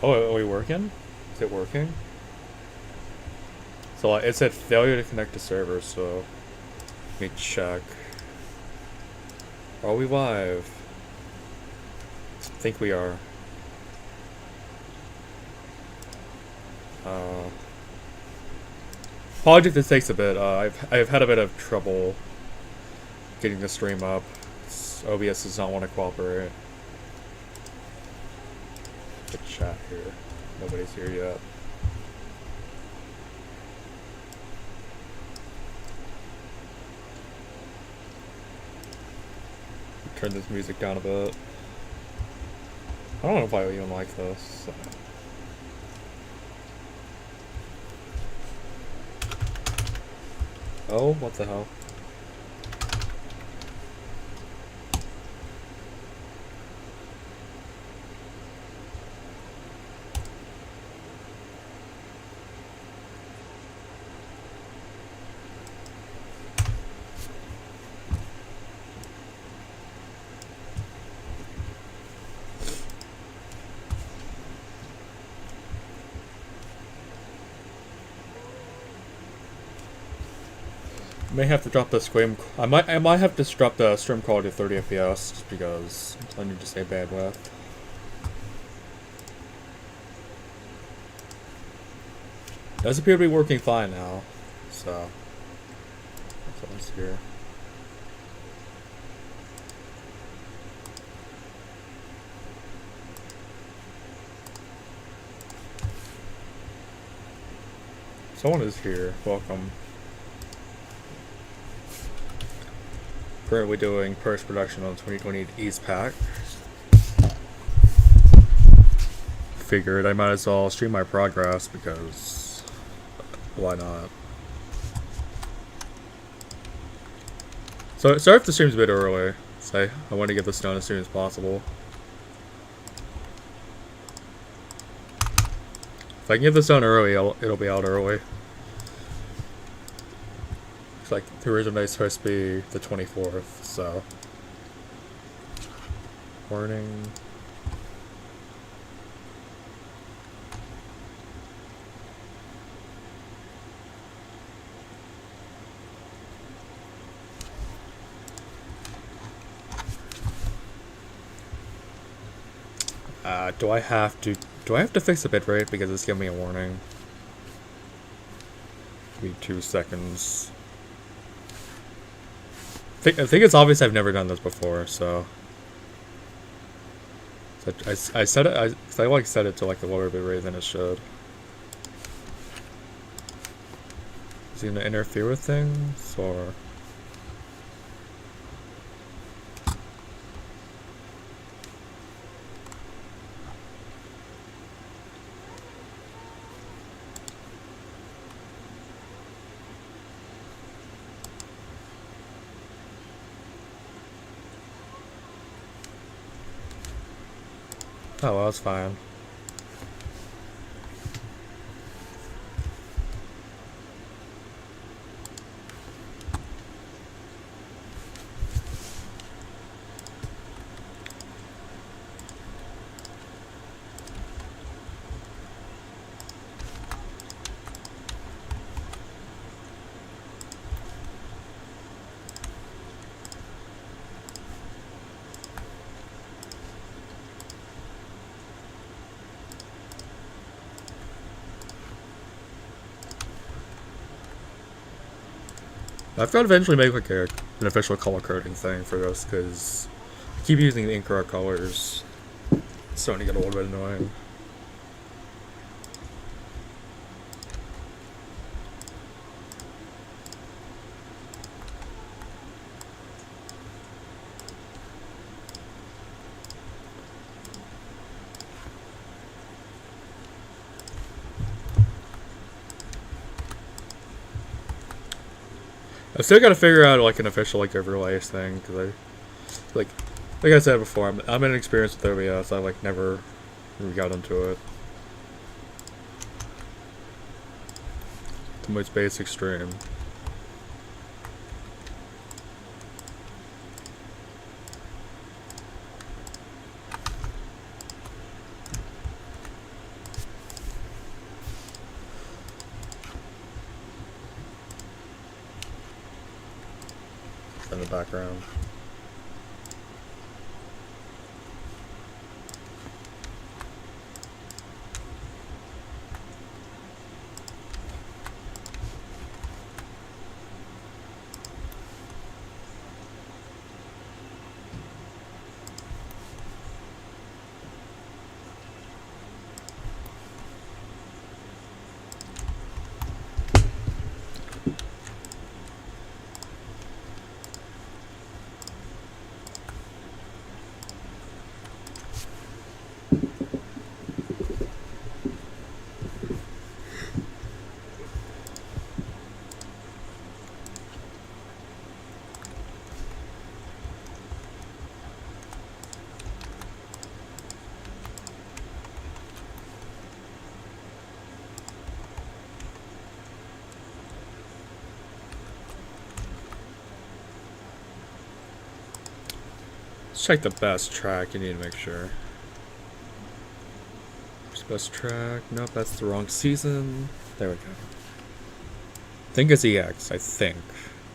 Oh, are we working? Is it working? So it said failure to connect to server, so let me check. Are we live? I think we are. Uh, Apologies if this takes a bit. I've had a bit of trouble getting the stream up. OBS does not want to cooperate. The chat here. Nobody's here yet. Turn this music down a bit. I don't know if I even like this. Oh, what the hell? May have to drop the stream. I might have to drop the stream quality to 30 FPS just because I need to stay bandwidth. Does appear to be working fine now, so that's what I here. Someone is here. Welcome. Currently doing post-production on 2020 Epac. Figured I might as well stream my progress because why not? So sorry if the stream's a bit early. So I want to get this done as soon as possible. If I can get this done early, it'll be out early. It's like the original day's supposed to be the 24th, so. Warning. Do I have to fix the bitrate because it's giving me a warning? Give me 2 seconds. I think it's obvious I've never done this before, so I set it. I like set it to like a lower bitrate than it should. Is it gonna interfere with things or? Oh, well, that's fine. I've got to eventually make like an official color coding thing for this because I keep using the incorrect colors. It's starting to get a little bit annoying. I still got to figure out like an official like overlays thing because like I said before, I'm inexperienced with OBS. I like never really got into it. The most basic stream. in the background. Let's check the best track. You need to make sure. Where's best track? Nope, that's the wrong season. There we go. I think it's EX. I think.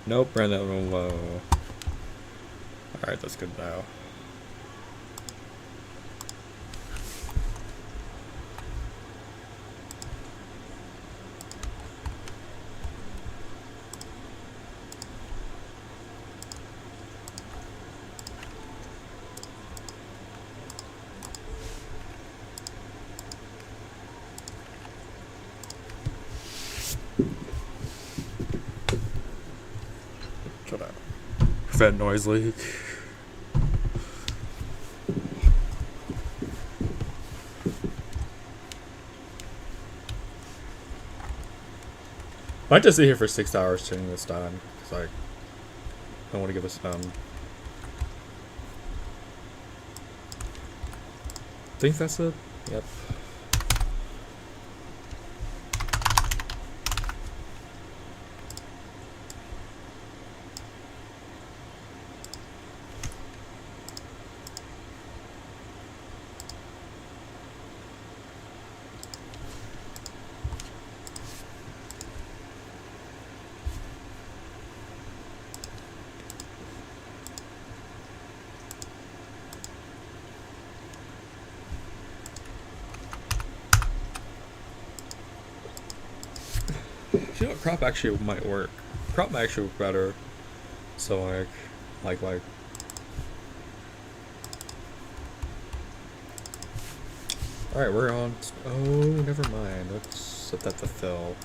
Nope, Brandon low. Alright, that's good now. Prevent noise leak. I might just sit here for 6 hours turning this done, because I don't want to get this done. I think that's it. Yep. You know, crop actually might work. Crop might actually work better. So like. Alright, we're on. Oh, never mind. Let's set that to fill.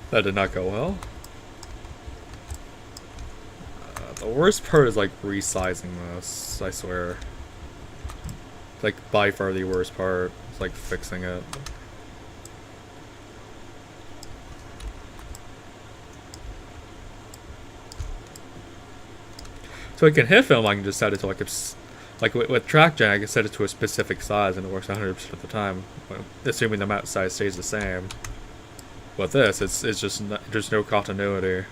That did not go well. The worst part is like resizing this, I swear. Like by far the worst part. It's like fixing it. So I can hit film, I can just set it to like with TrackGen, I can set it to a specific size and it works 100% of the time, assuming the map size stays the same. With this, it's just there's no continuity.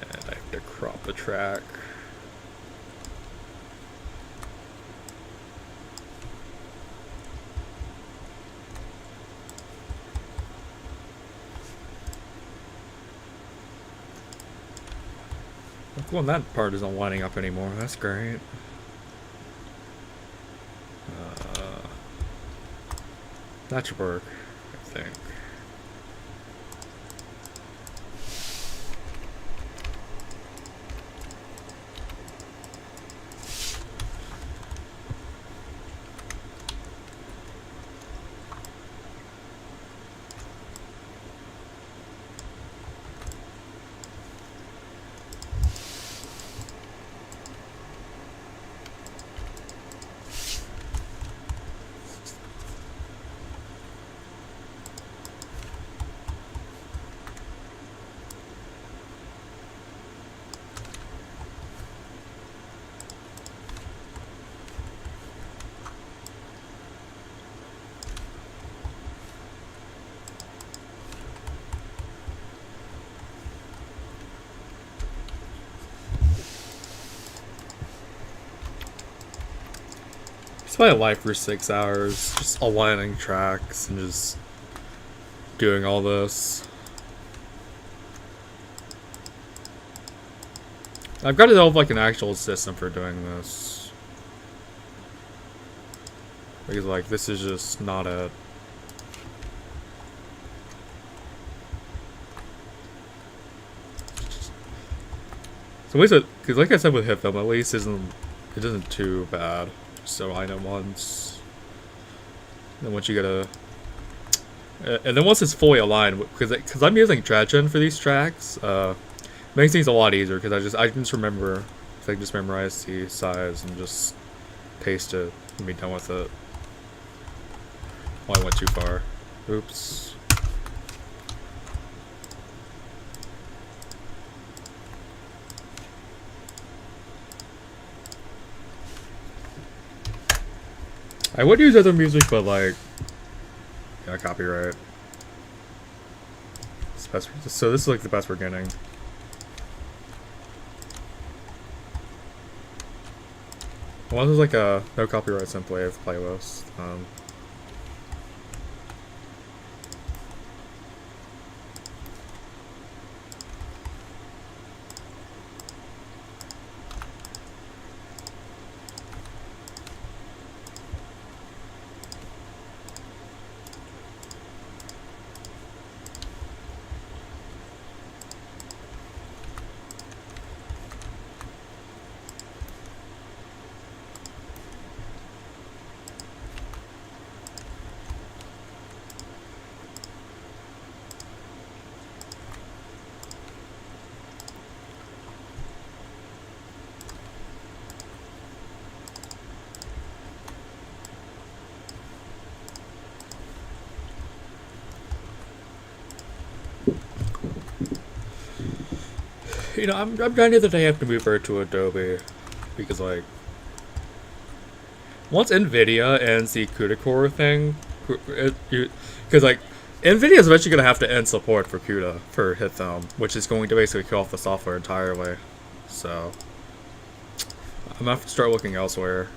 And I have to crop the track. Well, that part isn't lining up anymore. That's great. That should work, I think. It's my life for 6 hours, just aligning tracks and just doing all this. I've got to develop like an actual system for doing this. Because like this is just not it. So at least, because like I said with Hitfilm, at least it isn't too bad. So I know once. Then once you get and then once it's fully aligned, because I'm using TrackGen for these tracks, makes things a lot easier because I can just remember, I can just memorize the size and just paste it and be done with it. Oh, I went too far. Oops. I would use other music, but like, yeah, copyright. So this is like the best we're getting. Well, this is like a no copyright synthwave playlist. You know, I'm trying the other day I have to move her to Adobe because like once NVIDIA ends the CUDA core thing, because like NVIDIA is eventually gonna have to end support for CUDA for Hitfilm, which is going to basically kill off the software entirely. So I'm gonna have to start looking elsewhere.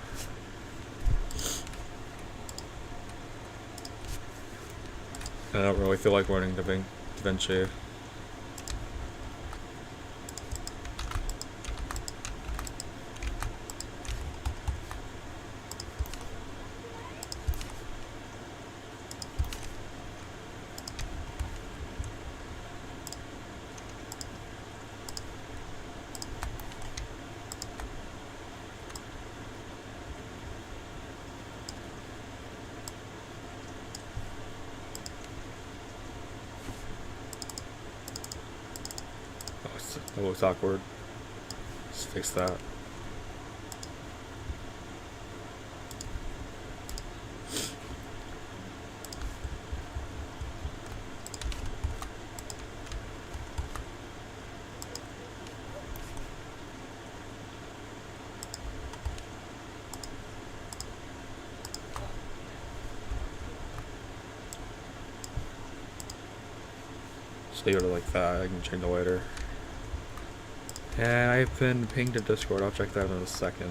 I don't really feel like learning DaVinci. That looks awkward. Let's fix that. Just leave it like that. I can change it later. And I've been pinged to Discord. I'll check that in a second.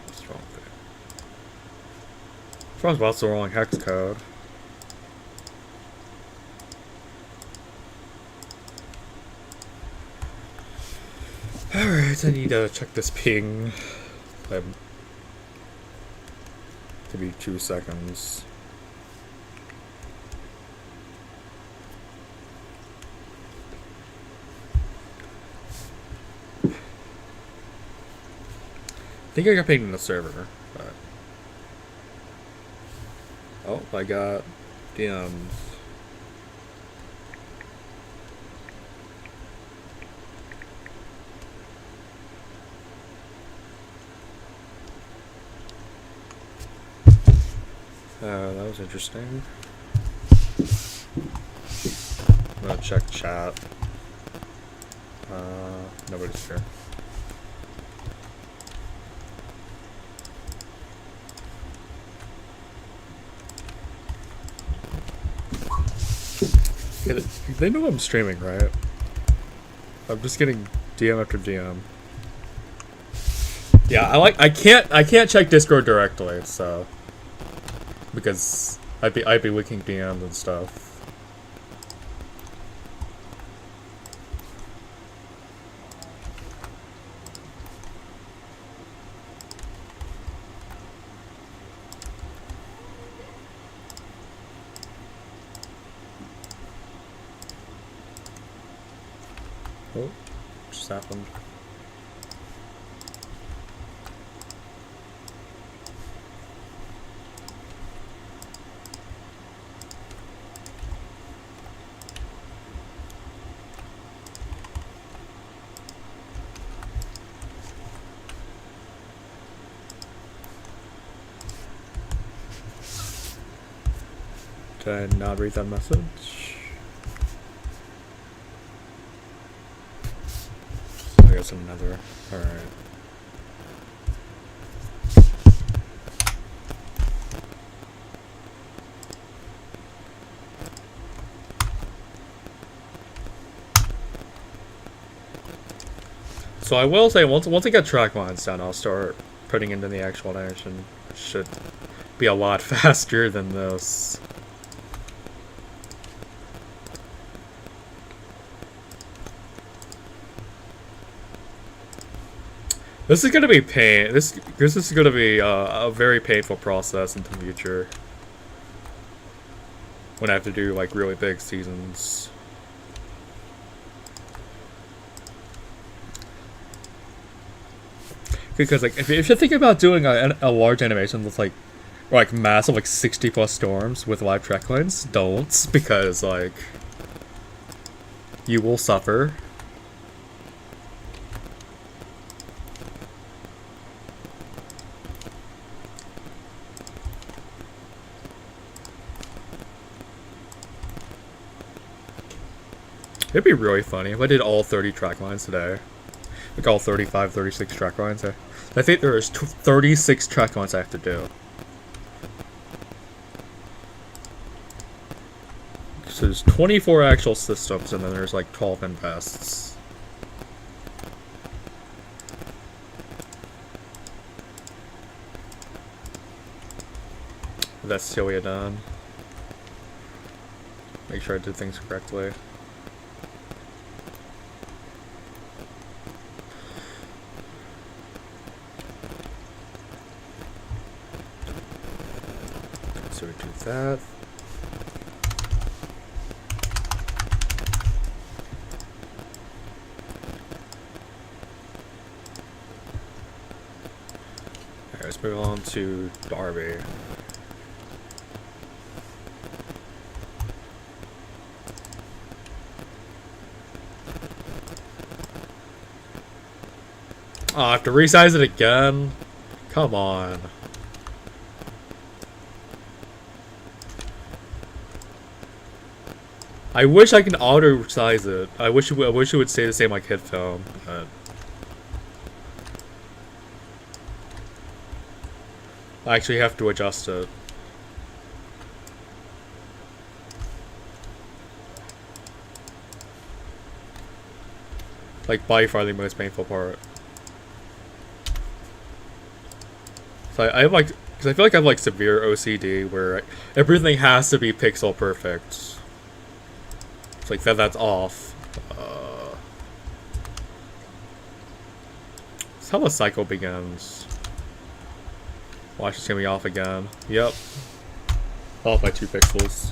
What's wrong with it? What's wrong about the wrong hex code? Alright, I need to check this ping. Give me 2 seconds. I think I got pinged in the server, but... Oh, I got DMs. That was interesting. I'm gonna check chat. Nobody's here. They know I'm streaming, right? I'm just getting DM after DM. Yeah, I can't check Discord directly, so because I'd be leaking DMs and stuff. Oh, just happened. Did I not read that message? I guess another. Alright. So I will say, once I get track lines done, I'll start putting into the actual animation. It should be a lot faster than this. This is gonna be pain. This is gonna be a very painful process in the future. When I have to do like really big seasons. Because like if you're thinking about doing a large animation that's like massive, like 60+ storms with live track lines, don't, because like you will suffer. It'd be really funny if I did all 30 track lines today. Like all 35, 36 track lines. I think there's 36 track lines I have to do. So there's 24 actual systems and then there's like 12 invests. That's Celia done. Make sure I did things correctly. So we do that. Alright, let's move on to Darby. Oh, I have to resize it again? Come on. I wish I can auto-size it. I wish it would stay the same like hit film, but I actually have to adjust it. Like by far the most painful part. So I have like, because I feel like I have like severe OCD where everything has to be pixel perfect. It's like that's off. That's how the cycle begins. Watch, it's gonna be off again. Yep. Off by 2 pixels.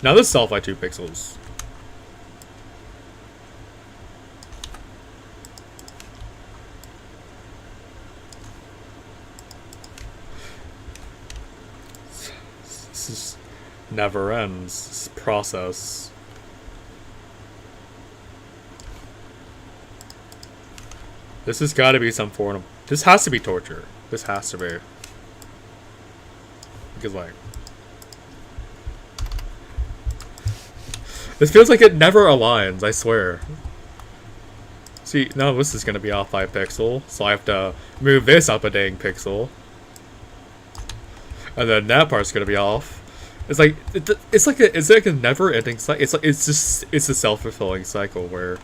Now this is off by 2 pixels. This is never ends. This process. This has got to be some form of. This has to be torture. This has to be. Because like. This feels like it never aligns, I swear. See, now this is going to be off by a pixel, so I have to move this up a dang pixel. and then that part's gonna be off. It's like a never-ending cycle. It's a self-fulfilling cycle where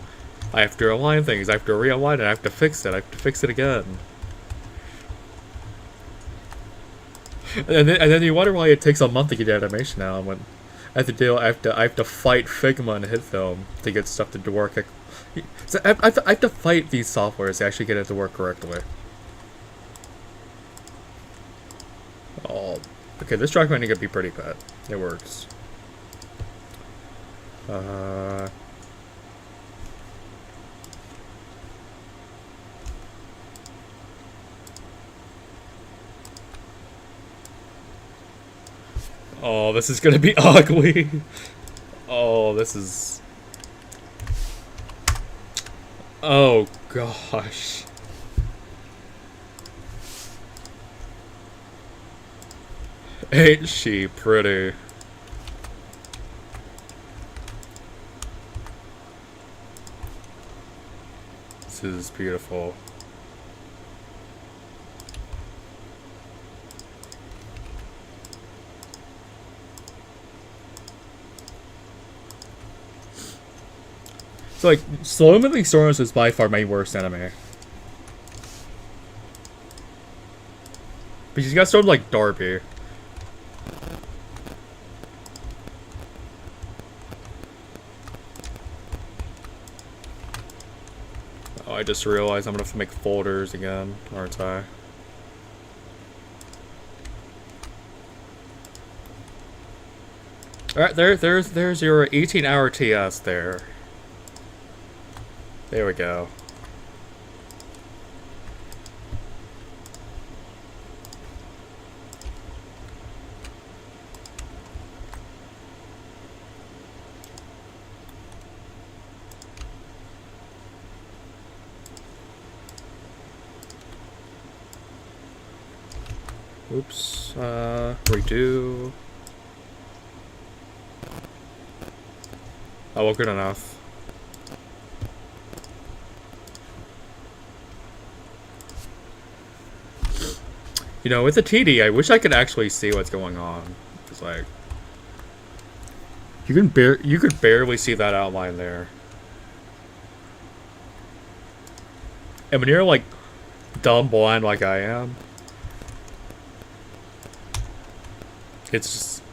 I have to align things, I have to realign it, I have to fix it, I have to fix it again. And then you wonder why it takes a month to get the animation now when I have to fight Figma and HitFilm to get stuff to work. So I have to fight these softwares to actually get it to work correctly. Oh, okay, this track might need to be pretty bad. It works. Oh, this is gonna be ugly. Oh, this is... Oh, gosh. Ain't she pretty? This is beautiful. So, like, Slow Moving Storms is by far my worst enemy. Because you got storms like Darby. Oh, I just realized I'm gonna have to make folders again, aren't I? Alright, there's your 18-hour TS there. There we go. Oops, redo. Oh, well, good enough. You know, with the TD, I wish I could actually see what's going on. It's like... You could barely see that outline there. And when you're, like, dumb blind like I am... It's just...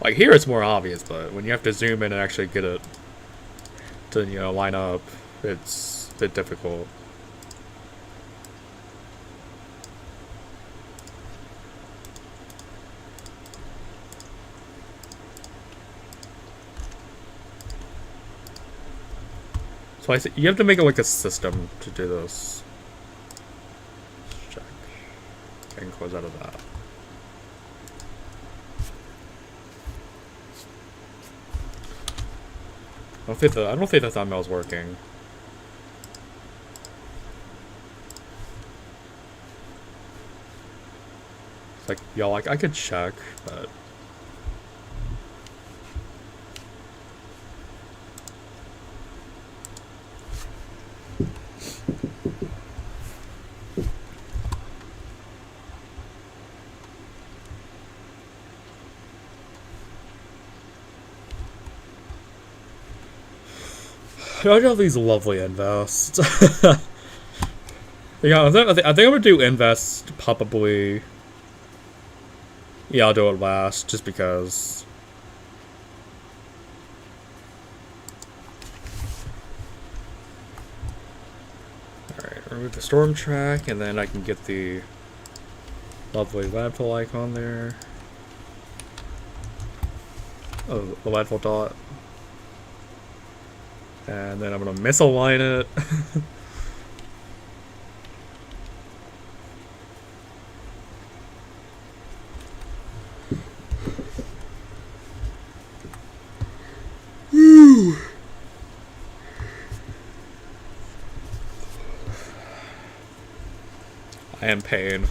Like, here it's more obvious, but when you have to zoom in and actually get it to, you know, line up, it's a bit difficult. So you have to make it like a system to do this. Let's check. I can close out of that. I don't think the thumbnail's working. It's like, y'all, like, I could check, but... I got these lovely invests. Yeah, I think I'm gonna do invest probably. Yeah, I'll do it last just because. Alright, remove the storm track, and then I can get the lovely landfall icon there. Oh, the landfall dot. And then I'm gonna misalign it. I am pain.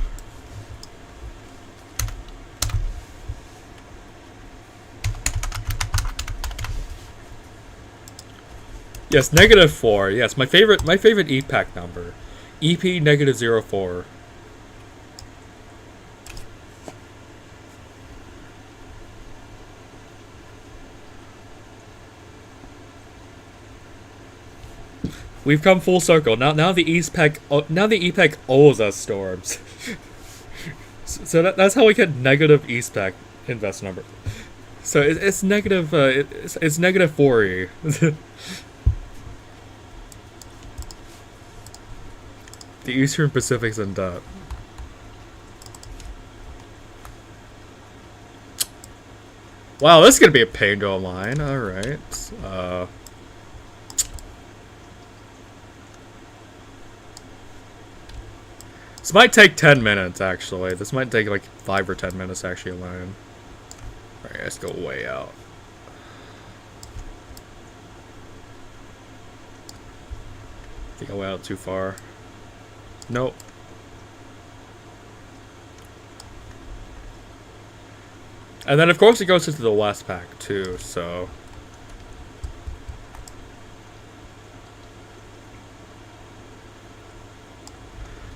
Yes, -4. Yes, my favorite Epac number. EP -04. We've come full circle. Now the Epac owes us storms. So that's how we get negative Epac invest number. So it's negative. It's negative 4E. The Eastern Pacific's in debt. Wow, this is gonna be a pain to align. All right. This might take 10 minutes, actually. This might take like 5 or 10 minutes to actually align. Alright, let's go way out. I think I went out too far. Nope. And then, of course, it goes into the West Pack, too, so...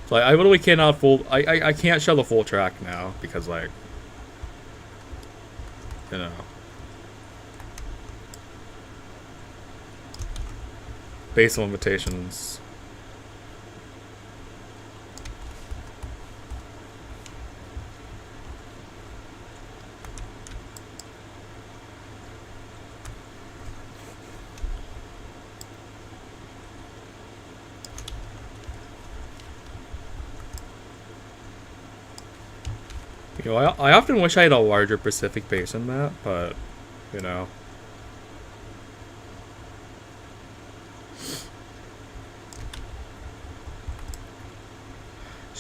Like, I literally cannot I can't show the full track now, because, like... You know... Base limitations. You know, I often wish I had a larger Pacific Basin map, but, you know.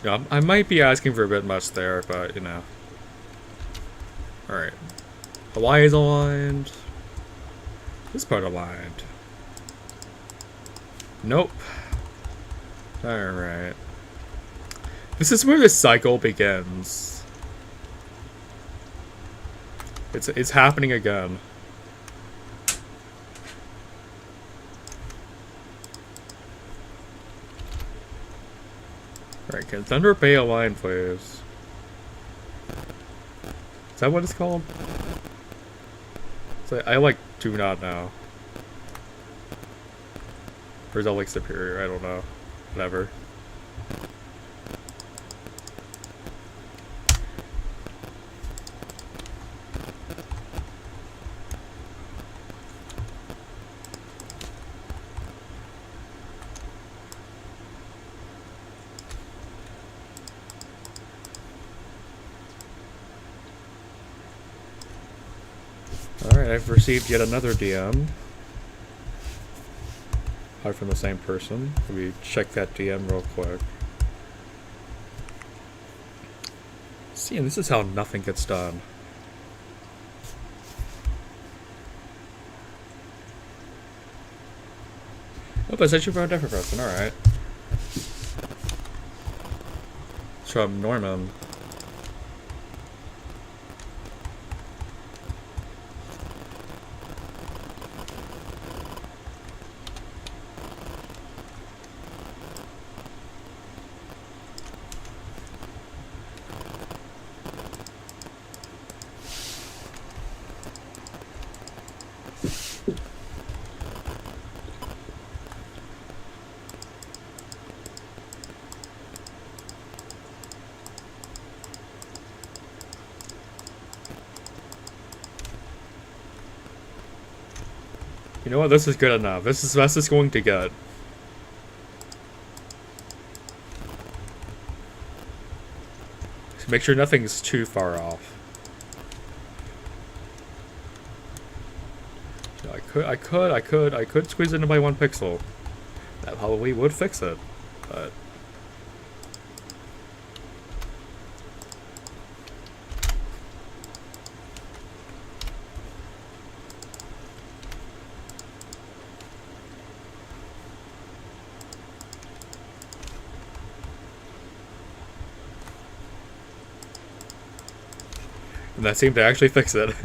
You know, I might be asking for a bit much there, but, you know. Alright. Hawaii's aligned. This part aligned. Nope. Alright. This is where the cycle begins. It's happening again. Alright, can Thunder Bay align, please? Is that what it's called? So I like do not know. Or is that like Superior? I don't know. Whatever. Alright, I've received yet another DM. Probably from the same person. Let me check that DM real quick. See, and this is how nothing gets done. Oh, I sent you for a different person, alright. It's from Norman. You know what? This is good enough. This is the best it's going to get. So make sure nothing's too far off. So I could squeeze it in by 1 pixel. That probably would fix it, but. And that seemed to actually fix it.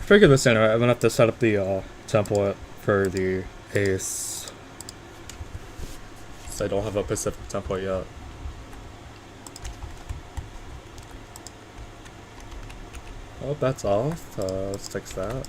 figure this out. I'm gonna have to set up the template for the ace. So I don't have a specific template yet. Oh, that's off. Let's fix that.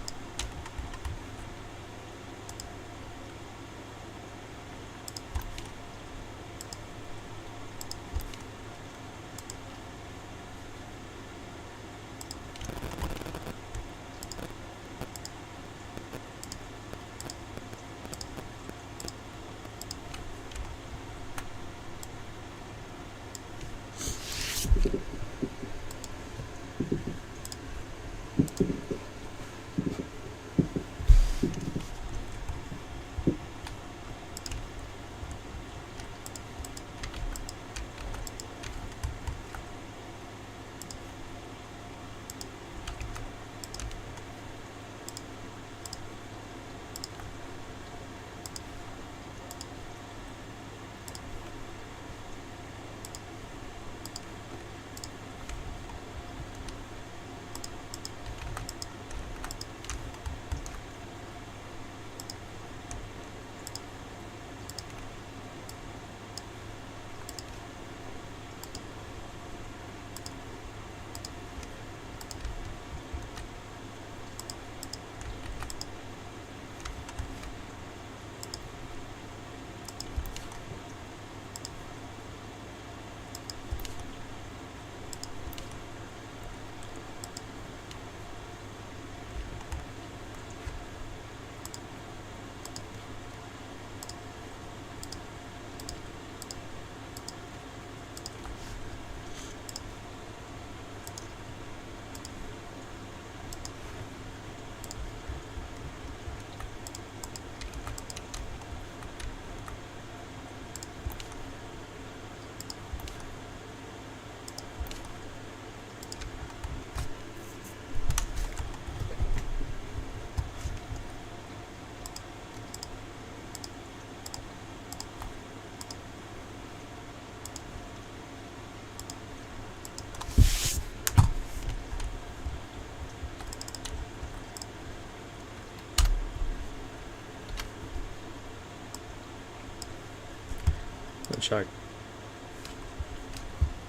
Check.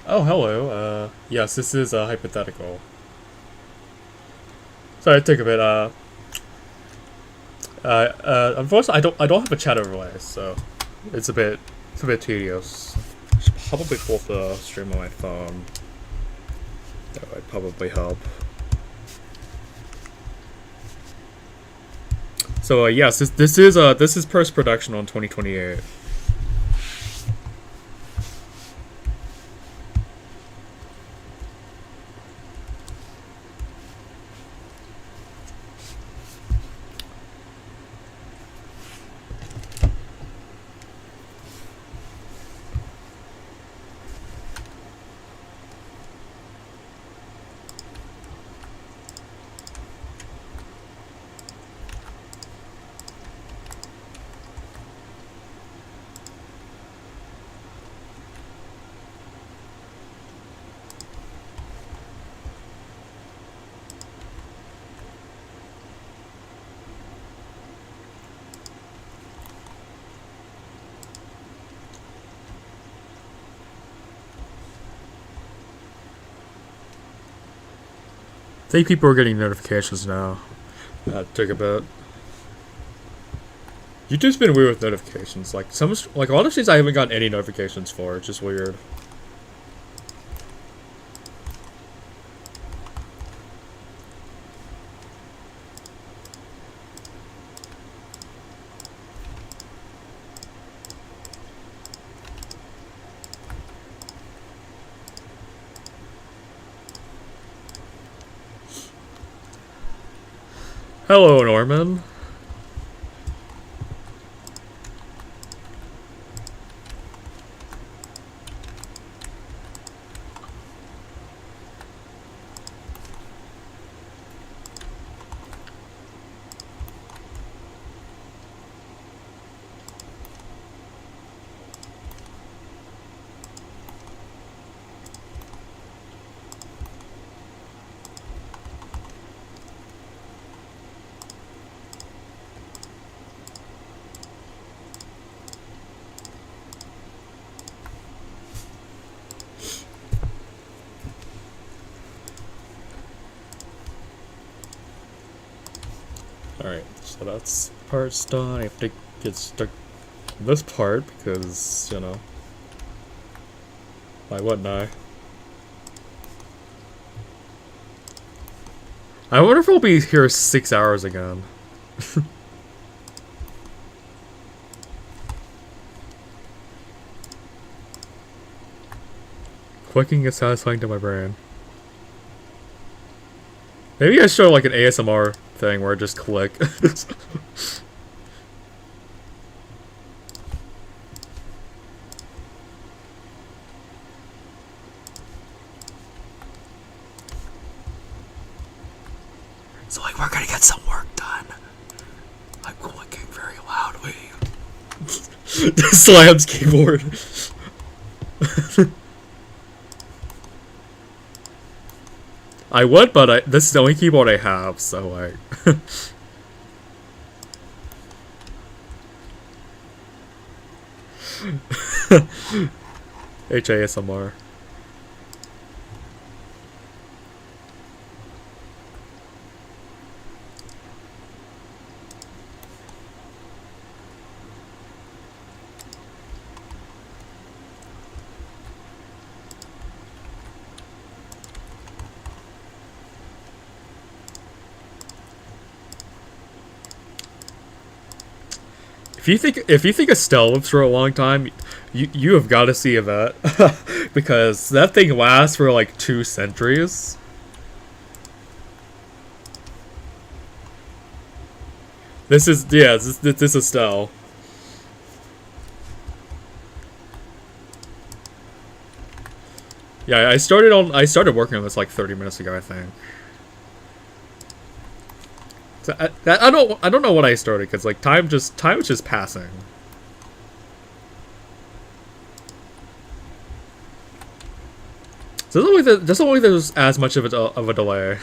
Oh, hello. Yes, this is a hypothetical. Sorry, it took a bit. Unfortunately, I don't have a chat overlay, so it's a bit tedious. I should probably pull up the stream on my phone. That would probably help. So yes, this is post production on 2028. I think people are getting notifications now. That took a bit. YouTube's been weird with notifications. Like a lot of things I haven't gotten any notifications for. It's just weird. Hello, Norman. Alright, so that's part's done. I have to get stuck in this part because, you know, why wouldn't I? I wonder if we'll be here 6 hours again. Clicking is satisfying to my brain. Maybe I show like an ASMR thing where I just click. So like we're gonna get some work done. I'm clicking very loudly. Slams keyboard. I would, but this is the only keyboard I have, so like... HASMR. If you think Estelle lives for a long time, you have got to see that because that thing lasts for like 2 centuries. This is this is Estelle. Yeah, I started working on this like 30 minutes ago, I think. So I don't know when I started because like time was just passing. So doesn't look like there's as much of a delay.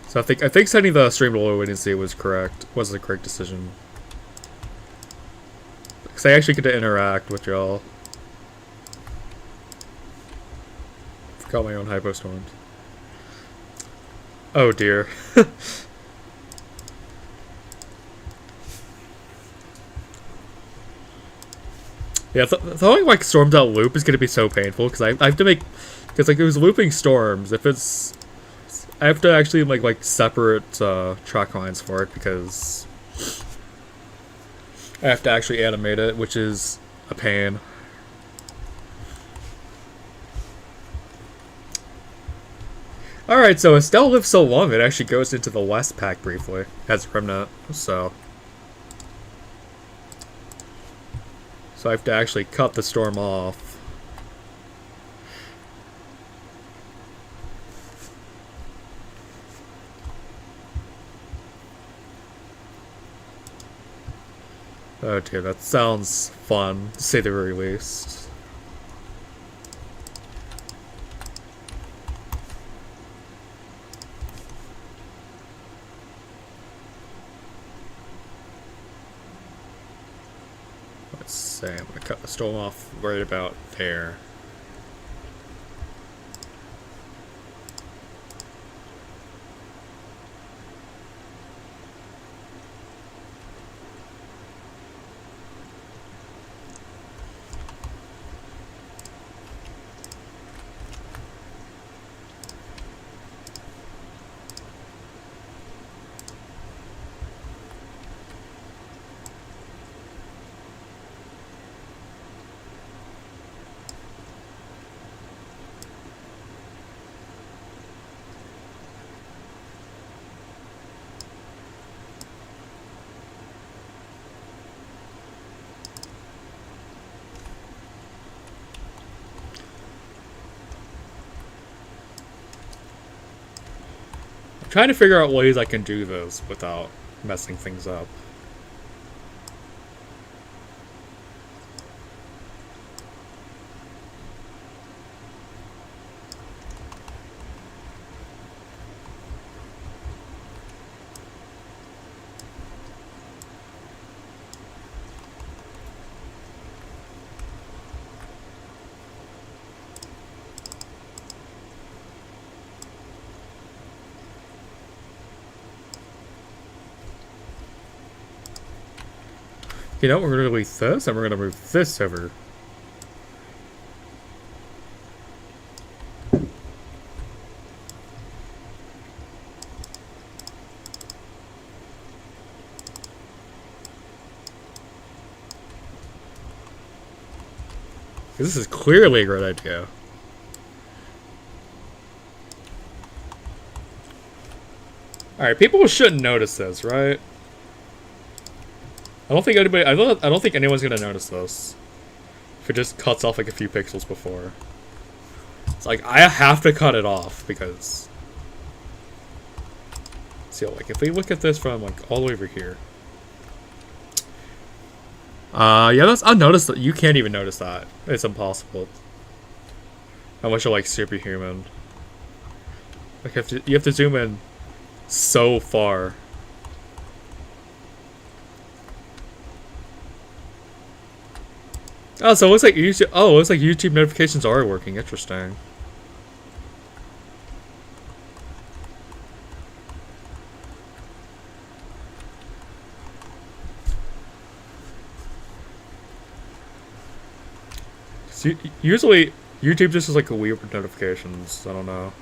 So I think sending the stream to low latency was the correct decision. Because I actually get to interact with y'all. Forgot my own hypostorms. Oh dear. Yeah, throwing like storms out loop is gonna be so painful because I have to make because like it was looping storms. If it's I have to actually make like separate track lines for it because I have to actually animate it, which is a pain. Alright, so Estelle lives so long it actually goes into the West Pack briefly as a remnant, so I have to actually cut the storm off. Oh dear, that sounds fun, to say the very least. Let's say I'm gonna cut the storm off right about there. Trying to figure out ways I can do this without messing things up. You know, we're gonna delete this, and we're gonna move this over. This is clearly a great idea. Alright, people shouldn't notice this, right? I don't think anybody. I don't think anyone's gonna notice this. If it just cuts off like a few pixels before. It's like I have to cut it off because. See, like if we look at this from like all the way over here. Yeah, that's unnoticed. You can't even notice that. It's impossible. Unless you're like superhuman. Like you have to zoom in so far. Oh, so it looks like YouTube. Oh, it looks like YouTube notifications are working. Interesting. So usually, YouTube just has like a weird notifications. I don't know.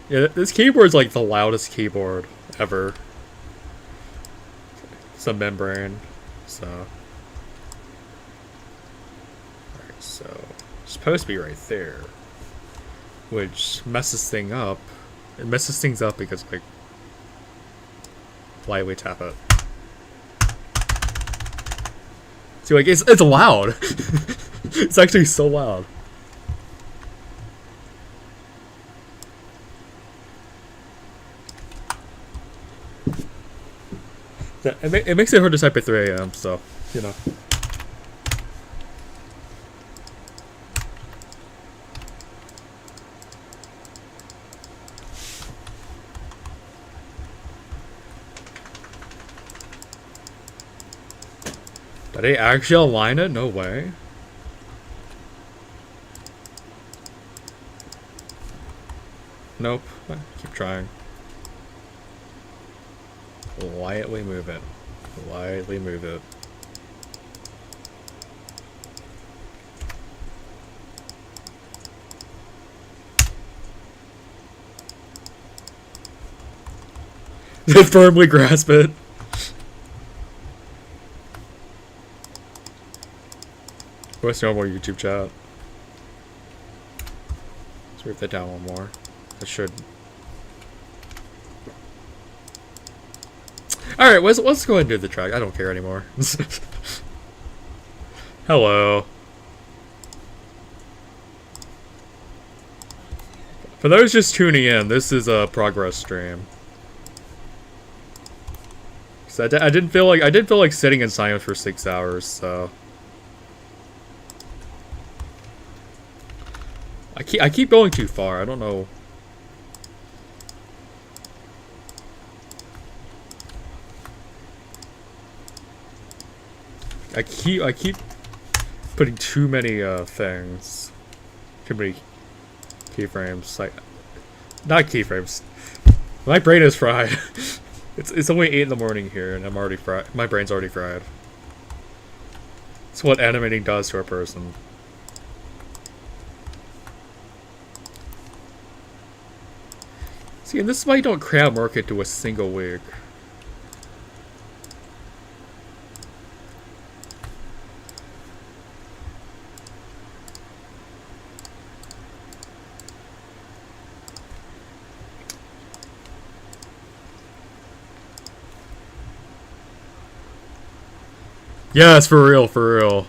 Yeah, this keyboard's like the loudest keyboard ever. It's a membrane, so. Alright, so it's supposed to be right there. Which messes things up. It messes things up because like lightly tap it. See, like it's loud. It's actually so loud. Yeah, it makes it hard to type at 3 a.m. So, you know. Did they actually align it? No way. Nope. Keep trying. Lightly move it. Lightly move it. Firmly grasp it. What's normal YouTube chat? Let's move that down one more. That should. Alright, let's go ahead and do the track. I don't care anymore. Hello. For those just tuning in, this is a progress stream. So I didn't feel like sitting in silence for 6 hours, so I keep going too far. I don't know. I keep putting too many things, too many keyframes. Like, not keyframes. My brain is fried. It's only 8 in the morning here, and I'm already fried. My brain's already fried. It's what animating does to a person. See, and this is why you don't crowd market to a single week. Yes, for real, for real.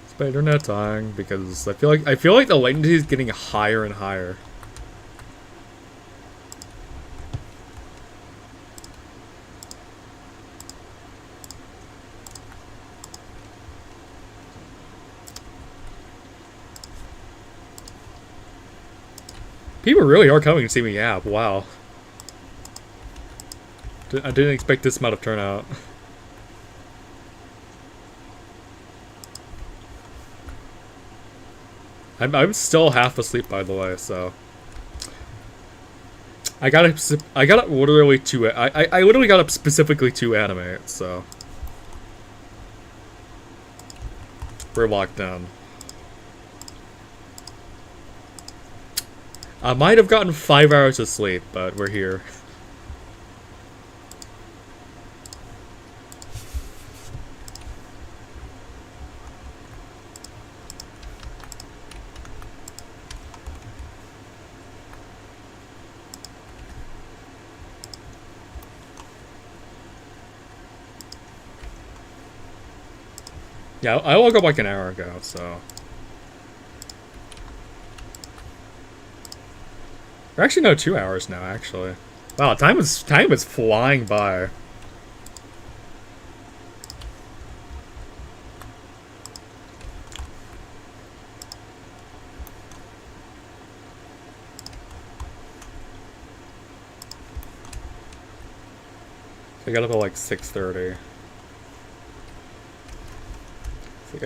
It's my internet dying because I feel like the latency is getting higher and higher. People really are coming to see me yap. Wow. I didn't expect this amount of turnout. I'm still half asleep, by the way, so I got up literally to I literally got up specifically to animate, so we're locked down. I might have gotten 5 hours of sleep, but we're here. Yeah, I woke up like an hour ago, so. Or actually, no, 2 hours now, actually. Wow, time is flying by. I got up at like 6:30.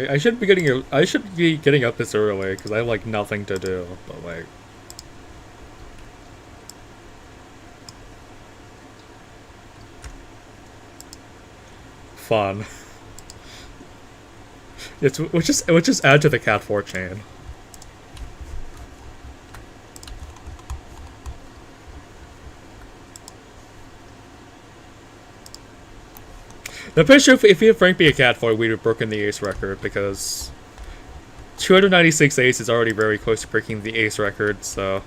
I should be getting up this early because I have like nothing to do, but like. Fun. It would just add to the Cat 4 chain. I'm pretty sure if he had Frank be a Cat 4, we'd have broken the ace record because 296 ace is already very close to breaking the ace record, so.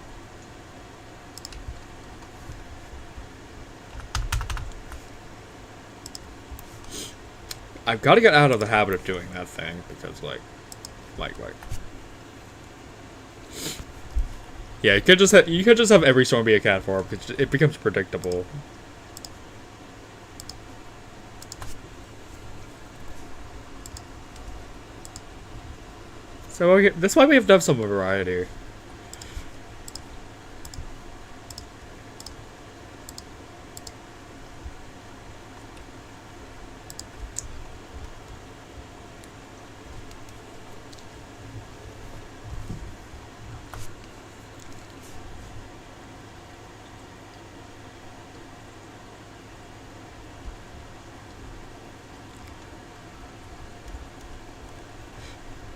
I've got to get out of the habit of doing that thing because, like. Yeah, you could just have every storm be a Cat 4 because it becomes predictable. So that's why we have to have some variety.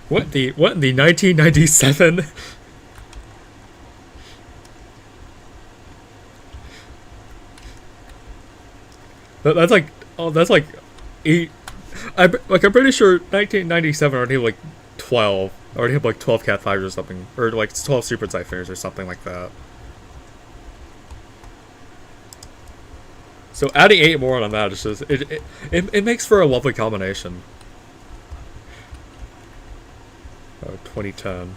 What in the 1997? That's like eight. I'm pretty sure 1997 already had like 12. Already had like 12 Cat 5s or something, or like 12 Super Typhoons or something like that. So adding 8 more on that is just it makes for a lovely combination. 2010.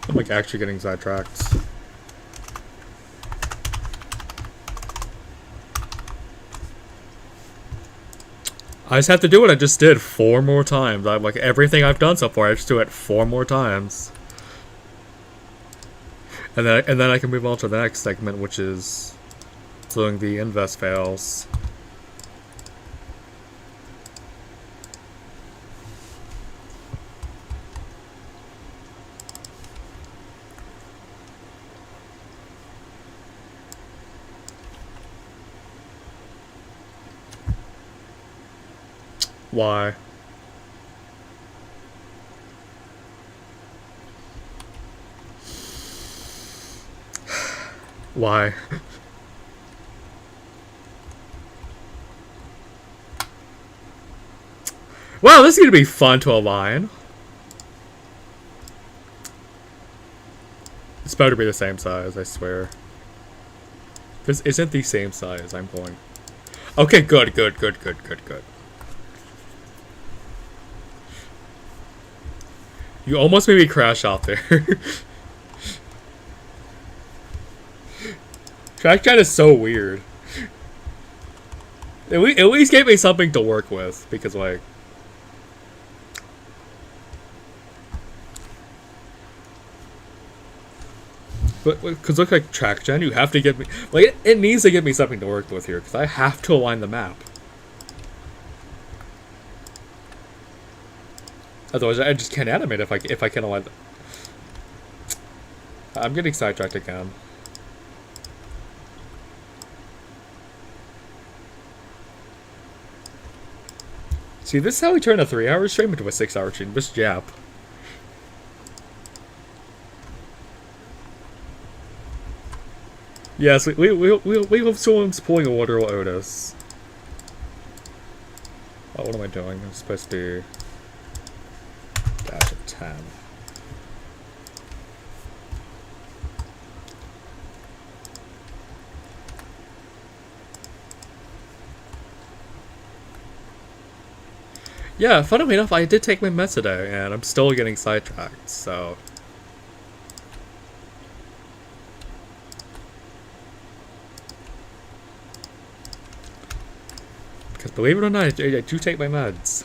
I'm like actually getting sidetracked. I just have to do what I just did 4 more times. I like everything I've done so far. I just do it 4 more times, and then I can move on to the next segment, which is doing the invest fails. Why? Why? Wow, this is gonna be fun to align. It's better to be the same size, I swear. This isn't the same size, I'm going. Okay, good. You almost made me crash out there. TrackChat is so weird. At least gave me something to work with, because, like... But, because look like TrackGen, you have to give me... Like, it needs to give me something to work with here, because I have to align the map. Otherwise, I just can't animate if I can't align the... I'm getting sidetracked again. See, this is how we turn a 3-hour stream into a 6-hour stream. Just jap. Yes, we hope someone's pulling a Water Otis. Oh, what am I doing? I'm supposed to dash of 10. Yeah, funnily enough, I did take my meds today, and I'm still getting sidetracked, so... Because believe it or not, I do take my meds.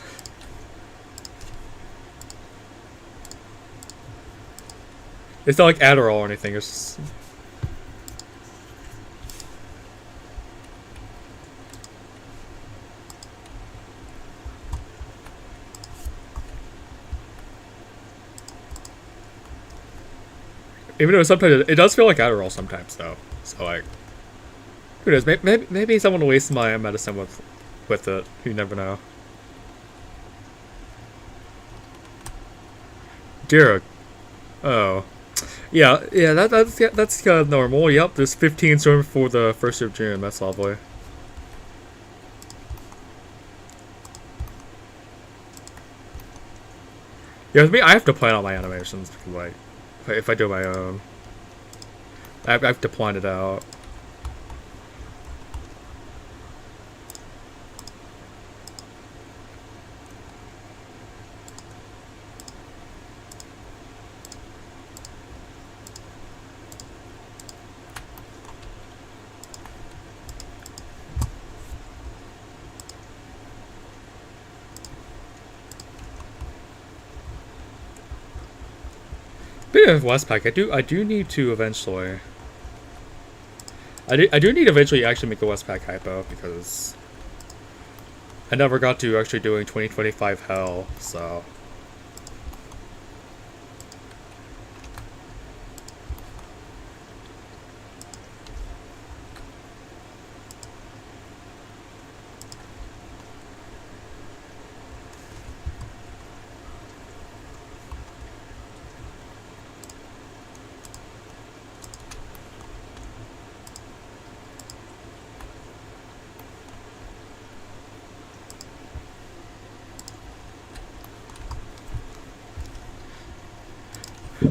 It's not like Adderall or anything, it's just... Even though sometimes it does feel like Adderall sometimes, though. So, like... Who knows, maybe someone will waste my medicine with it. You never know. Dear. Oh. Yeah, that's kind of normal. Yep, there's 15 storm for the 1st of June. That's lovely. Yeah, with me, I have to plan out my animations because, like, if I do my own, I have to plan it out. Speaking of Westpac, I do need to eventually. I do need to eventually actually make a Westpac hypo because I never got to actually doing 2025 Hell, so.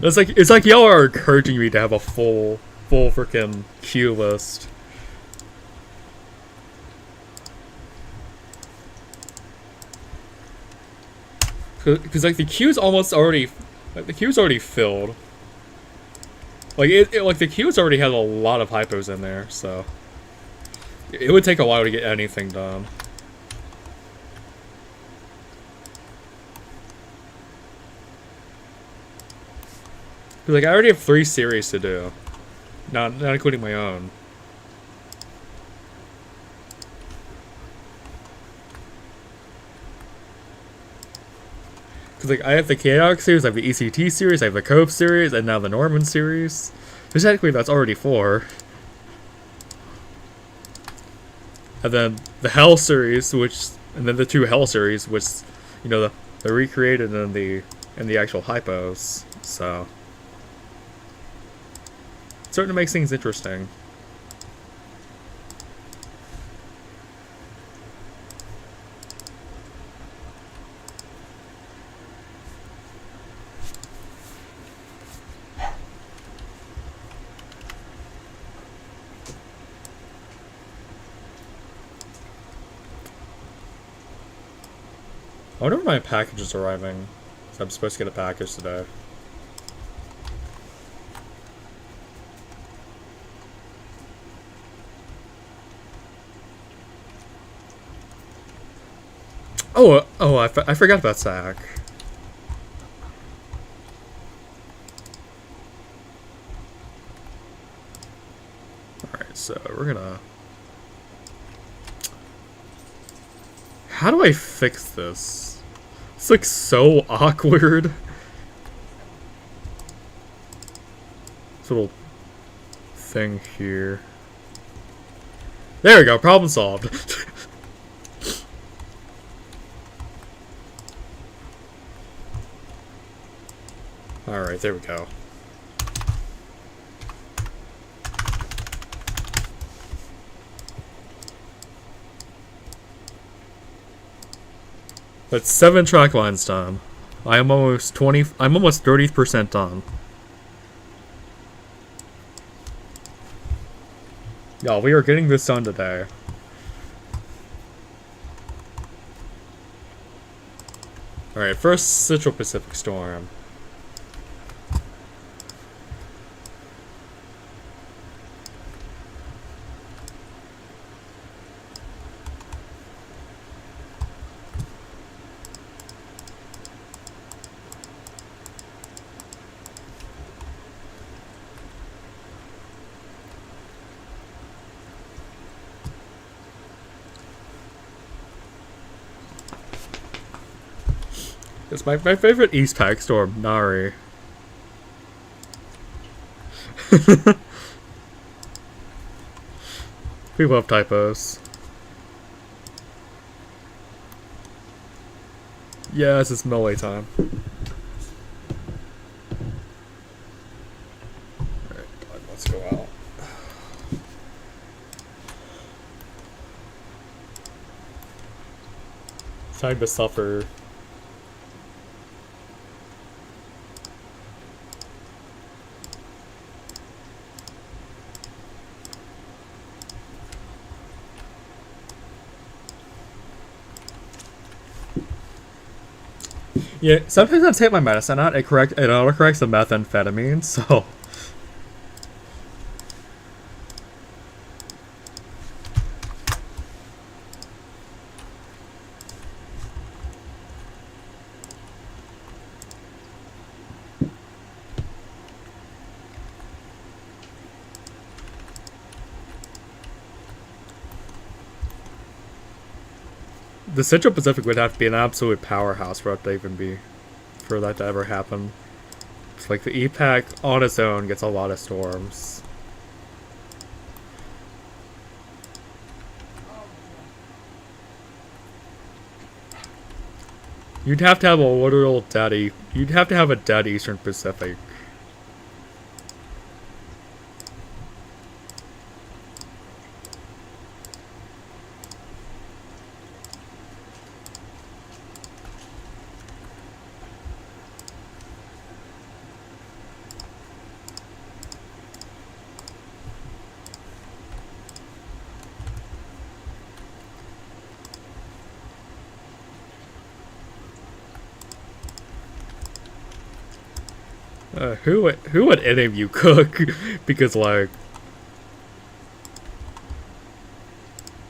It's like y'all are encouraging me to have a full freaking queue list. Cause like the queue's almost already, like the queue's already filled. Like like the queue's already has a lot of hypos in there, so it would take a while to get anything done. Like, I already have 3 series to do. Not including my own. Cause like, I have the Chaotic series, I have the ECT series, I have the Cove series, and now the Norman series. So technically that's already 4. And then the Hell series, which and then the two Hell series, which, you know, the recreated in the actual hypos. So it's starting to make things interesting. I wonder when my package is arriving. So I'm supposed to get a package today. I forgot about Zach. Alright, so we're gonna... How do I fix this? It's like so awkward. This little thing here. There we go, problem solved. Alright, there we go. That's 7 track lines done. I'm almost 30% done. Y'all, we are getting this done today. Alright, first Central Pacific Storm. It's my favorite Epac storm, Nari. People have typos. Yes, it's melee time. Alright, let's go out. Time to suffer. Yeah, sometimes I take my medicine out, it autocorrects the methamphetamine, so... The Central Pacific would have to be an absolute powerhouse for that to ever happen. It's like the Epac on its own gets a lot of storms. You'd have to have a literal daddy. You'd have to have a dead Eastern Pacific. Who would any of you cook? Because, like,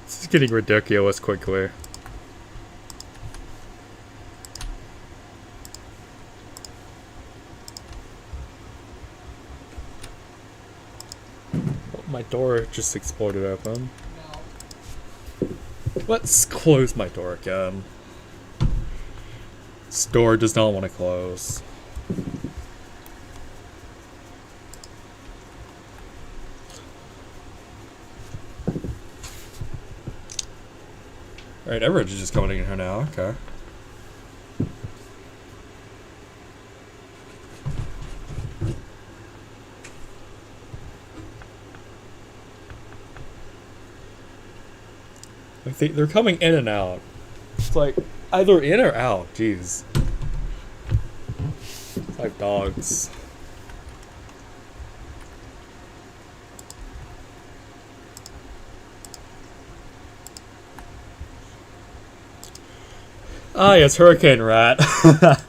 this is getting ridiculous quickly. Oh, my door just exploded open. Let's close my door again. This door does not want to close. Alright, Everidge is just coming in here now, okay. They're coming in and out. It's like either in or out, jeez. It's like dogs. Ah, yes, Hurricane Rat. To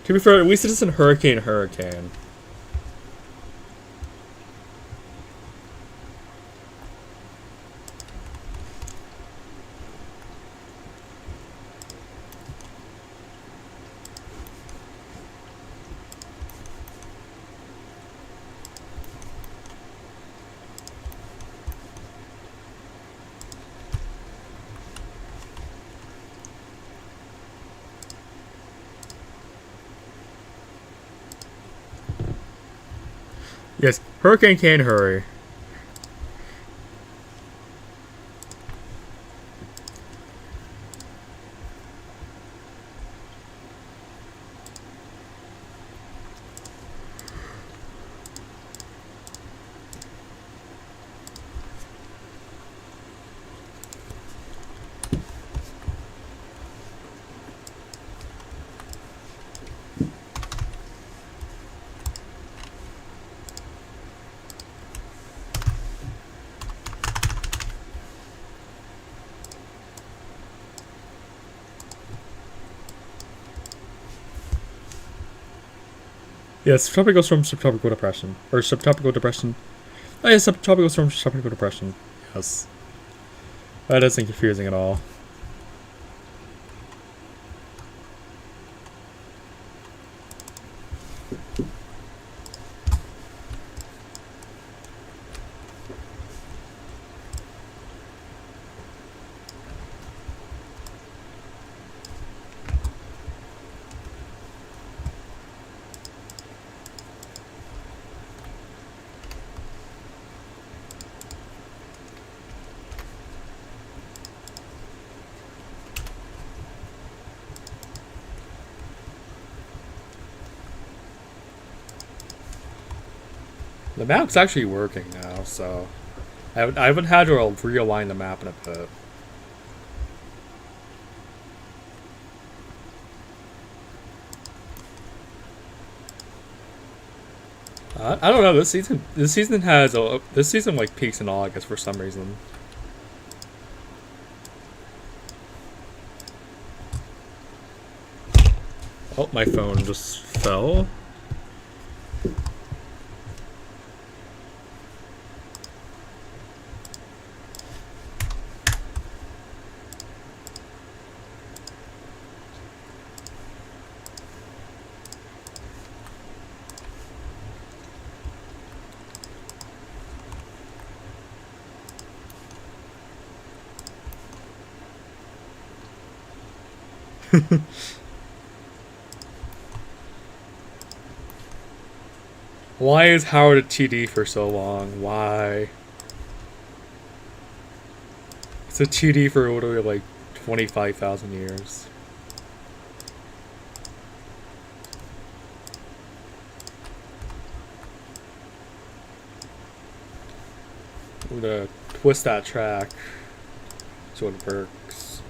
be fair, at least it isn't Hurricane. Yes, Hurricane can hurry. Yes, subtropical storm, subtropical depression. Or subtropical depression. Oh, yes, subtropical storm, subtropical depression. Yes. That isn't confusing at all. The map's actually working now, so I haven't had to realign the map in a bit. I don't know. This season has this season like peaks in August for some reason. Oh, my phone just fell. Why is Howard a TD for so long? Why? It's a TD for literally like 25,000 years. I'm gonna twist that track so it works.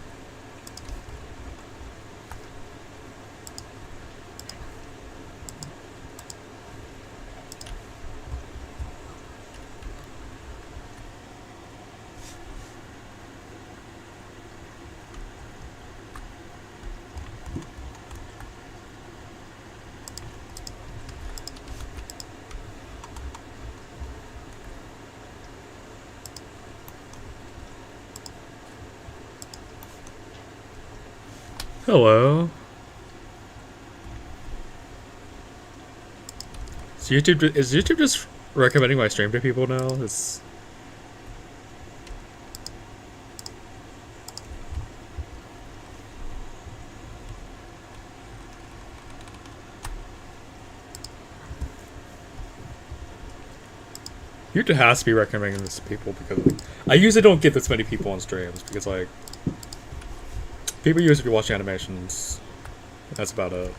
Hello. Is YouTube just recommending my stream to people now? It's YouTube has to be recommending this to people because I usually don't get this many people on streams because like people usually be watching animations. That's about it.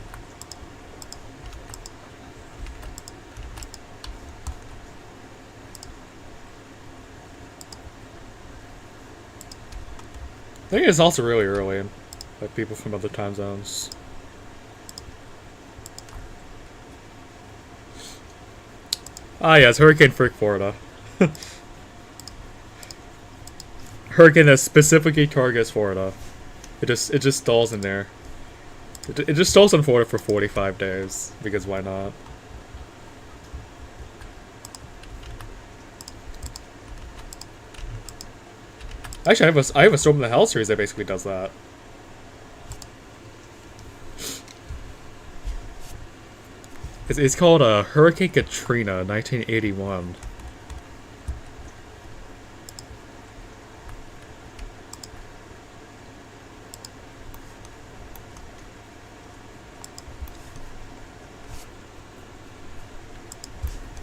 I think it's also really early, like people from other time zones. Ah yes, Hurricane Freak Florida. Hurricane that specifically targets Florida. It just stalls in there. It just stalls in Florida for 45 days because why not? Actually, I have a Storm in the Hell series that basically does that. It's called Hurricane Katrina, 1981.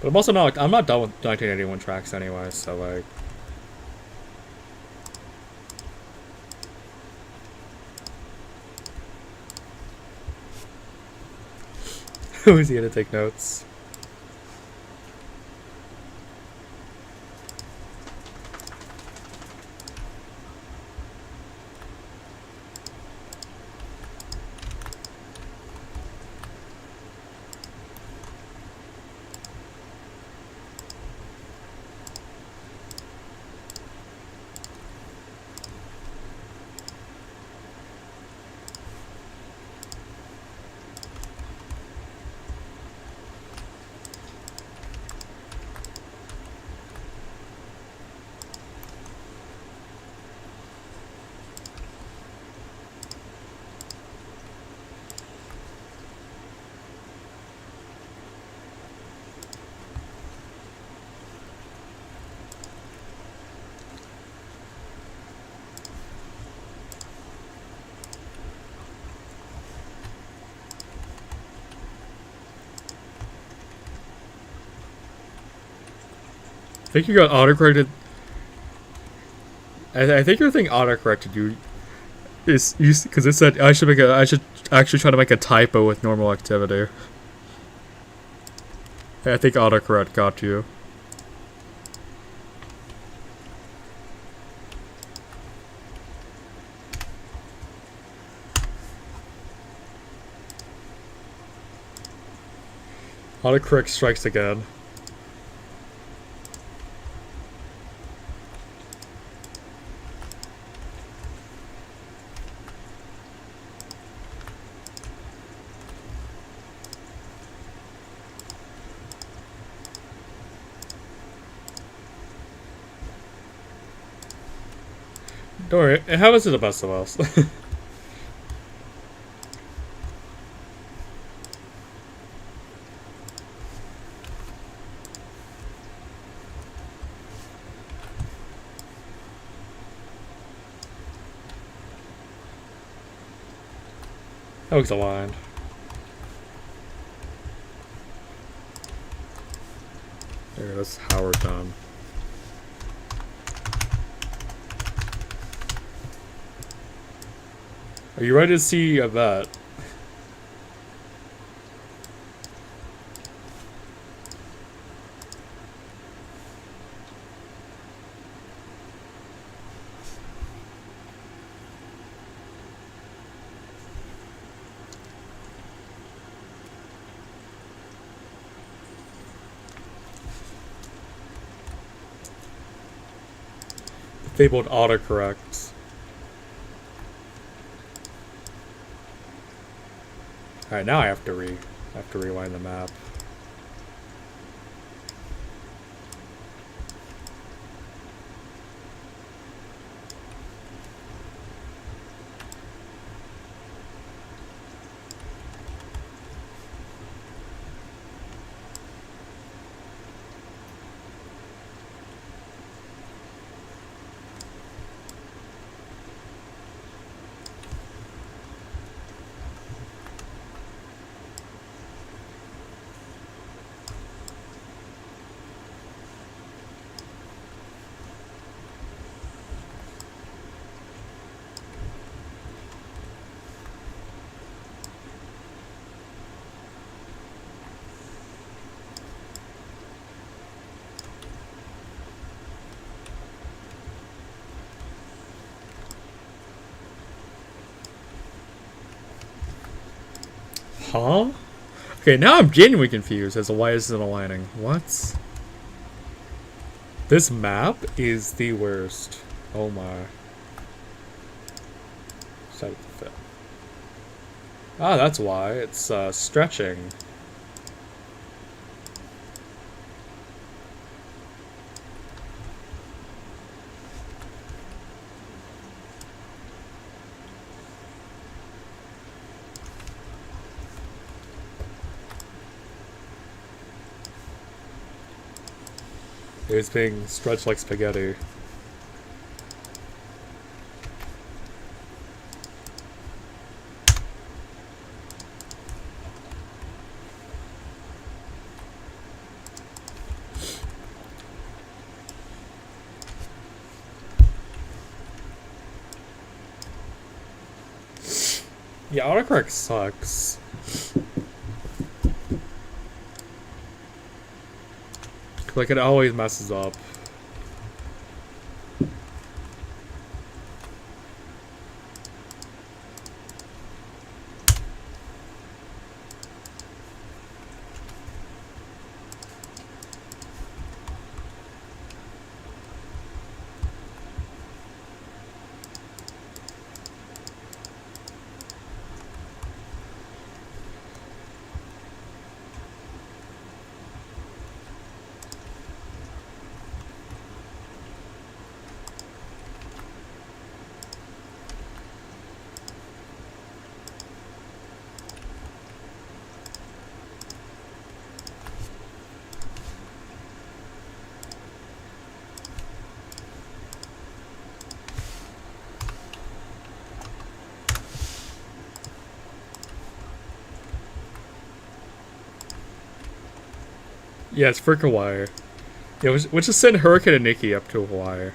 But I'm also not. I'm not done with 1981 tracks anyway. So like, who is he gonna take notes? I think you got autocorrected. I think your thing autocorrected you is because it said I should actually try to make a typo with normal activity. I think autocorrect got you. Autocorrect strikes again. Don't worry, it happens to the best of us. That was aligned. There, that's Howard done. Are you ready to see a vet? Fabled autocorrect. Alright, now I have to rewind the map. Huh? Okay, now I'm genuinely confused as to why this isn't aligning. What? This map is the worst. Oh my. Set it to fit. Ah, that's why. It's stretching. It's being stretched like spaghetti. Yeah, autocorrect sucks. Like, it always messes up. Yeah, it's for Hawaii. Yeah, we'll just send Hurricane and Nikki up to Hawaii.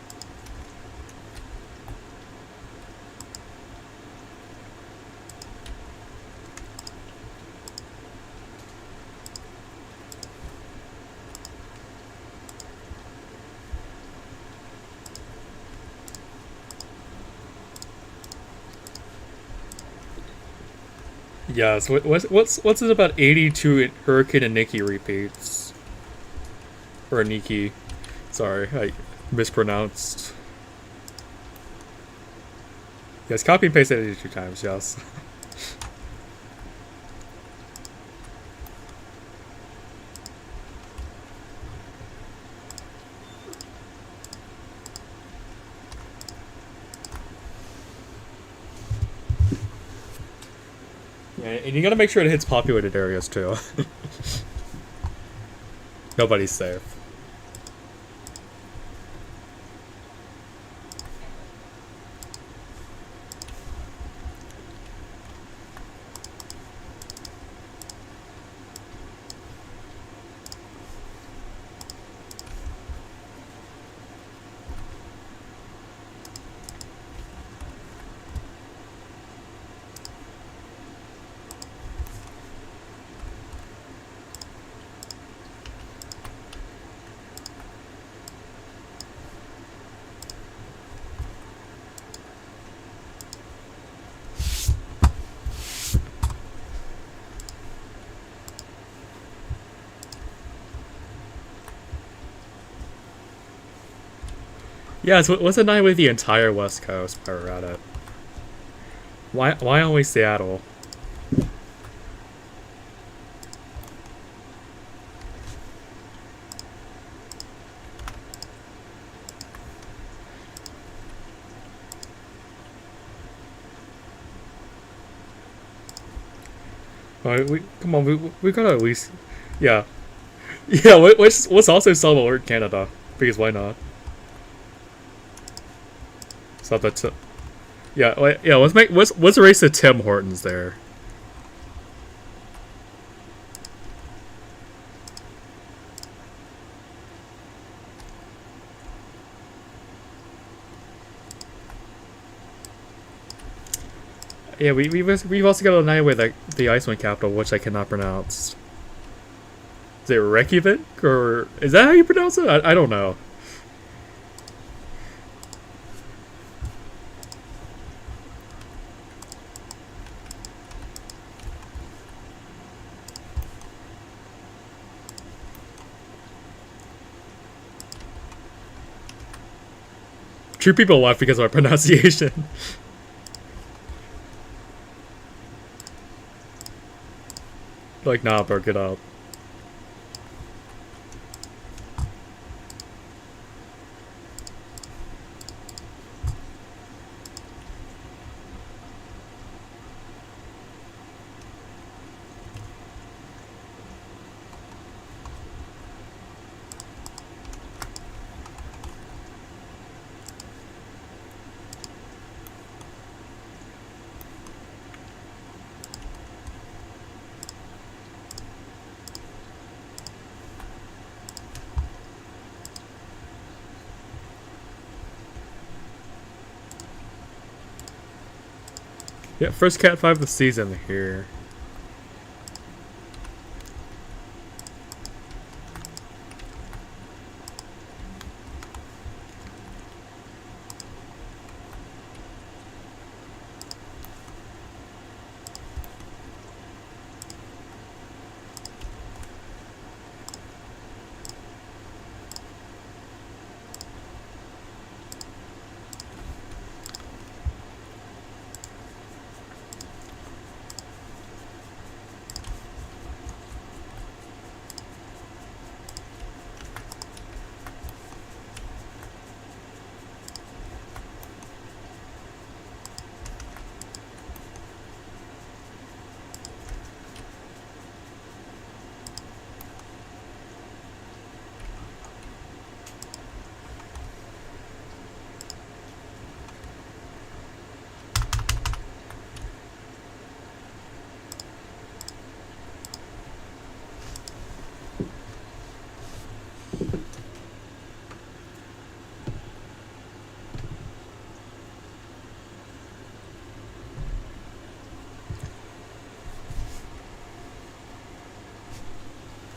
Yes, what's it about 82 Hurricane and Nikki repeats? Or Nikki. Sorry, I mispronounced. Yes, copy and paste it 82 times, yes. Yeah, and you gotta make sure it hits populated areas too. Nobody's safe. Yeah, so what's the night with the entire West Coast while we're at it? Why only Seattle? Come on, we gotta at least, yeah, yeah. Let's also sell alert Canada because why not? So that's yeah, yeah. Let's erase the Tim Hortons there. Yeah, we've also got a night with the Iceland capital, which I cannot pronounce. Is it Reykjavik, or is that how you pronounce it? I don't know. Two people left because of my pronunciation. Like, nah, bro, get up. Yeah, first Cat 5 of the season here.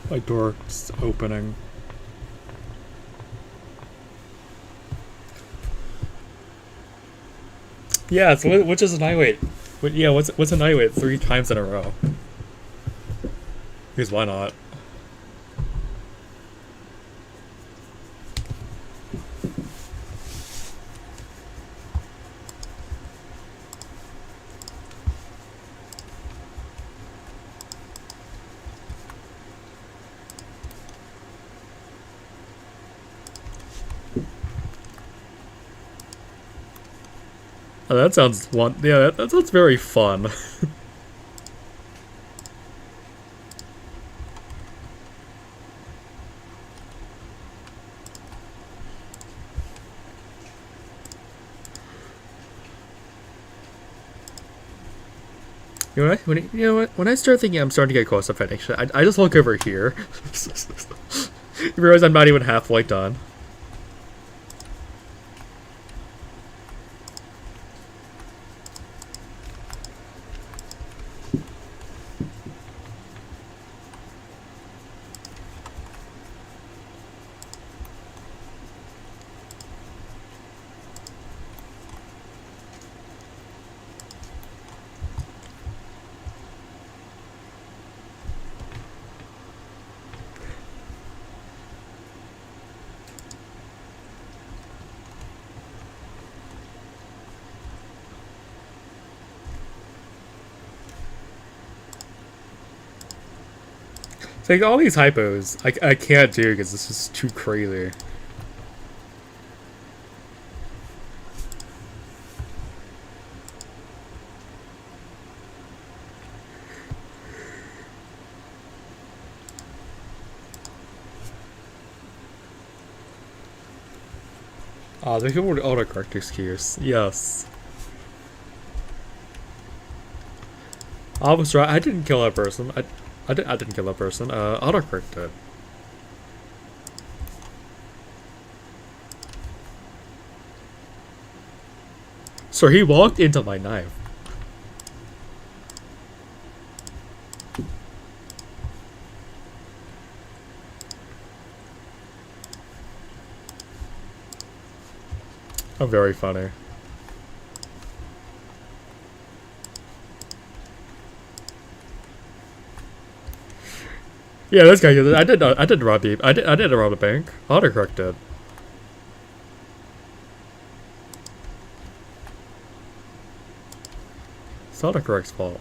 My door's opening. Yeah, so which is Annihilate? Yeah, what's Annihilate 3 times in a row? Because why not? Oh, that sounds yeah, that sounds very fun. When I start thinking I'm starting to get close to finishing, I just look over here. You realize I'm not even halfway done. It's like all these hypos, I can't do because this is too crazy. Ah, they can autocorrect excuse. Yes. I was right. I didn't kill that person. I didn't kill that person. Autocorrect did. So he walked into my knife. I'm very funny. Yeah, this guy. I did rob a bank. Autocorrect did. It's not a correct fault.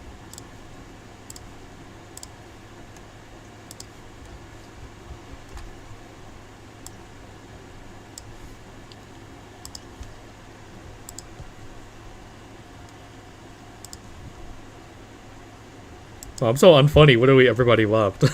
Oh, I'm so unfunny. What do we everybody loved?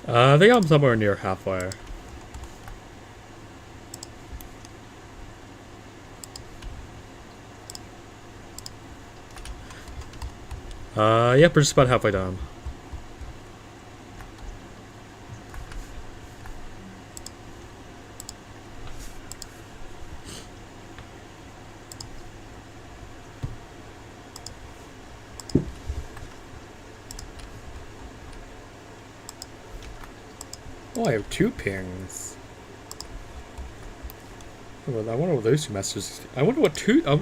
I think I'm somewhere near halfway. Yep, we're just about halfway done. Oh, I have 2 pings. Well, I wonder what those 2 messages. I wonder what 2. I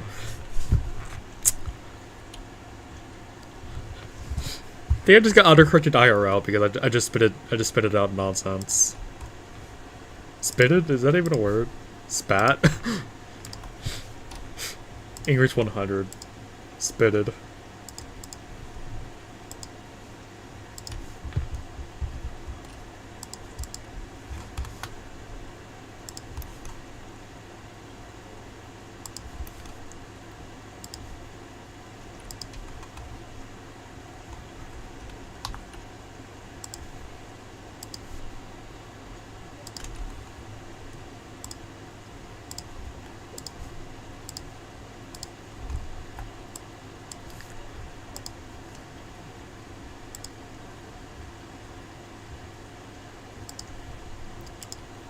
think I just got undercorrected IRL because I just spit it out nonsense. Spitted? Is that even a word? Spat? English 100. Spitted.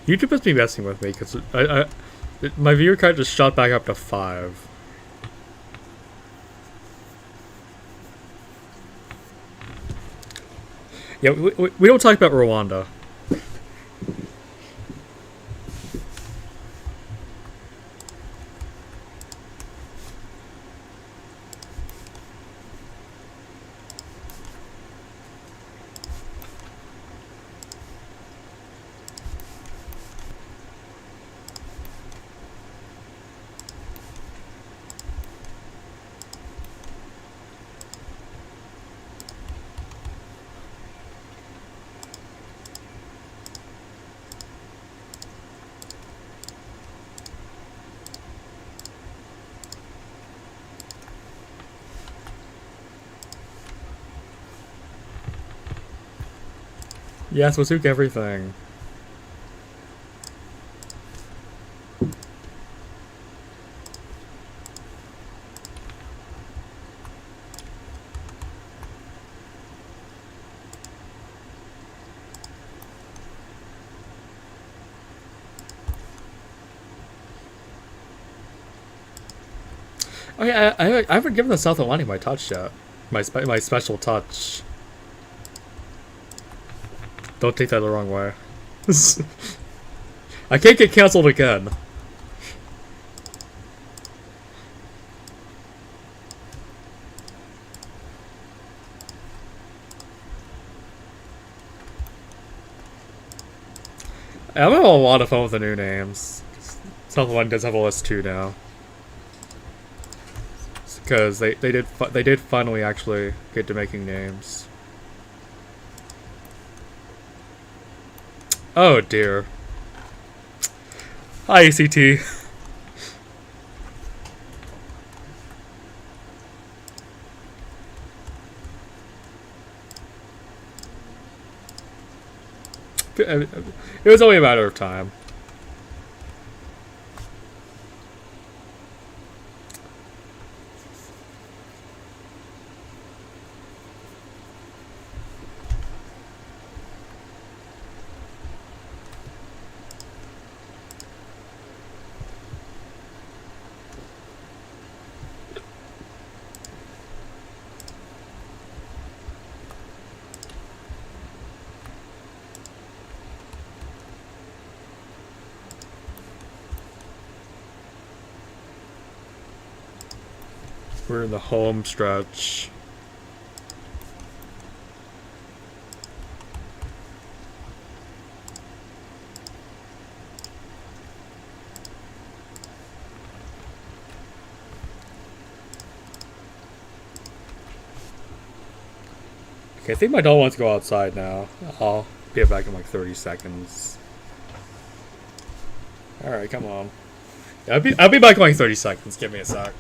YouTube must be messing with me because my viewer count just shot back up to 5. Yeah, we don't talk about Rwanda. Yes, we'll took everything. Oh yeah, I haven't given the South Atlantic my touch yet. My special touch. Don't take that the wrong way. I can't get cancelled again. I'm having a lot of fun with the new names. South Atlantic does have a list too now. Because they did finally actually get to making names. Oh dear. Hi ACT. It was only a matter of time. We're in the home stretch. Okay, I think my dog wants to go outside now. I'll be back in like 30 seconds. Alright, come on. Yeah, I'll be back in like 30 seconds. Give me a sec.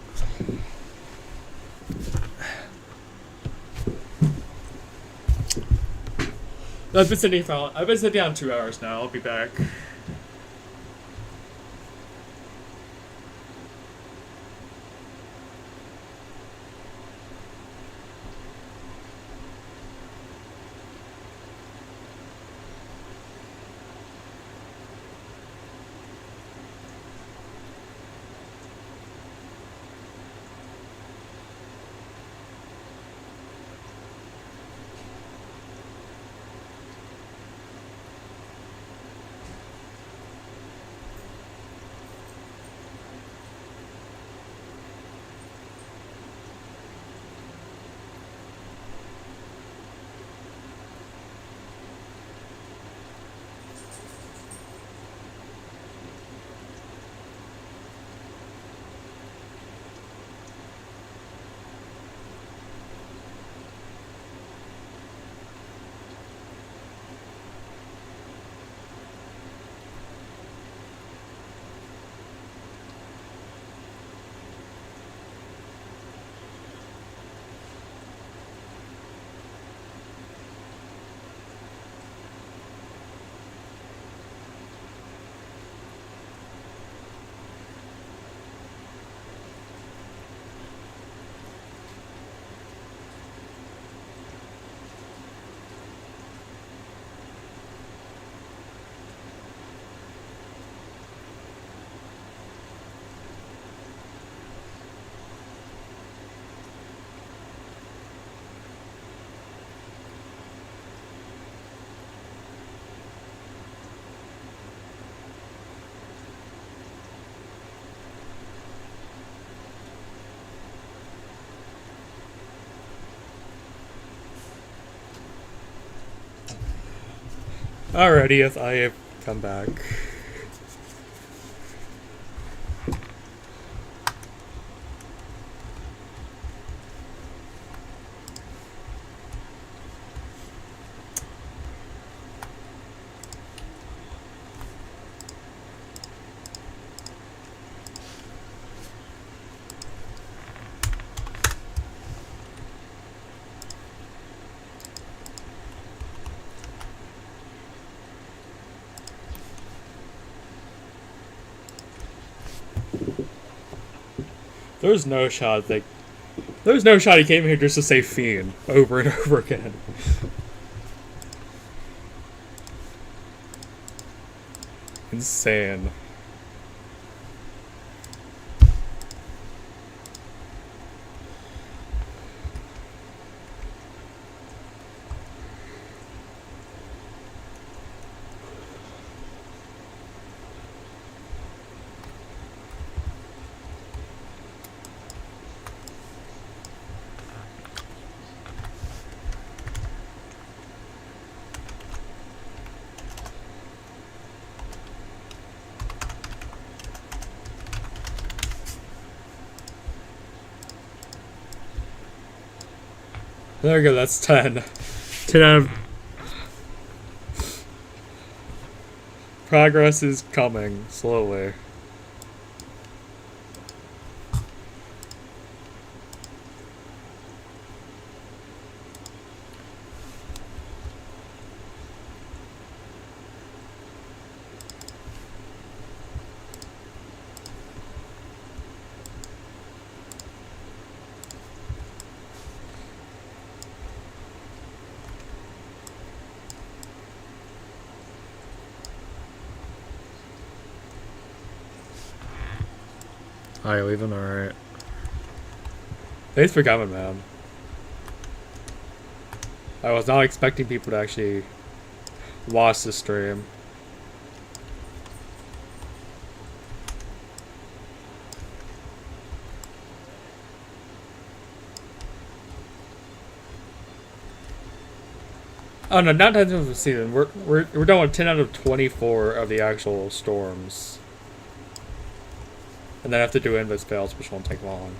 I've been sitting down 2 hours now. I'll be back. Alrighty, yes, I have come back. There's no shot he came here just to say fiend over and over again. Insane. There we go, that's 10. 10 out of... Progress is coming, slowly. Alright, leaving, alright. Thanks for coming, man. I was not expecting people to actually watch the stream. Oh no, not 10 of the season. We're done with 10 out of 24 of the actual storms, and then I have to do invis fails, which won't take long.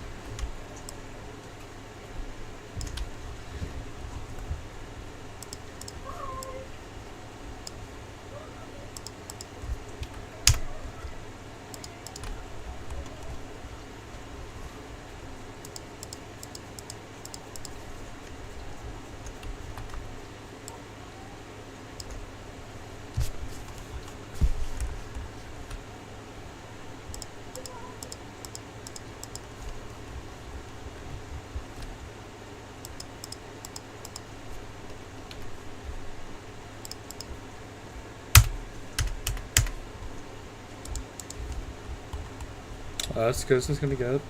That's good. This is gonna get.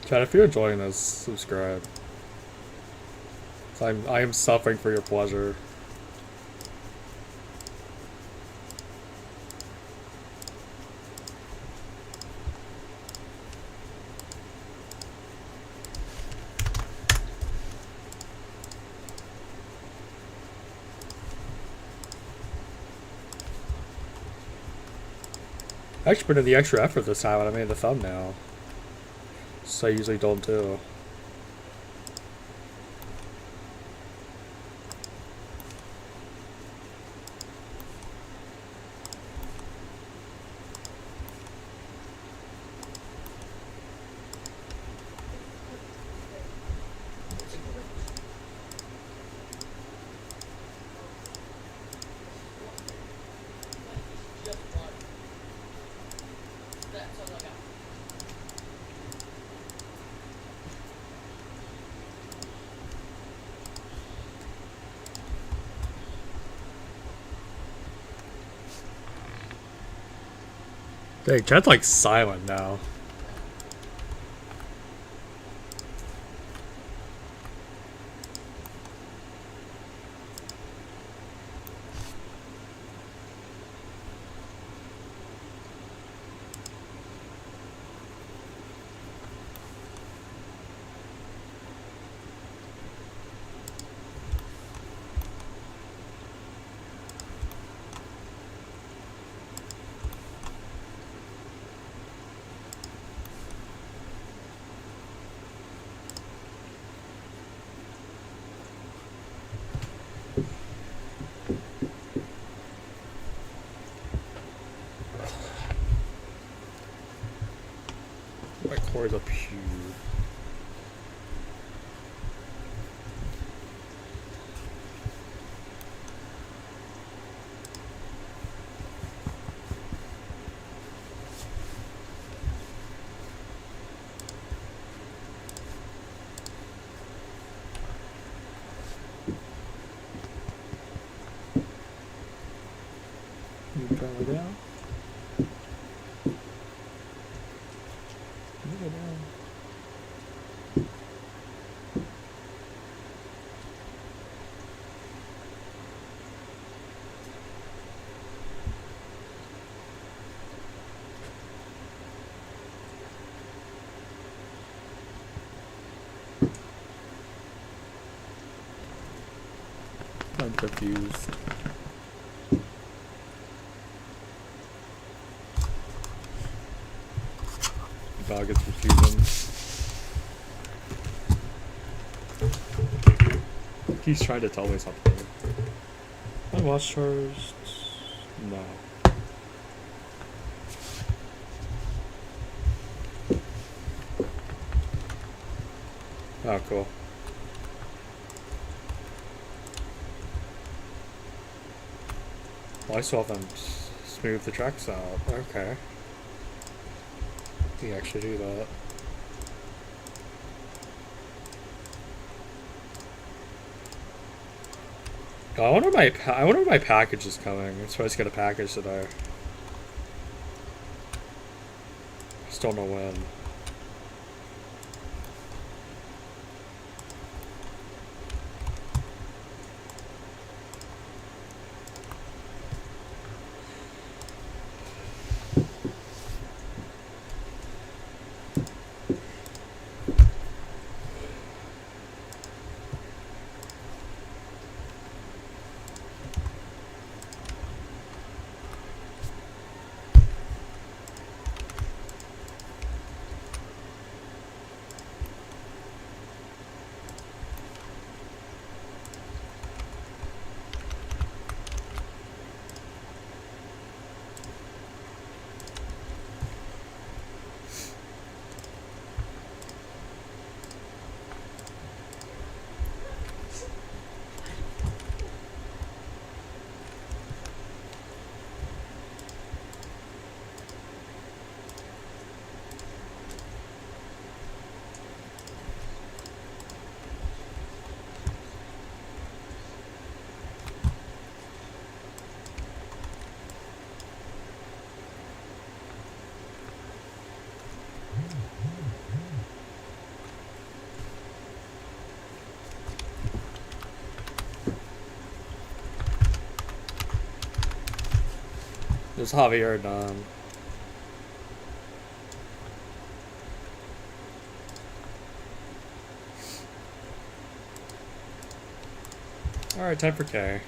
Chat, if you're enjoying this, subscribe. I am suffering for your pleasure. I actually put in the extra effort this time when I made the thumbnail. So I usually don't do. Dang, chat's like silent now. My core's up here. You trying to go down? You go down. I'm confused. Dog gets confusing. He's trying to tell me something. My watch charged. No. Oh, cool. Well, I saw them smooth the tracks out. Okay. You actually do that. Oh, I wonder when my package is coming. I'm supposed to get a package today. Just don't know when. Just Javier done. Alright, time for K.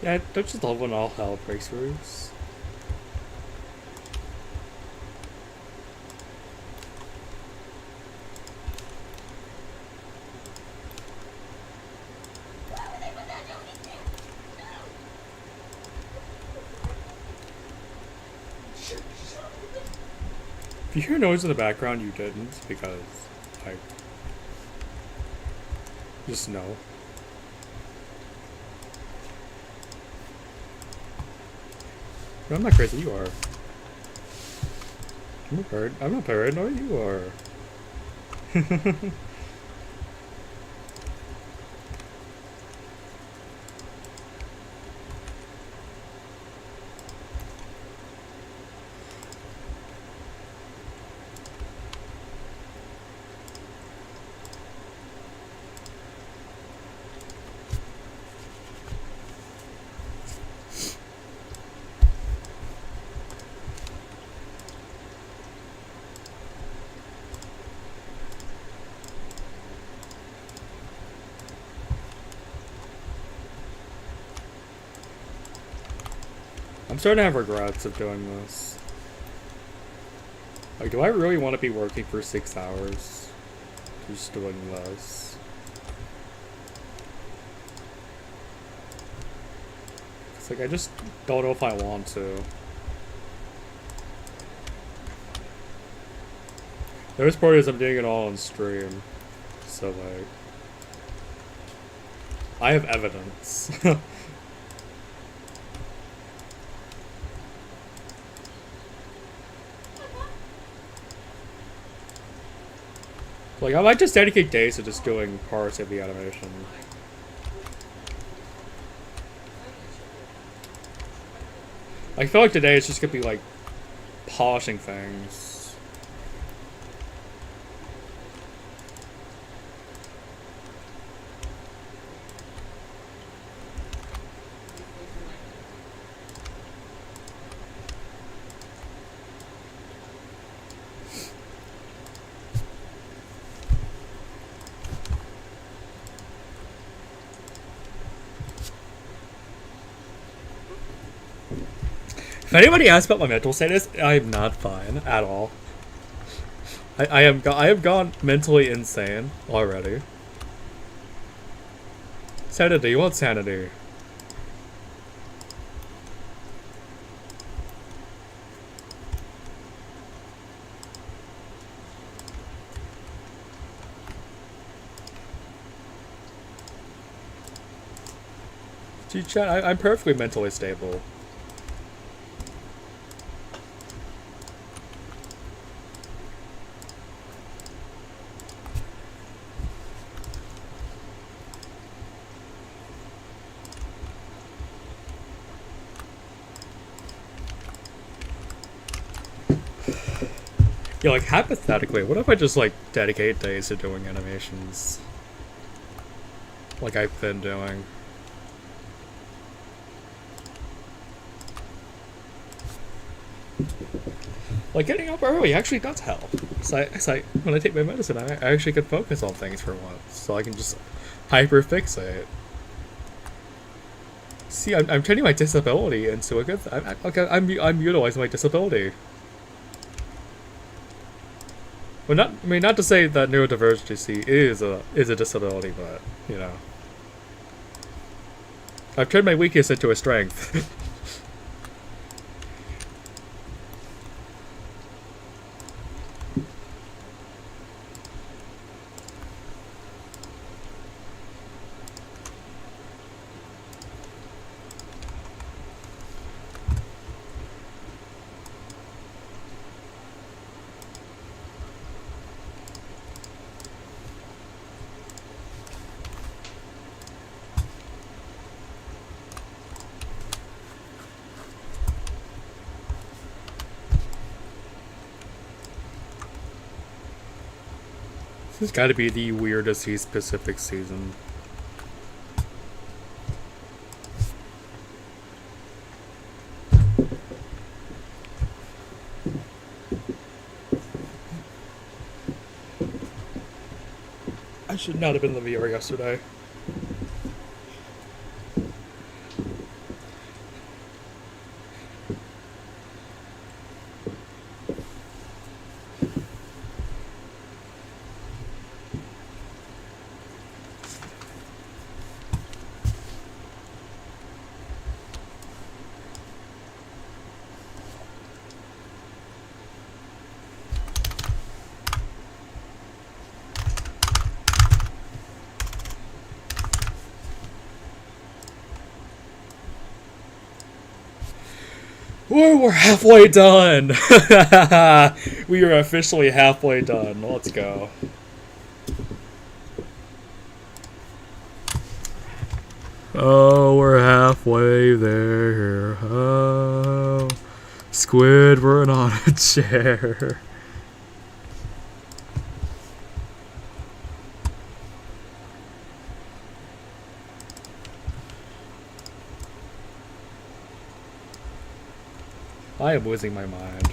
Yeah, don't just love when all hell breaks loose. If you hear noise in the background, you didn't, because I just know. No, I'm not crazy, you are. I'm a bird. I'm not paranoid, you are. I'm starting to have regrets of doing this. Like, do I really want to be working for 6 hours? Just doing this. It's like, I just don't know if I want to. The worst part is I'm doing it all on stream. So, like, I have evidence. Like, I might just dedicate days to just doing parts of the animation. I feel like today it's just gonna be like polishing things. If anybody asks about my mental status, I am not fine at all. I have gone mentally insane already. Sanity, what sanity? Gee, chat, I'm perfectly mentally stable. Yeah, like, hypothetically, what if I just, like, dedicate days to doing animations? Like I've been doing. Like, getting up early actually does help. So when I take my medicine, I actually can focus on things for once. So I can just hyper-fixate. See, I'm turning my disability into a good thing. I'm utilizing my disability. Well, not to say that neurodivergency is a disability, but you know, I've turned my weakness into a strength. This has got to be the weirdest East Pacific season. I should not have been in the VR yesterday. We're halfway done! We are officially halfway done. Let's go. Oh, we're halfway there. Oh, Squidward on a chair. I am losing my mind.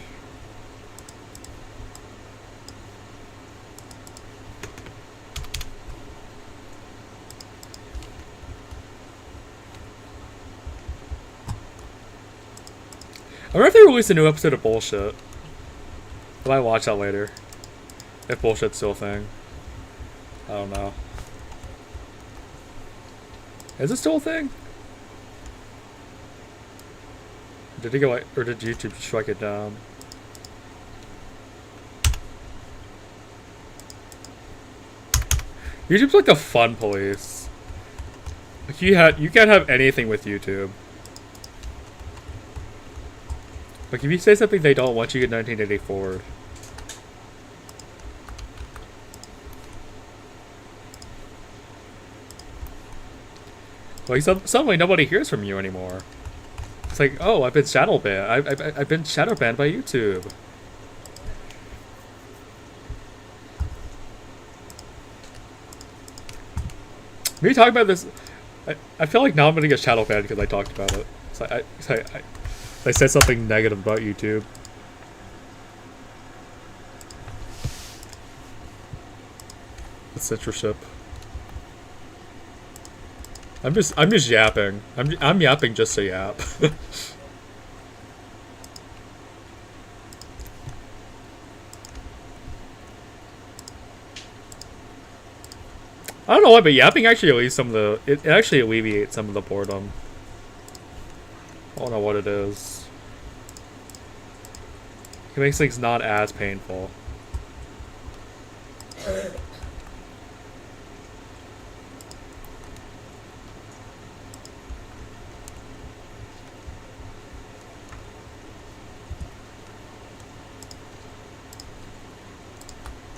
I wonder if they release a new episode of Bullshit. I might watch that later. If Bullshit's still a thing. I don't know. Is it still a thing? Did he go like, or did YouTube strike it down? YouTube's like the fun police. Like you can't have anything with YouTube. Like if you say something they don't want, you get 1980 forward. Like suddenly nobody hears from you anymore. It's like, oh, I've been shadow banned. I've been shadow banned by YouTube. Me talking about this, I feel like now I'm gonna get shadow banned because I talked about it. I said something negative about YouTube. It's censorship. I'm just yapping. I'm yapping just to yap. I don't know why, but yapping actually alleviates some of the. It actually alleviates some of the boredom. I don't know what it is. It makes things not as painful.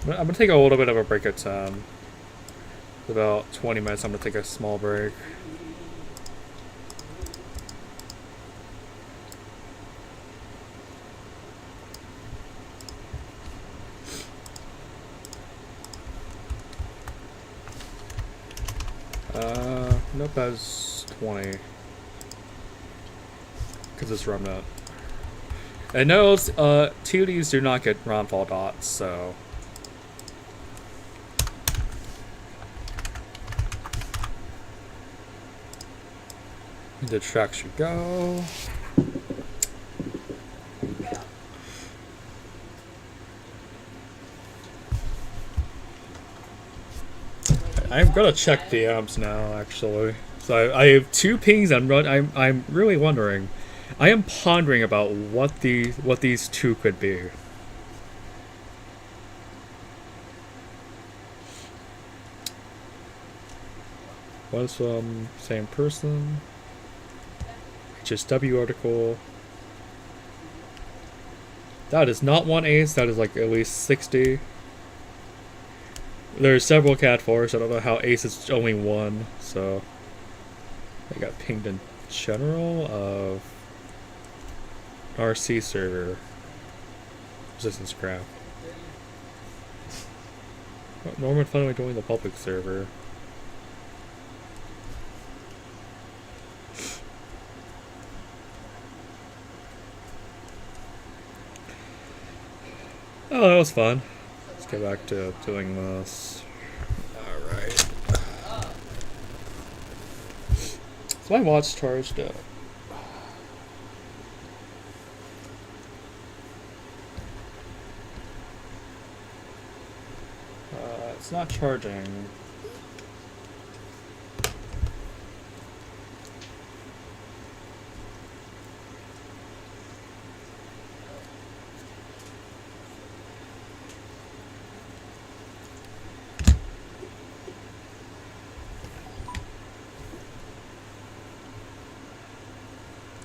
I'm gonna take a little bit of a break at 10. About 20 minutes, I'm gonna take a small break. Nope, that's 20. Because it's Remnant. And no, TODs do not get roundfall dots, so. The track should go. I'm gonna check the amps now, actually. So I have 2 pings. I'm really wondering. I am pondering about what these 2 could be. Was same person. HSW article. That is not one ace. That is like at least 60. There's several Cat 4s. I don't know how ace is only 1. So I got pinged in general of RC server resistance crap. Norman finally joined the public server. Oh, that was fun. Let's get back to doing this. Alright. So my watch charged up. It's not charging.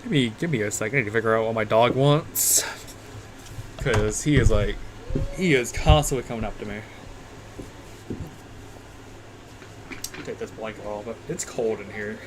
Give me a second. I need to figure out what my dog wants. Cause he is constantly coming up to me. Take this blanket off, but it's cold in here.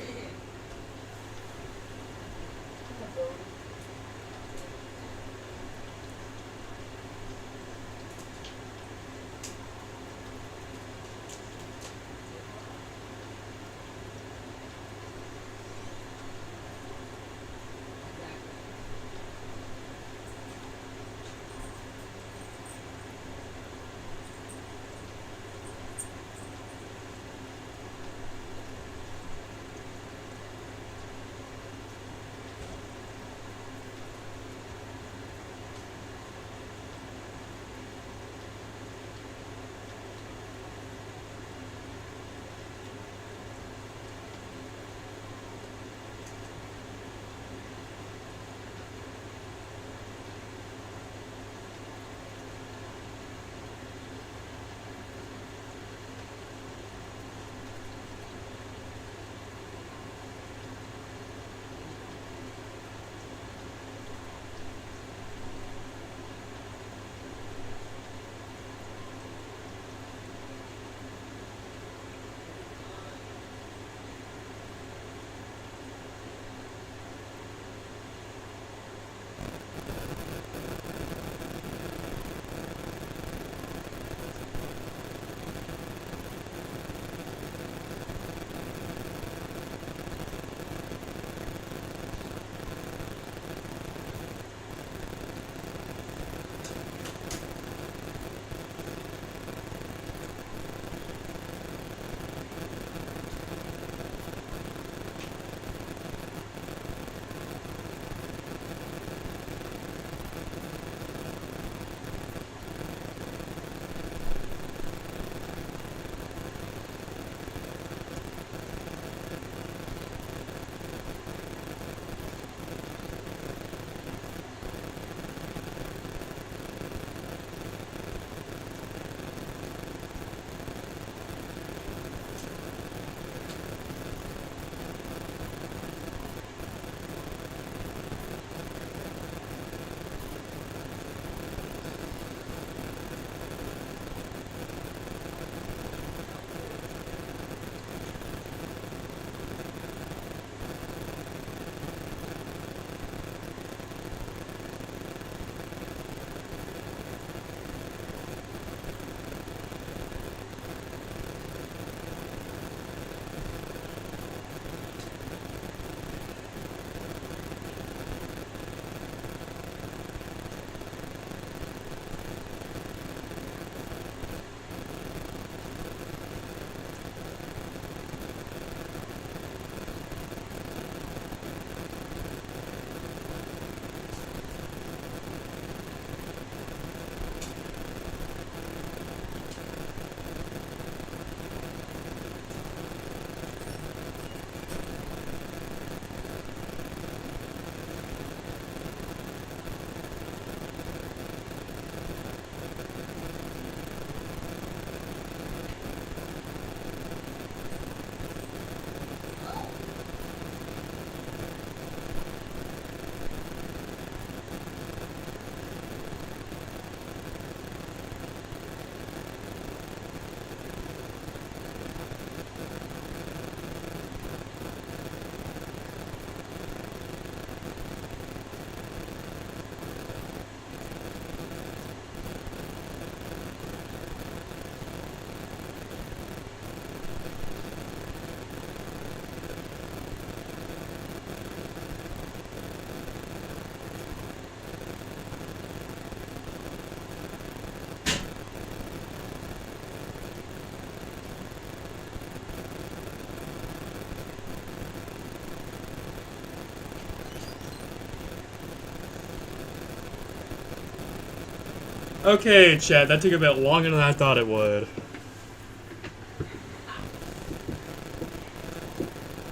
Okay, Chad, that took a bit longer than I thought it would.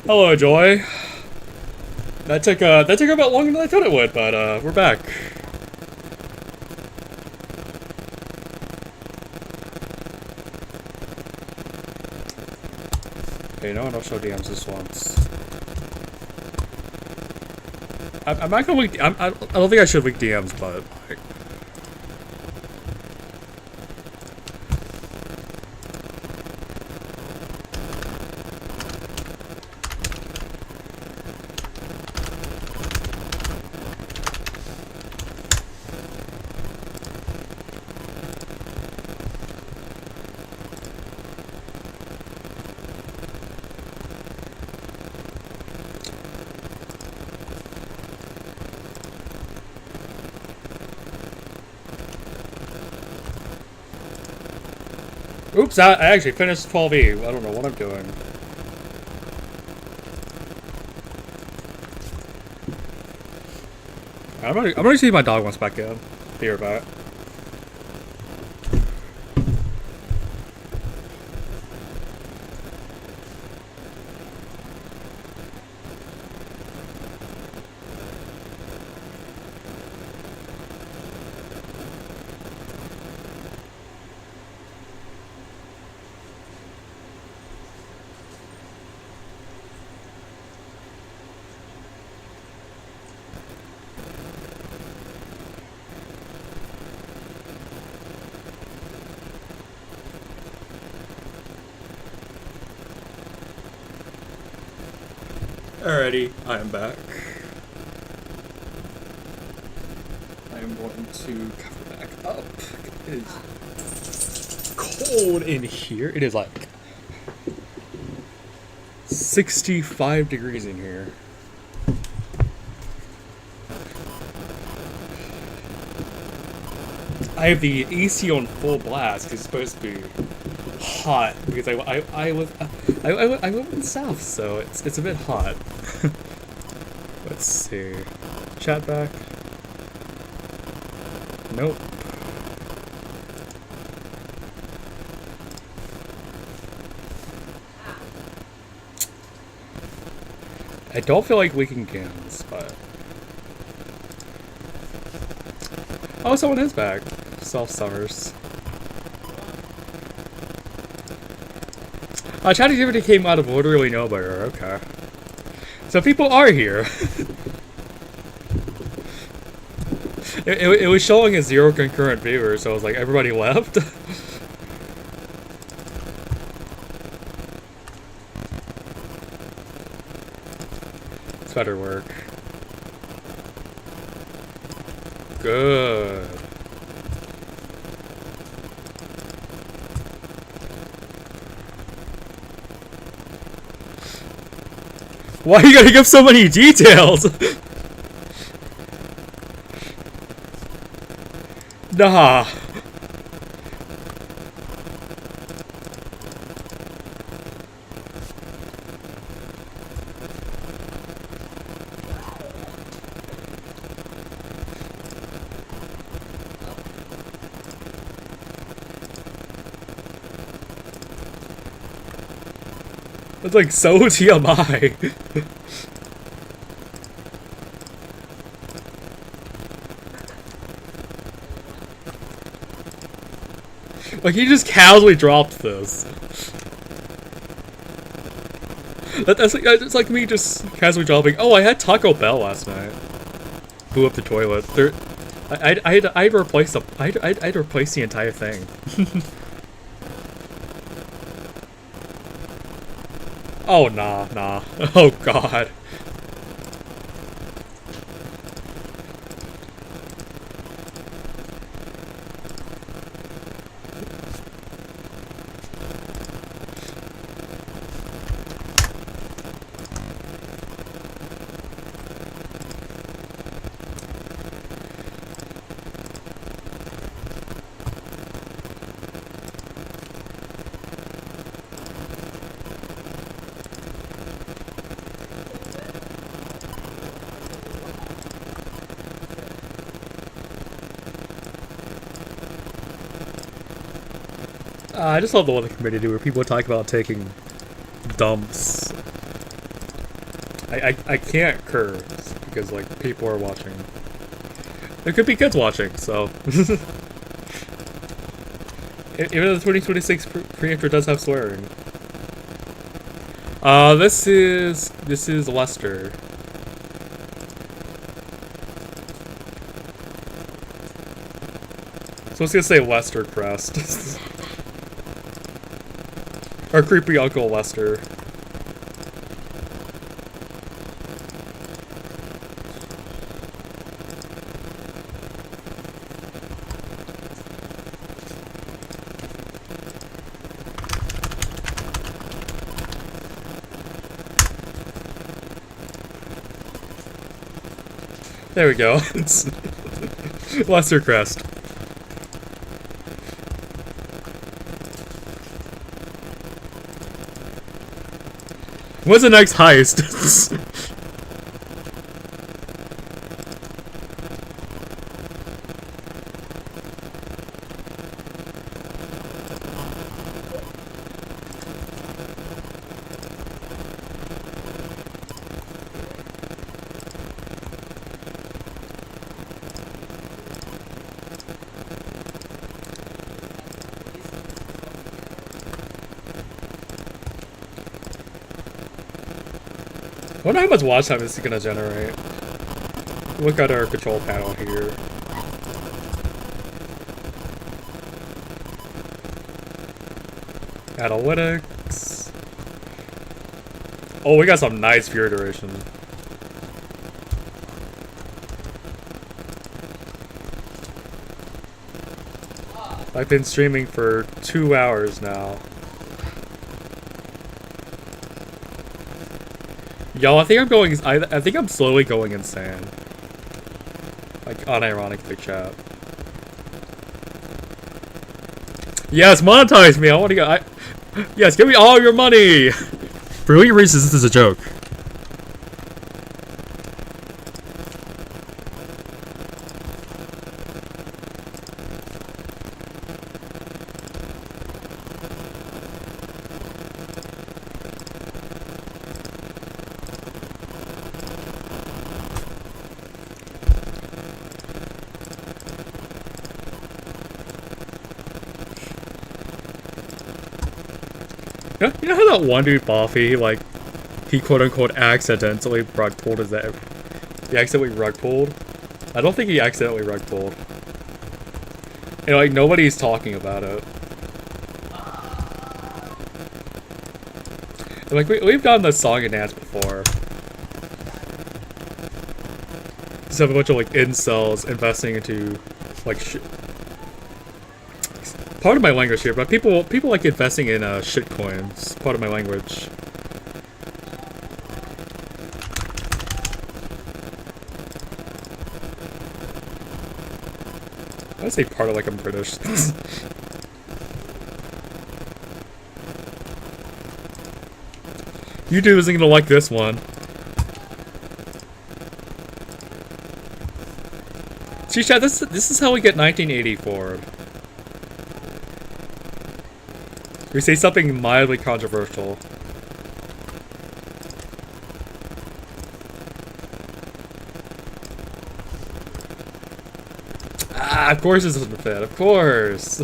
Hello, Joy. That took a bit longer than I thought it would, but we're back. Okay, no one else show DMs this once. I'm not gonna leak. I don't think I should leak DMs, but like, oops, I actually finished 12E. I don't know what I'm doing. I'm gonna see if my dog wants back in. Be right back. Alrighty, I am back. I am going to cover back up. It is cold in here. It is like 65 degrees in here. I have the AC on full blast because it's supposed to be hot because I live in the south, so it's a bit hot. Let's see. Chat back. Nope. I don't feel like leaking cans, but oh, someone is back. Self Summers. ChatGPT came out of literally nowhere. Okay. So people are here. it was showing a 0 concurrent viewers, so I was like, everybody left? It's better work. Good. Why are you gonna give so many details? Nah. It's like so TMI. Like, he just casually dropped this. It's like me just casually dropping, oh, I had Taco Bell last night. Blew up the toilet. I had to replace the entire thing. Oh, nah. Oh, God. I just love the one the community where people talk about taking dumps. I can't curse because like people are watching. There could be kids watching, so. Even though the 2026 pre-intro does have swearing. This is Lester. So I was gonna say Lester Crest. Our creepy Uncle Lester. There we go. Lester Crest. What's the next heist? I wonder how much watch time this is gonna generate. Look at our control panel here. Analytics. Oh, we got some nice viewer duration. I've been streaming for 2 hours now. Yo, I think I'm going. I think I'm slowly going insane. Like unironically, chat. Yes, monetize me. I want to go. Yes, give me all your money. For who reasons, this is a joke. You know how that one dude, Buffy, like, he quote-unquote accidentally rug-pulled his that? He accidentally rug-pulled? I don't think he accidentally rug-pulled. And, like, nobody's talking about it. And, like, we've done this song and dance before. Just have a bunch of, like, incels investing into, like, part of my language here, but people like investing in shitcoins. Part of my language. I say part of like I'm British. YouTube isn't gonna like this one. See, chat, this is how we get 1984. We say something mildly controversial. Ah, of course this doesn't fit. Of course.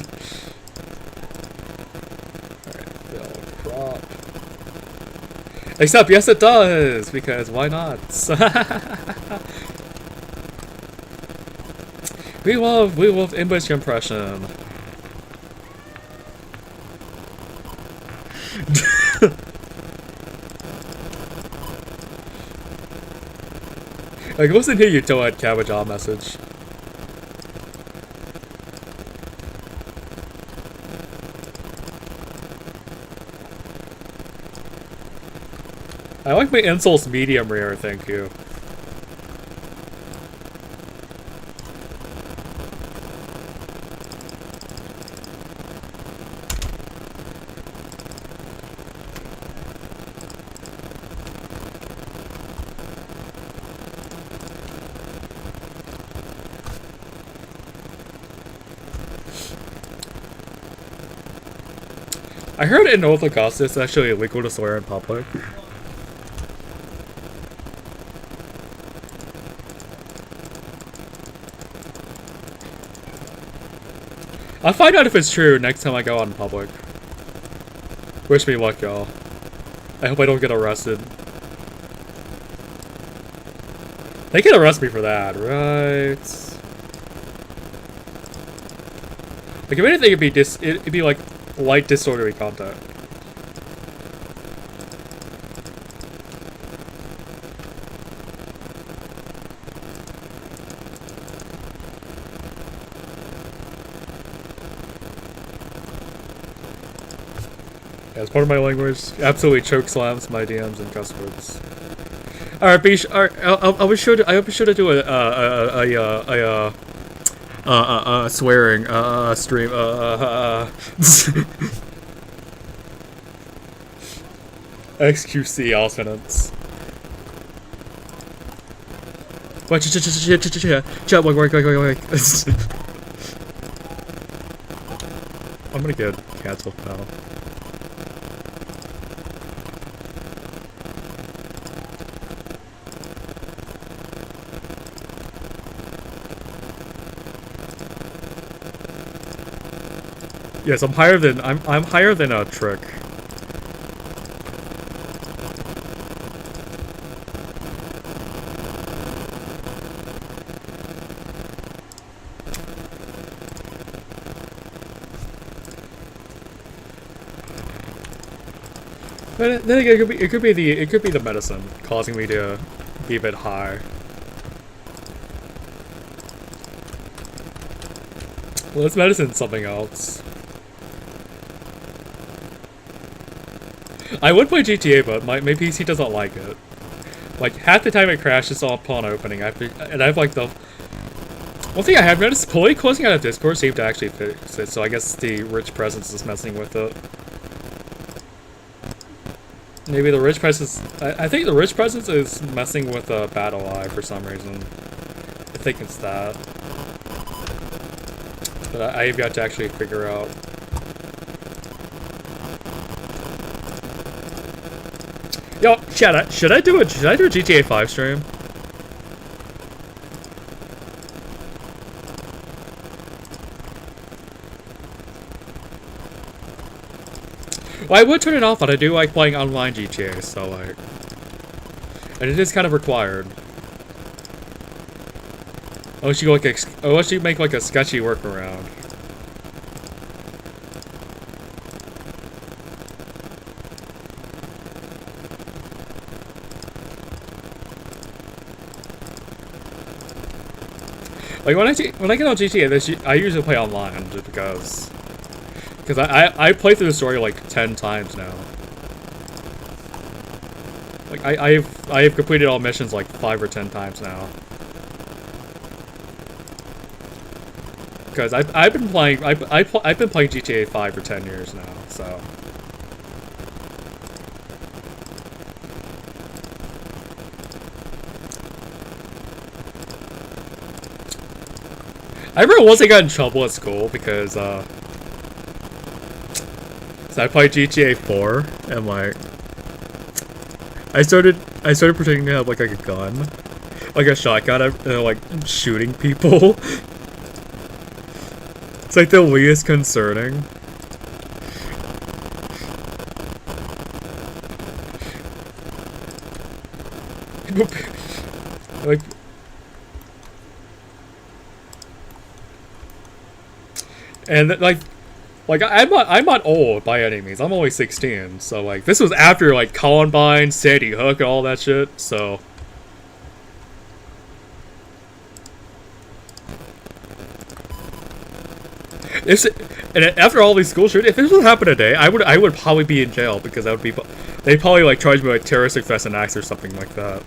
Alright, build crop. Except, yes it does! Because why not? we love image compression. Like, listen here, you toe-head cabbage all message. I like my insults medium rare, thank you. I heard in North Augusta it's actually illegal to swear in public. I'll find out if it's true next time I go out in public. Wish me luck, y'all. I hope I don't get arrested. They can arrest me for that, right? Like, if anything, it'd be like light disorderly conduct. Yeah, as part of my language, absolutely choke slams my DMs and cuss words. All right, I'll be sure to do a swearing stream XQC all sentence. Wait, I'm gonna get canceled now. Yes, I'm higher than a trick. But then again, it could be the medicine causing me to be a bit high. Well, this medicine's something else. I would play GTA, but my PC doesn't like it. Like, half the time it crashes upon opening. And I've like the... One thing I have noticed, fully closing out of Discord seemed to actually fix it, so I guess the rich presence is messing with it. Maybe the rich presence... I think the rich presence is messing with Battle Eye for some reason. I think it's that. But I've got to actually figure out. Yo, chat, should I do a GTA 5 stream? Well, I would turn it off, but I do like playing online GTA, so like... And it is kind of required. Unless you make like a sketchy workaround. Like when I get on GTA, I usually play online just because I played through the story like 10 times now. Like I've completed all missions like 5 or 10 times now. Because I've been playing GTA 5 for 10 years now, so. I remember once I got in trouble at school because, so I played GTA 4, and like, I started pretending to have like a gun, like a shotgun, and like shooting people. It's like the least concerning. Like. And like I'm not old by any means. I'm only 16, so like this was after like Columbine, Sandy Hook, and all that shit. So and after all these school shootings, if this would happen today, I would probably be in jail because they'd probably like charge me with terrorist offense and acts or something like that.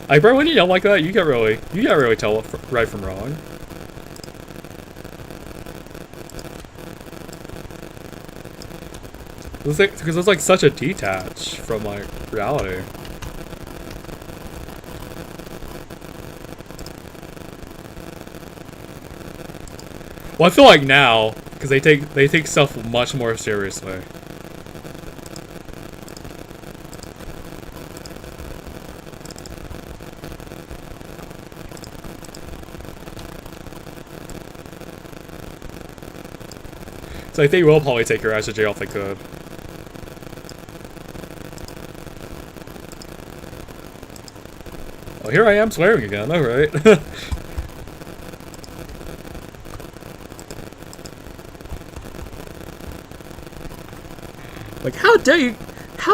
Like, bro, when you yell like that, you can't really tell right from wrong. Because it's like such a detach from like reality. Well, I feel like now, because they take stuff much more seriously. So like they will probably take your ass to jail if they could. Well, here I am swearing again, alright. Like, how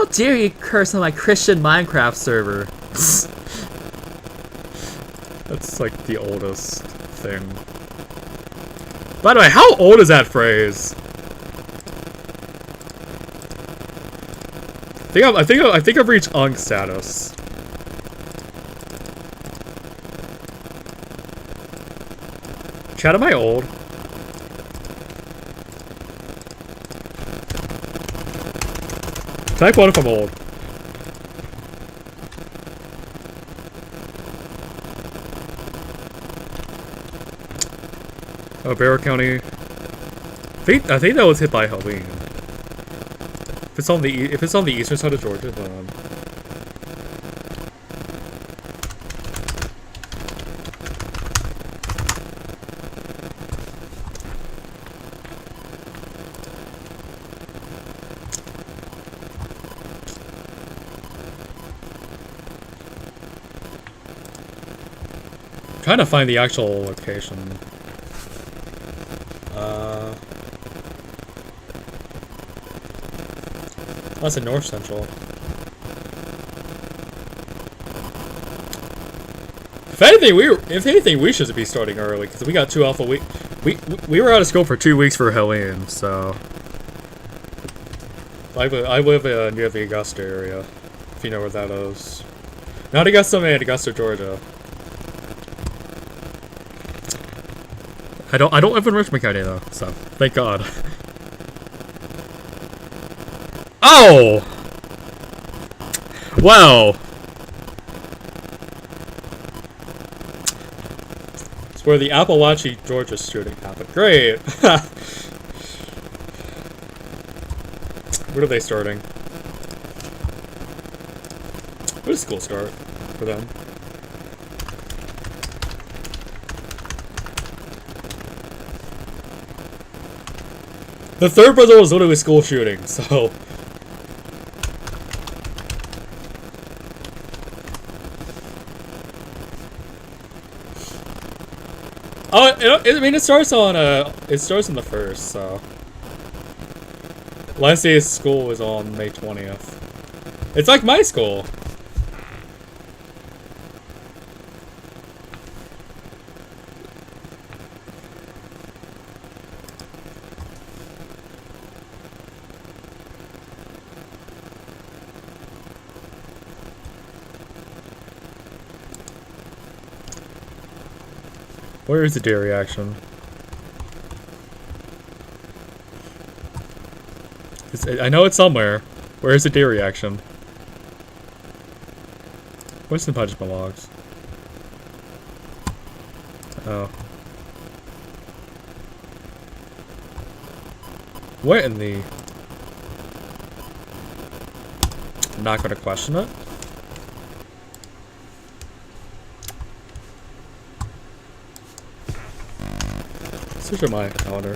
dare you curse on my Christian Minecraft server? That's like the oldest thing. By the way, how old is that phrase? I think I've reached Unk status. Chat, am I old? Type 1 if I'm old. Oh, Barrow County. I think that was hit by Halloween. If it's on the eastern side of Georgia, then I'm trying to find the actual location. That's in North Central. If anything, we should be starting early because we got 2 alpha. We were out of school for 2 weeks for Halloween, so I live near the Augusta area, if you know where that is. Not Augusta, man, Augusta, Georgia. I don't live in Richmond County though, so thank God. Oh! Well. It's where the Appalachia, Georgia shooting happened. Great! What are they starting? When does school start for them? The third brother was literally a school shooting, so... Oh, I mean, it starts on the 1st, so... Last day of school is on May 20th. It's like my school! Where is the deer reaction? I know it's somewhere. Where is the deer reaction? Where's the punishment logs? Oh. What in the... I'm not gonna question it. Search at my calendar.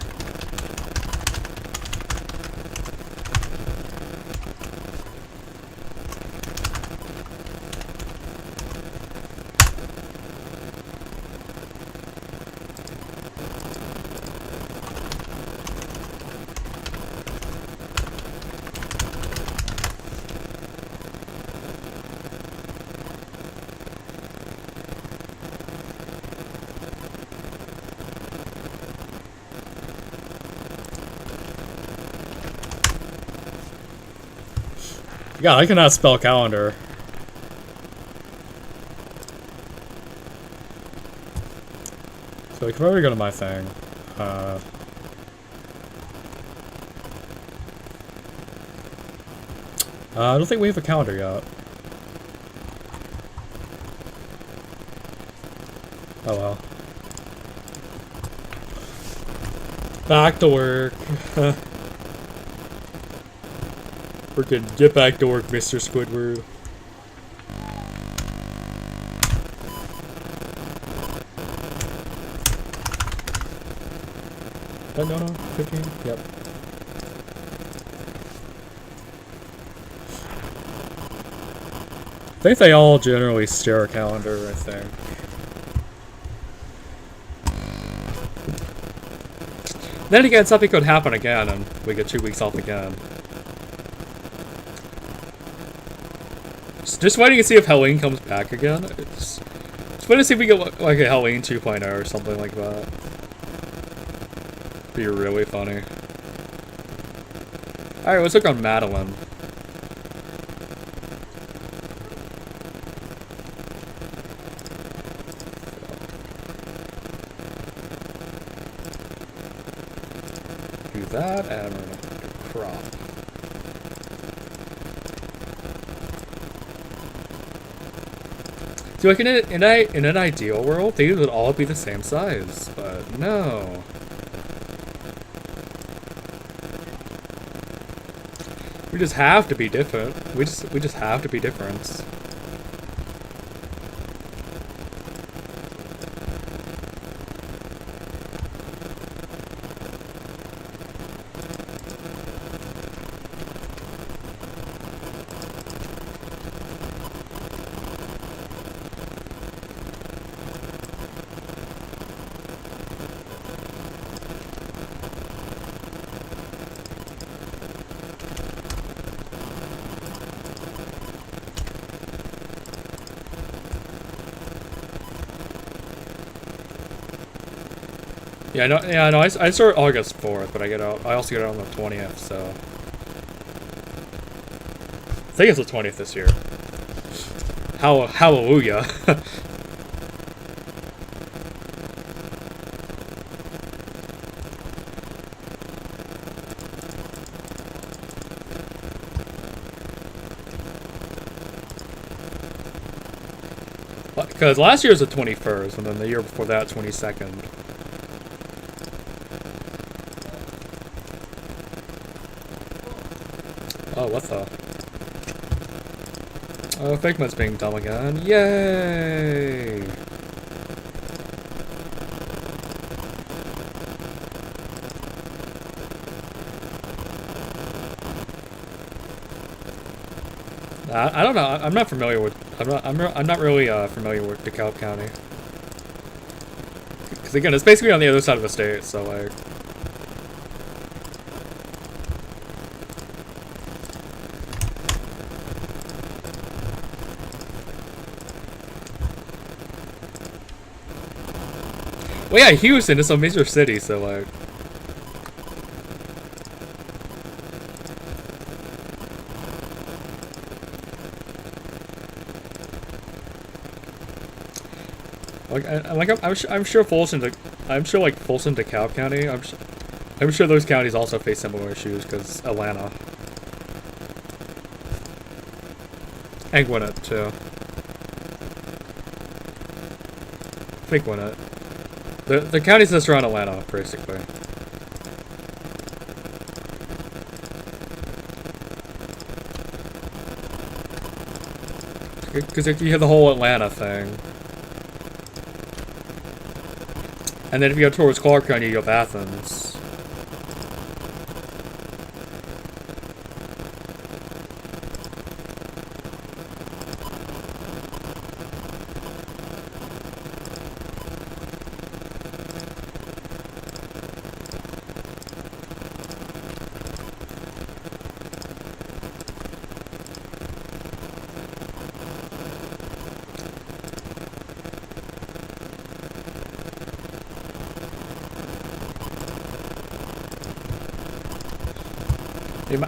God, I cannot spell calendar. So we can probably go to my thing. I don't think we have a calendar yet. Oh well. Back to work. Freaking get back to work, Mr. Squidward. No, 15? Yep. I think they all generally share a calendar, I think. Then again, something could happen again, and we get 2 weeks off again. Just waiting to see if Halloween comes back again. Just waiting to see if we get like a Halloween 2.0 or something like that. Be really funny. Alright, let's look on Madeline. Do that, and we're gonna crop. So like in an ideal world, these would all be the same size, but no. We just have to be different. We just have to be different. Yeah, no. I start August 4th, but I also get out on the 20th, so I think it's the 20th this year. Hallelujah. Because last year was the 21st, and then the year before that, 22nd. Oh, what the? Oh, Figment's being dumb again. Yay! I don't know. I'm not familiar with. I'm not really familiar with DeKalb County. Because again, it's basically on the other side of the state, so like. Well, yeah, Houston is a major city, so like. I'm sure Folsom, like Folsom, DeKalb County. I'm sure those counties also face similar issues because Atlanta and Gwinnett too. I think Gwinnett. The counties that surround Atlanta, basically. Because you have the whole Atlanta thing. And then if you go towards Clark County, you have Athens.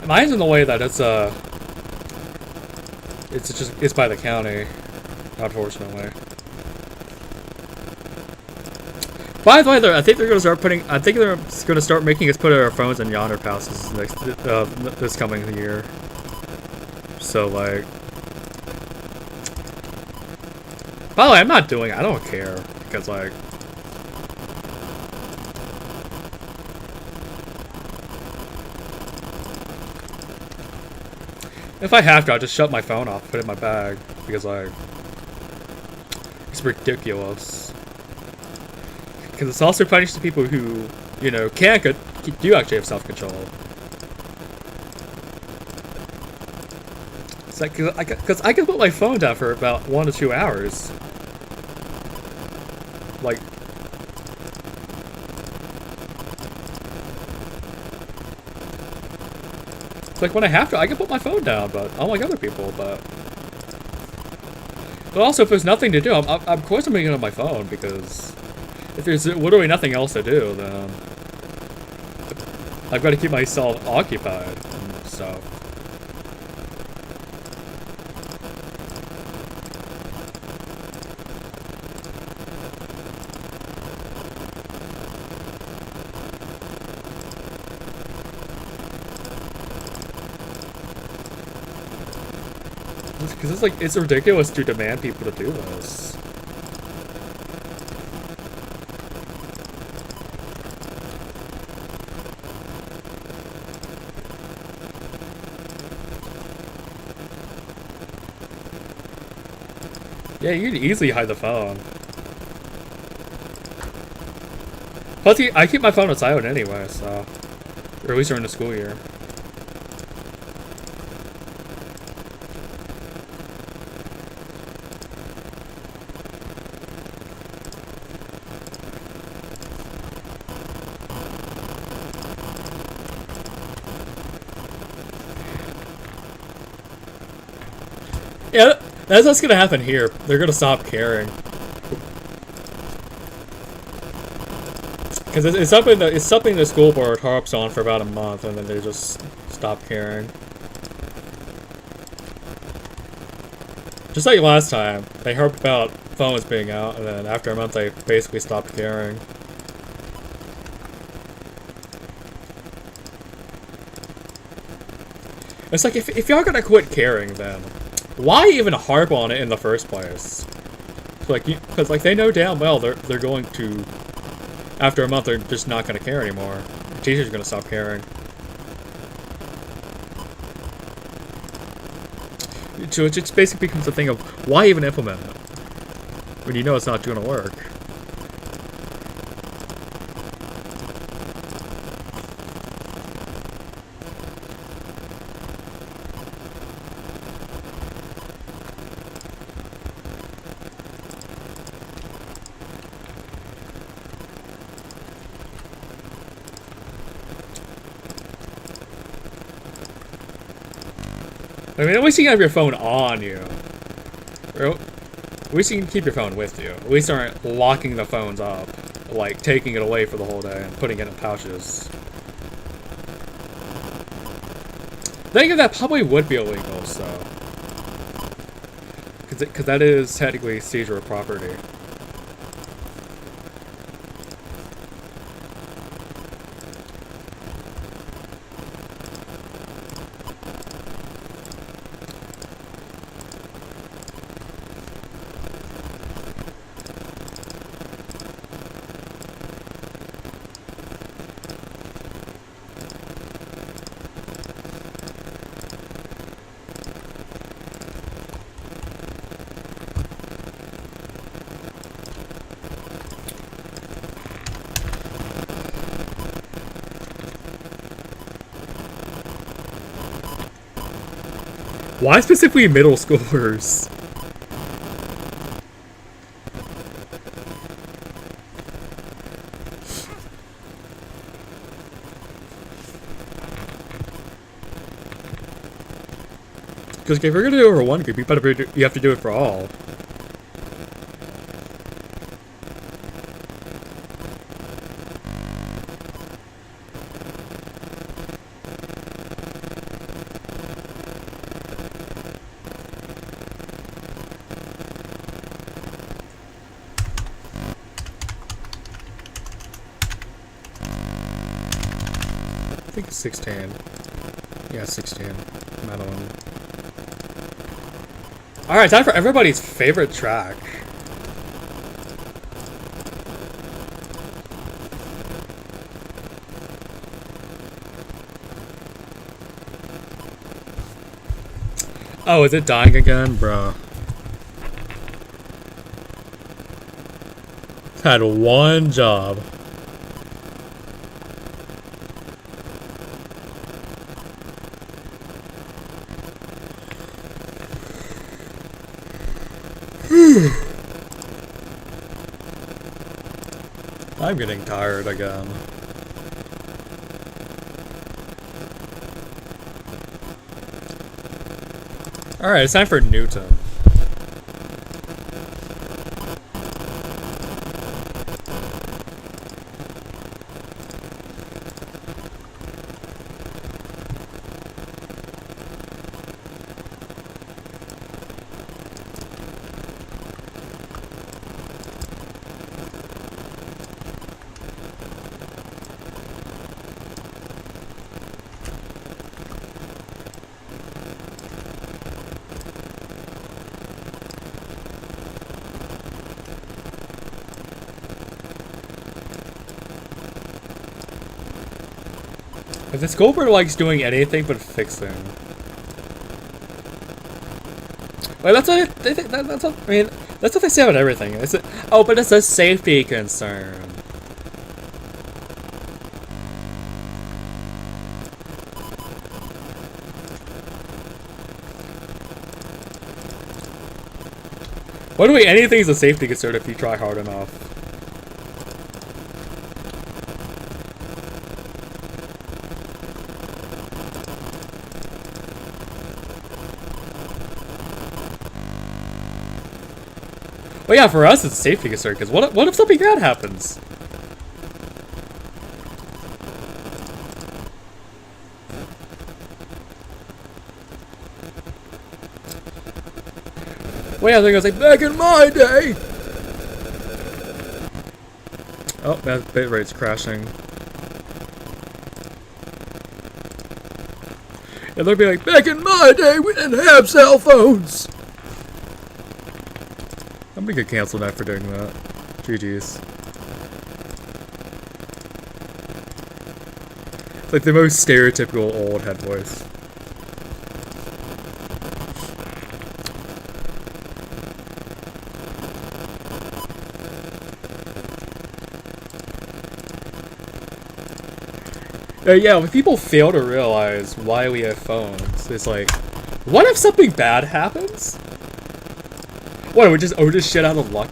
Mine's in the way that it's by the county, unfortunately. By the way, I think they're gonna start making us put our phones in yonder passes this coming year. So like, by the way, I'm not doing it. I don't care because like, if I have to, I'll just shut my phone off, put it in my bag because like, it's ridiculous. Because it's also punished to people who, you know, do actually have self-control. It's like, because I can put my phone down for about 1 to 2 hours. Like, it's like when I have to, I can put my phone down, but unlike other people, but also if there's nothing to do, of course I'm going to get on my phone because if there's literally nothing else to do, then I've got to keep myself occupied and stuff. Because it's like, it's ridiculous to demand people to do this. Yeah, you can easily hide the phone. Plus, I keep my phone on silent anyway, so... Or at least during the school year. Yeah, that's what's gonna happen here. They're gonna stop caring. Because it's something the school board harps on for about a month, and then they just stop caring. Just like last time, they harped about phones being out, and then after a month they basically stopped caring. It's like, if y'all gonna quit caring, then why even harp on it in the first place? Like, because like they know damn well they're going to, after a month, they're just not gonna care anymore. The teacher's gonna stop caring. So it just basically becomes a thing of why even implement it when you know it's not gonna work. I mean, at least you can have your phone on you. Or at least you can keep your phone with you. At least aren't locking the phones up. Like, taking it away for the whole day and putting it in pouches. Then again, that probably would be illegal, so... Because that is technically seizure of property. Why specifically middle schoolers? Because if you're gonna do it for one group, you have to do it for all. I think it's 16. Yeah, 16. Madeline. Alright, time for everybody's favorite track. Oh, is it dying again? Bruh. Had one job. I'm getting tired again. Alright, it's time for Newton. If the sculptor likes doing anything but fixing. Well, that's what they think. That's what I mean. That's what they say about everything. Oh, but it's a safety concern. What do we? Anything's a safety concern if you try hard enough. Well, yeah, for us it's a safety concern, because what if something bad happens? Well, yeah, I think I was like, back in my day! Oh, that bitrate's crashing. And they'll be like, back in my day, we didn't have cell phones! I'm gonna get canceled now for doing that. GG's. It's like the most stereotypical old head voice. Yeah, when people fail to realize why we have phones, it's like, what if something bad happens? What, we just shit out of luck?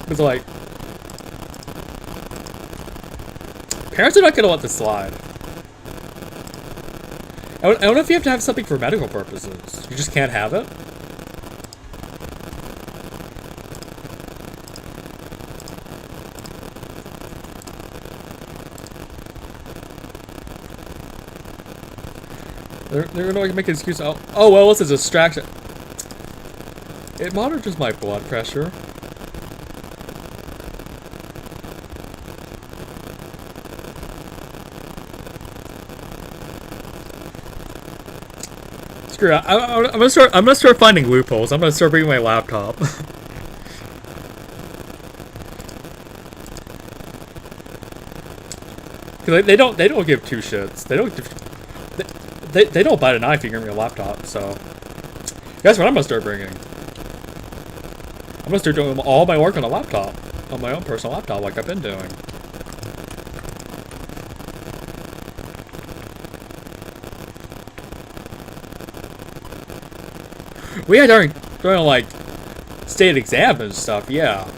It's like, parents are not gonna let this slide. I don't know if you have to have something for medical purposes. You just can't have it? They're gonna like make an excuse. Oh well, it's a distraction. It monitors my blood pressure. Screw it. I'm gonna start finding loopholes. I'm gonna start bringing my laptop. Cause they don't give two shits. They don't bite an eye if you give me a laptop. So guess what I'm gonna start bringing. I'm gonna start doing all my work on a laptop, on my own personal laptop, like I've been doing. Well, yeah, during like state exams and stuff, yeah.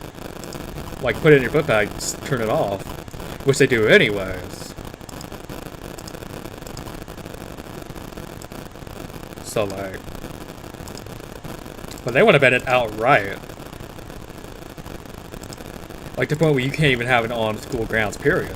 Like put it in your book bag, just turn it off, which they do anyways. So like, but they want to ban it outright. Like to the point where you can't even have it on school grounds, period.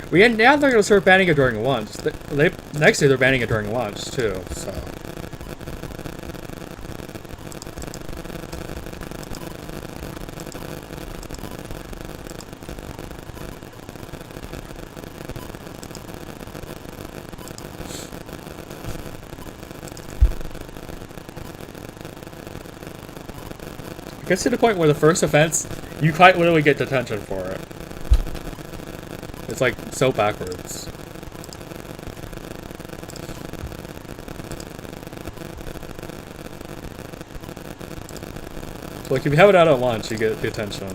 Well, yeah, now they're gonna start banning it during lunch. Next year they're banning it during lunch too. So gets to the point where the first offense, you quite literally get detention for it. It's like so backwards. So like if you have it out at lunch, you get detention.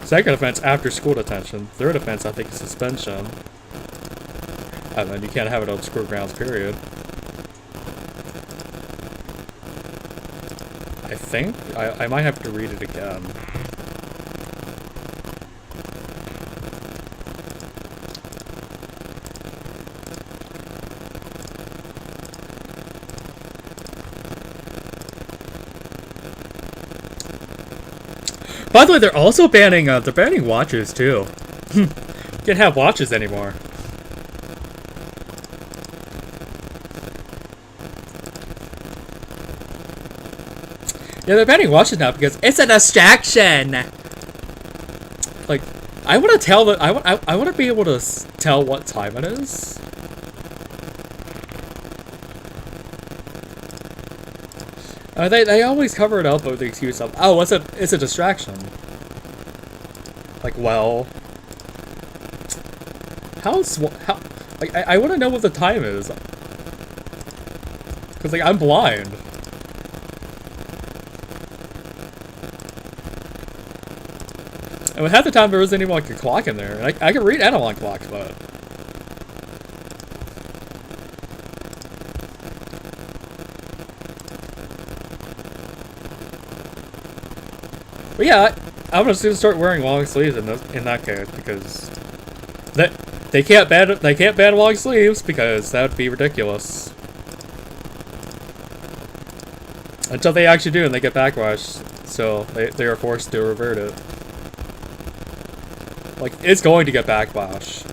Second offense, after school detention. Third offense, I think, is suspension. And then you can't have it on school grounds, period. I think? I might have to read it again. By the way, they're also banning, they're banning watches, too. You can't have watches anymore. Yeah, they're banning watches now because it's a distraction. Like, I want to tell the I want to be able to tell what time it is. They always cover it up with the excuse of, oh, it's a distraction. Like, well, how like I want to know what the time is, because like I'm blind. And half the time there isn't even like a clock in there. And I can read analog clocks, but yeah, I'm just gonna start wearing long sleeves in that case because they can't ban long sleeves because that would be ridiculous. Until they actually do and they get backlash, so they are forced to revert it. Like, it's going to get backlash.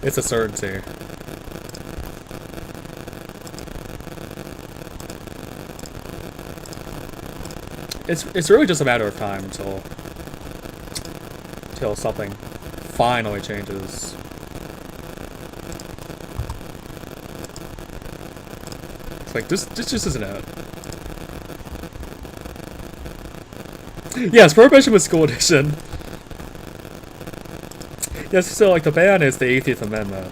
It's a certainty. It's really just a matter of time until something finally changes. It's like this just isn't it. Yes, Prohibition with School Edition. Yes, so like the ban is the 18th Amendment.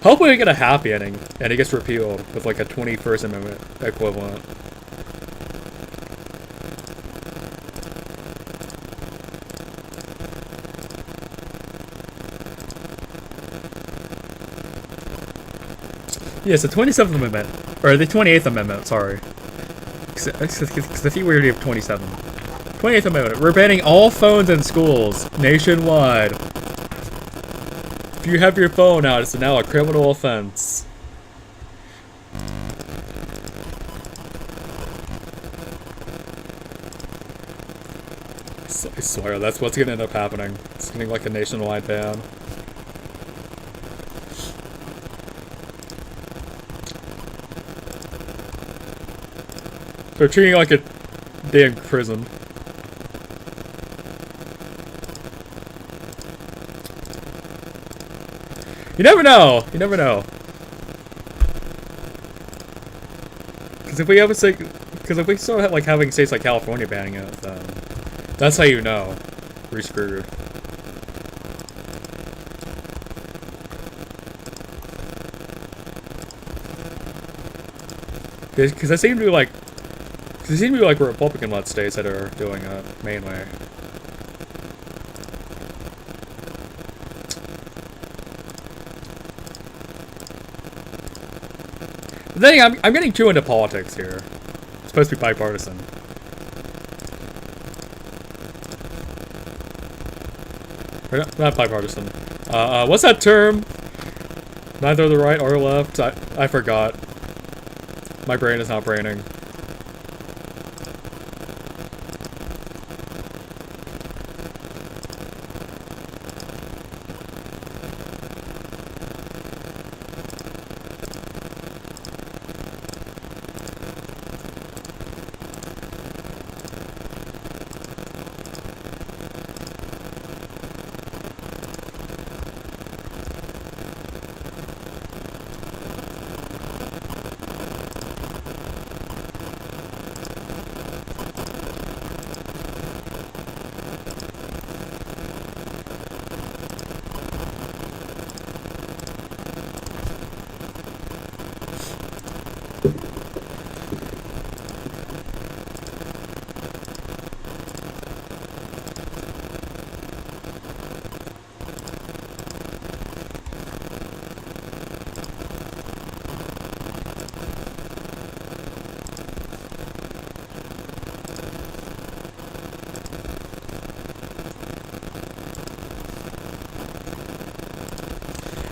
Hopefully we get a happy ending and it gets repealed with like a 21st Amendment equivalent. Yes, the 27th Amendment. Or the 28th Amendment, sorry. Because I think we already have 27. 28th Amendment. We're banning all phones in schools nationwide. If you have your phone out, it's now a criminal offense. I swear, that's what's gonna end up happening. It's getting like a nationwide ban. They're treating it like a damn prison. You never know. You never know. Because if we have because if we start like having states like California banning it, then that's how you know we're screwed. Because I seem to be like. Because it seems to be like Republican-led states that are doing it, mainly. The thing, I'm getting too into politics here. It's supposed to be bipartisan. Or not bipartisan. What's that term? Neither the right or the left? I forgot. My brain is not braining.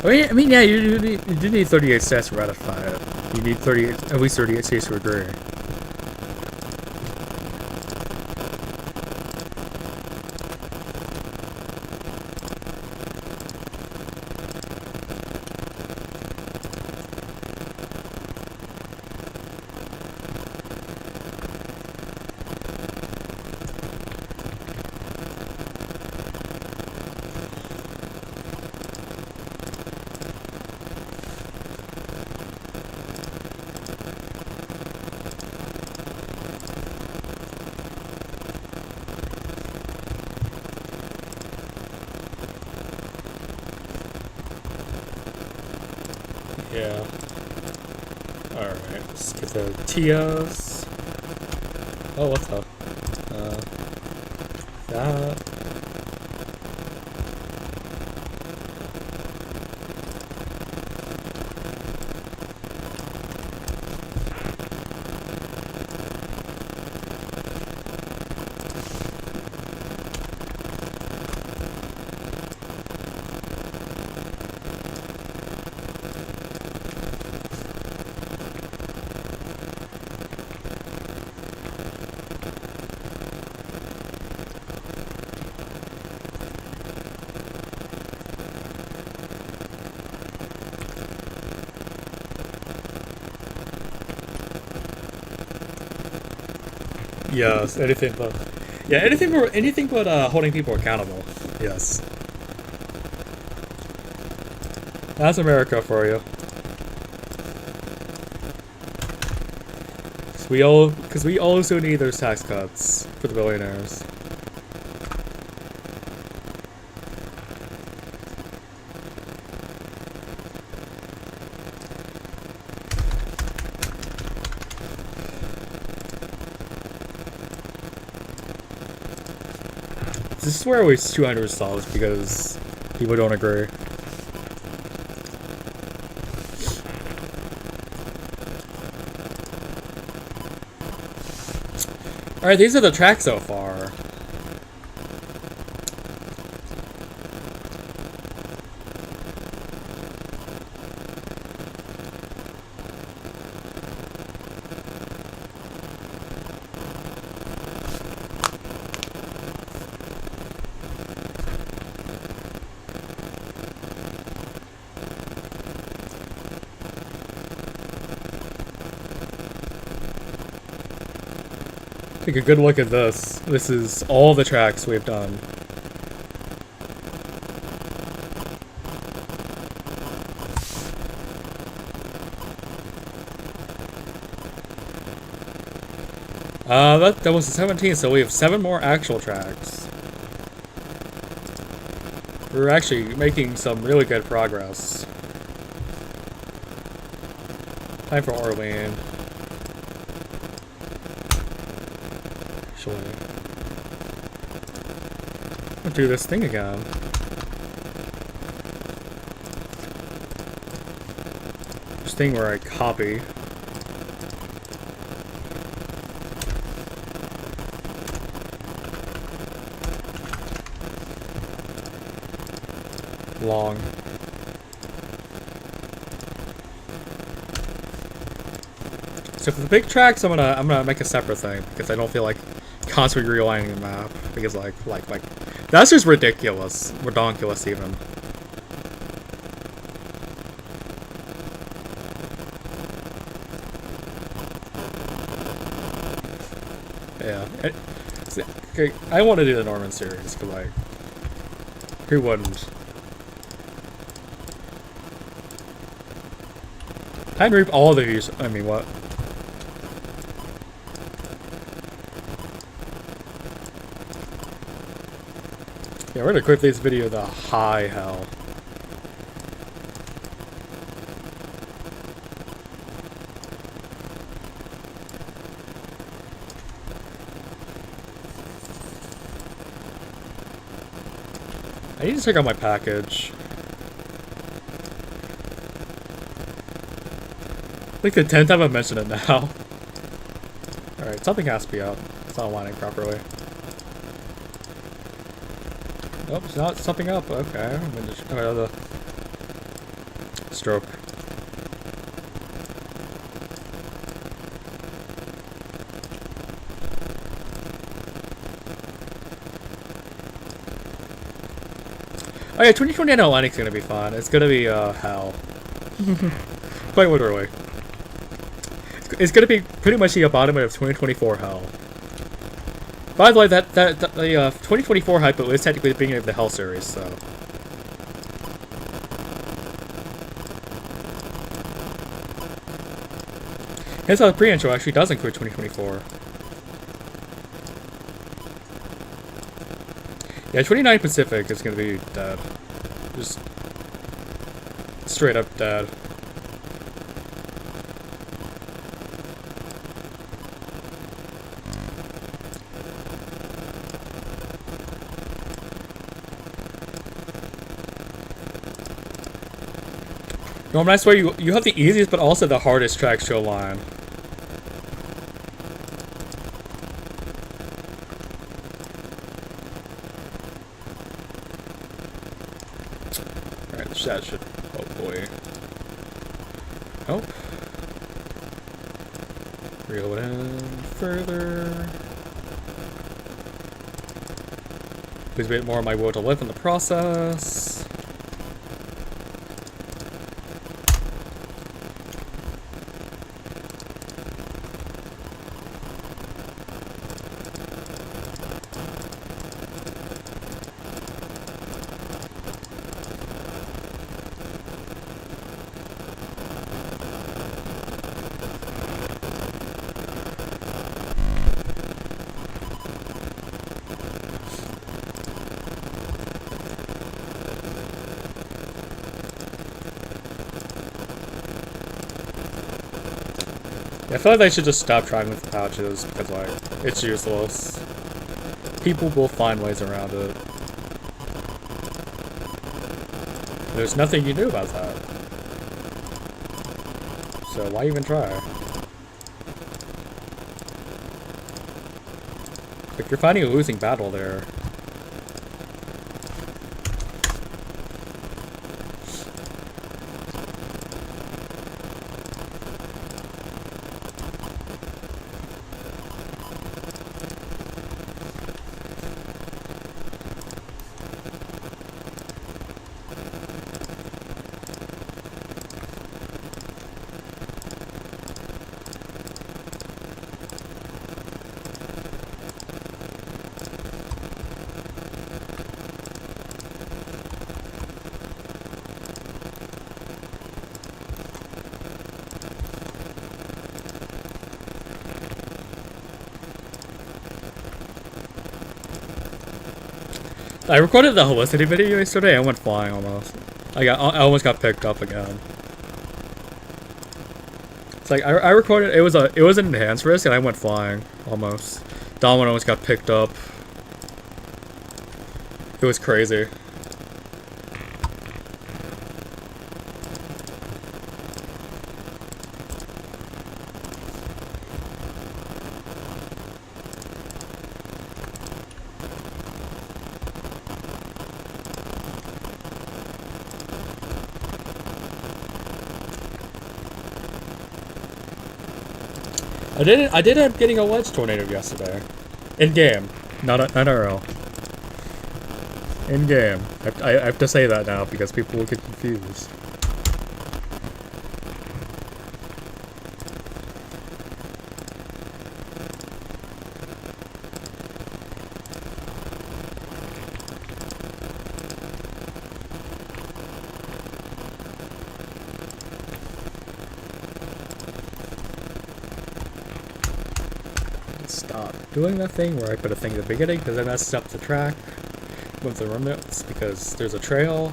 I mean, yeah, you do need 38 states to ratify it. You need 38, at least 38 states to agree. Yeah. Alright, let's get the TOs. Oh, what the? That. Yes, anything but. Yeah, anything but holding people accountable. Yes. That's America for you. Because we also need those tax cuts for the billionaires. This is where I waste 200 stalls because people don't agree. Alright, these are the tracks so far. Take a good look at this. This is all the tracks we've done. That was the 17th, so we have 7 more actual tracks. We're actually making some really good progress. Time for Orlean. Actually, I'll do this thing again. This thing where I copy. Long. So for the big tracks, I'm gonna make a separate thing because I don't feel like constantly realigning the map because like that's just ridiculous, redonkulous even. Yeah. Okay, I want to do the Norman series because like, who wouldn't? I can reap all the views. I mean, what? Yeah, we're gonna equip this video to high hell. I need to check out my package. I think the 10th time I've mentioned it now. Alright, something has to be up. It's not aligning properly. Nope, it's not something up. Okay, I'm gonna just Stroke. Oh yeah, 2020 Atlantic's gonna be fun. It's gonna be hell. Quite literally. It's gonna be pretty much the embodiment of 2024 hell. By the way, the 2024 hype is technically the beginning of the Hell series, so. Hence how the pre-intro actually does include 2024. Yeah, 29 Pacific is gonna be dead. Just straight up dead. Norman, I swear you have the easiest but also the hardest track show line. Alright, that should... oh boy. Nope. Reel it in further. Lose a bit more of my will to live in the process. I feel like they should just stop trying with the pouches because, like, it's useless. People will find ways around it. There's nothing you can do about that. So why even try? Like, you're fighting a losing battle there. I recorded the Helicity video yesterday. I went flying almost. I almost got picked up again. It's like I recorded. It was an enhanced risk, and I went flying almost. Domino almost got picked up. It was crazy. I did end up getting a ledge tornado yesterday. In game, not IRL. In game. I have to say that now because people will get confused. Stop doing that thing where I put a thing at the beginning because it messes up the track with the remnants because there's a trail.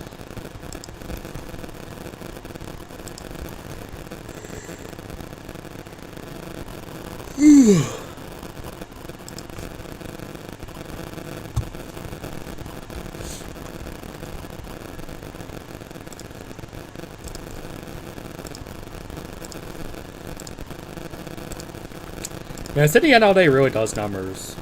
Man, sitting in all day really does numbers.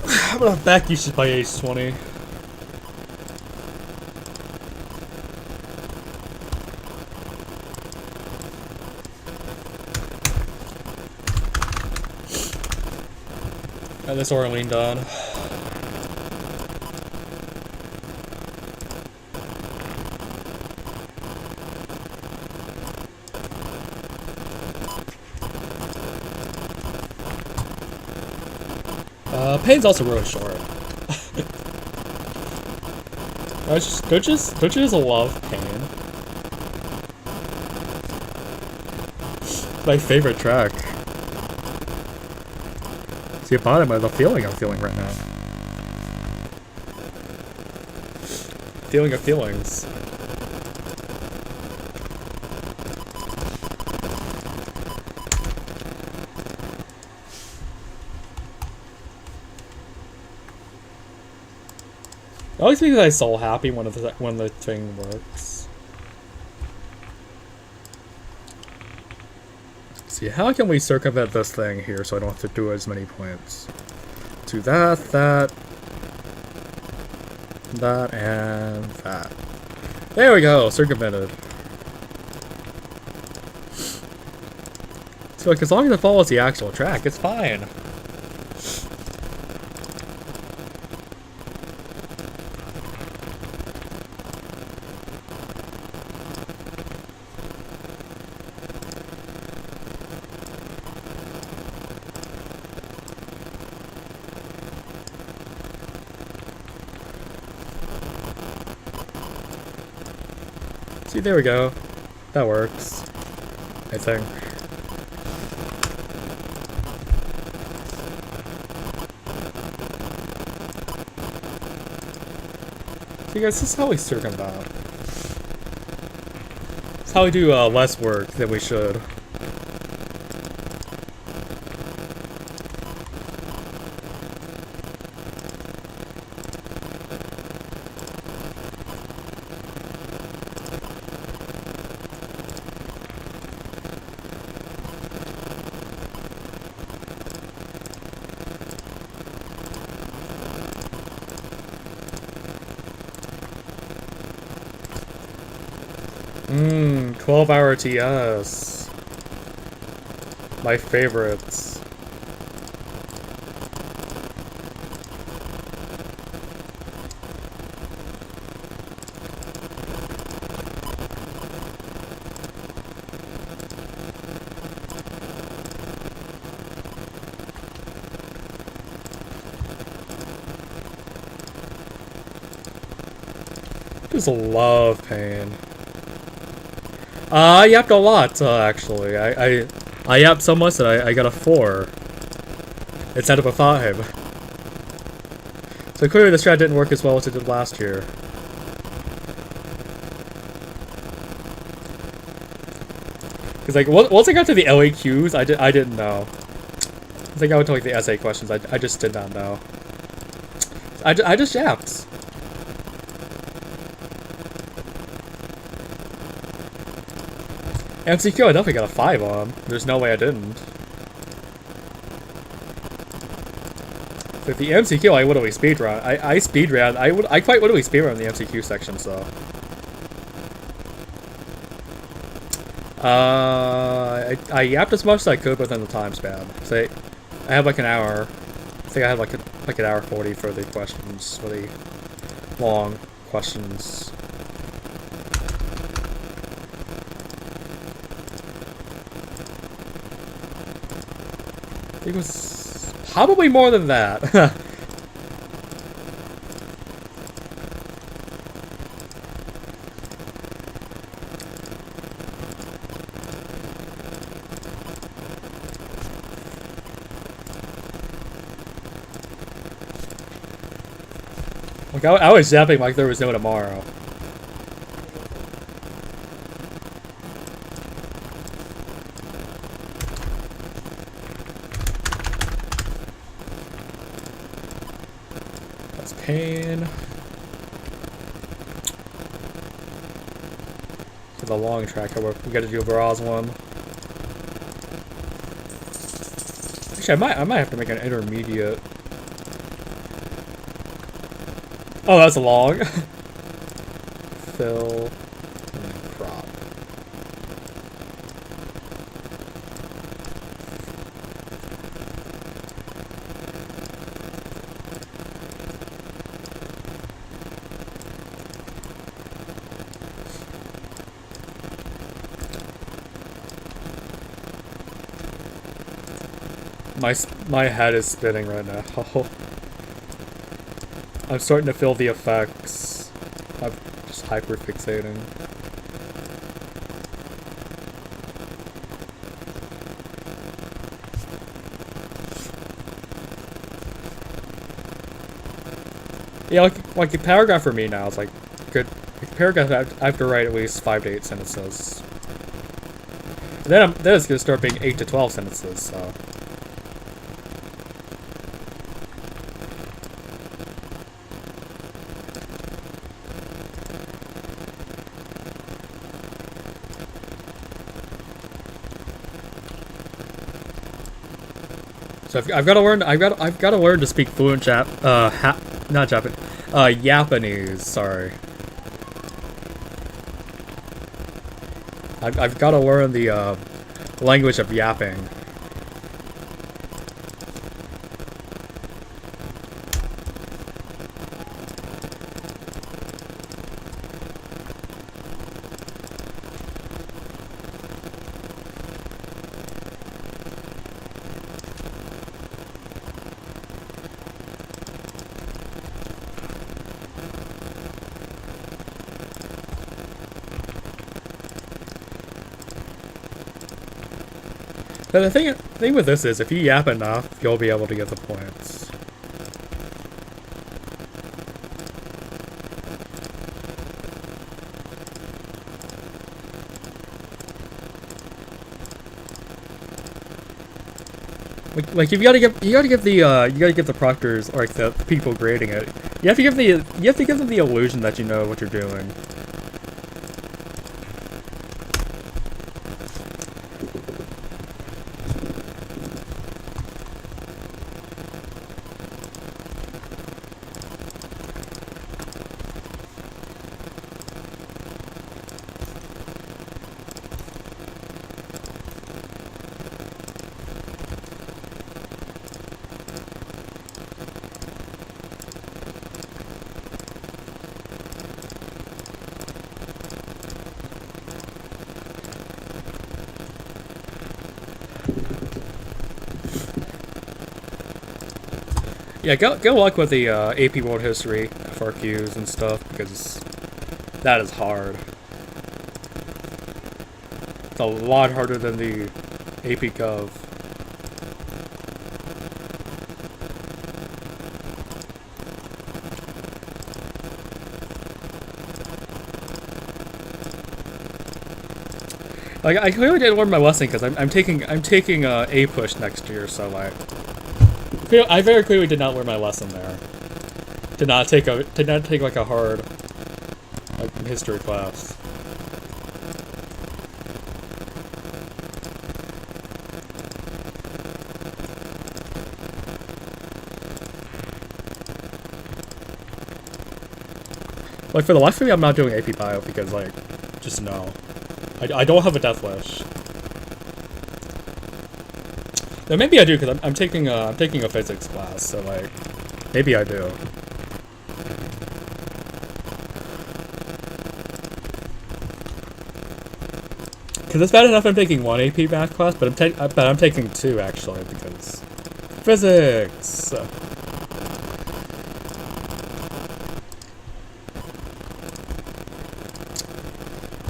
I'm gonna back usage by age 20. Got this Orlean done. Pain's also really short. Don't you just love Pain? My favorite track. See, a bottom of the feeling I'm feeling right now. Feeling of feelings. It always makes my soul happy when the thing works. See, how can we circumvent this thing here so I don't have to do as many points? Do that, and that. There we go, circumvented. So, like, as long as it follows the actual track, it's fine. See, there we go. That works. I think. See, guys, this is how we circumvent. It's how we do less work than we should. Mmm, 12-hour TS. My favorites. Just love Pain. I yapped a lot, actually. I yapped so much that I got a 4 instead of a 5. So clearly the strat didn't work as well as it did last year. Because, like, once I got to the LAQs, I didn't know. Once I got to, like, the essay questions, I just did not know. I just yapped. MCQ, I definitely got a 5 on. There's no way I didn't. With the MCQ, I would have speedrun. I speedran. I quite would have speedrun the MCQ section, so. I yapped as much as I could within the time span. So I had like an hour. I think I had like an hour 40 for the questions, for the long questions. It was probably more than that. Like, I was zapping like there was no tomorrow. Pain. For the long track, we gotta do a Braz one. Actually, I might have to make an intermediate. Oh, that's long. Fill and crop. My head is spinning right now. I'm starting to feel the effects of just hyperfixating. Yeah, like a paragraph for me now is like good. Like a paragraph I have to write at least 5 to 8 sentences. And then it's gonna start being 8 to 12 sentences. So. So I've got to learn. I've got to learn to speak fluent not Japanese. Japanese. Sorry. I've got to learn the language of yapping. But the thing with this is, if you yap enough, you'll be able to get the points. Like you gotta give the proctors, or like the people grading it. You have to give them the illusion that you know what you're doing. Yeah, go luck with the AP World History FRQs and stuff, because that is hard. It's a lot harder than the AP Gov. Like I clearly didn't learn my lesson because I'm taking a push next year, so like. I very clearly did not learn my lesson there. Did not take like a hard like history class. Like for the life of me, I'm not doing AP Bio because like, just no, I don't have a death wish. Now maybe I do because I'm taking a physics class, so like maybe I do. Because it's bad enough I'm taking one AP math class, but I'm taking two actually because physics.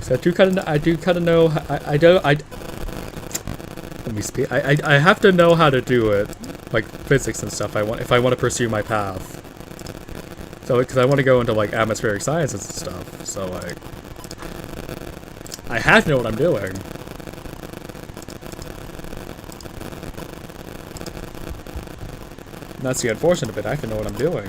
So I do kind of know. Let me speak. I have to know how to do it, like physics and stuff. If I want to pursue my path. So because I want to go into like atmospheric sciences and stuff. So like, I have to know what I'm doing. And that's the unfortunate bit. I have to know what I'm doing.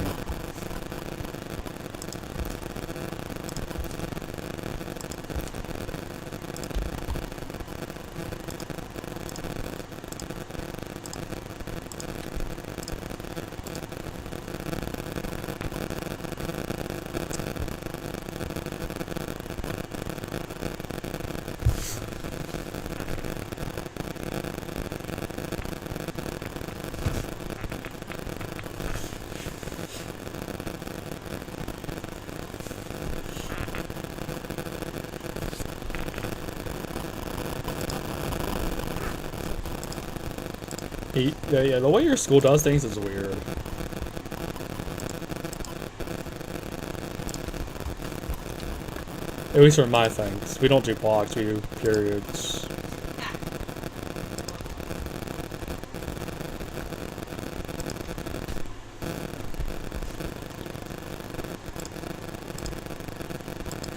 Yeah, the way your school does things is weird. At least for my things. We don't do blocks, we do periods.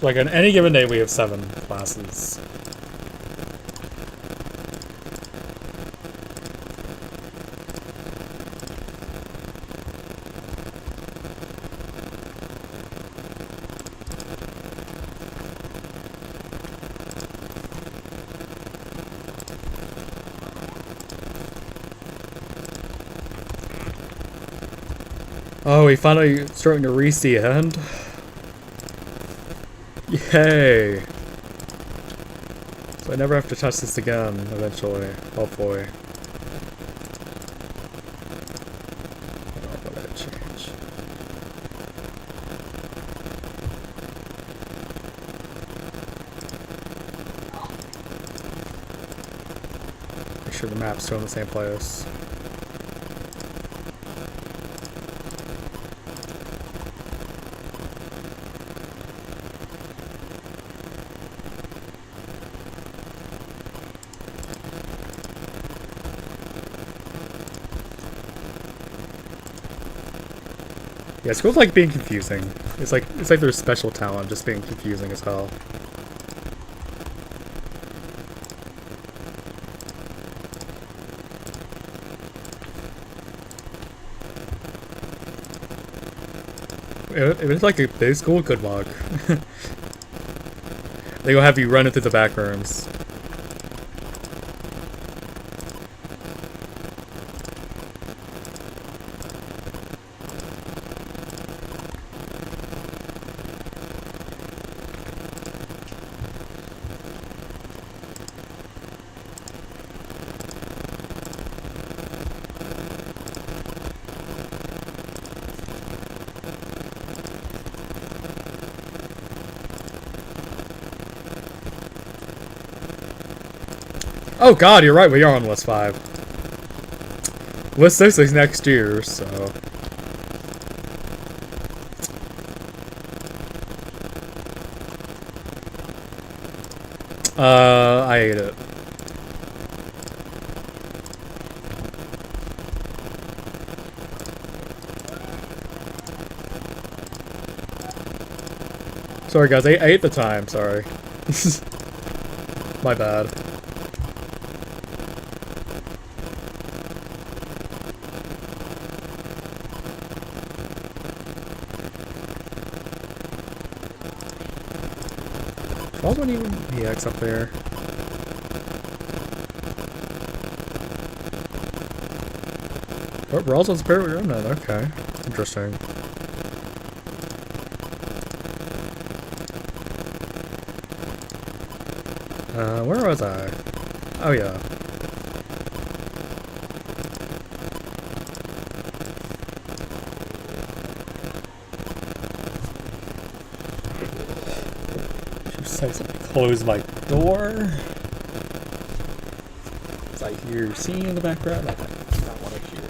Like on any given day we have 7 classes. Oh, we finally starting to reach the end. Yay! So I never have to touch this again, eventually, hopefully. What did I change? Make sure the map's still in the same place. Yeah, school's like being confusing. It's like there's special talent just being confusing as hell. If it's like a big school, good luck. They will have you running through the back rooms. Oh god, you're right, we are on list 5. List 6 is next year, so... I ate it. Sorry guys, I ate the time, sorry. My bad. Why wasn't even EX up there? Oh, Rawls on Spirit Remnant, okay. Interesting. Where was I? Oh yeah. Close my door. As I hear singing in the background, I do not want to hear.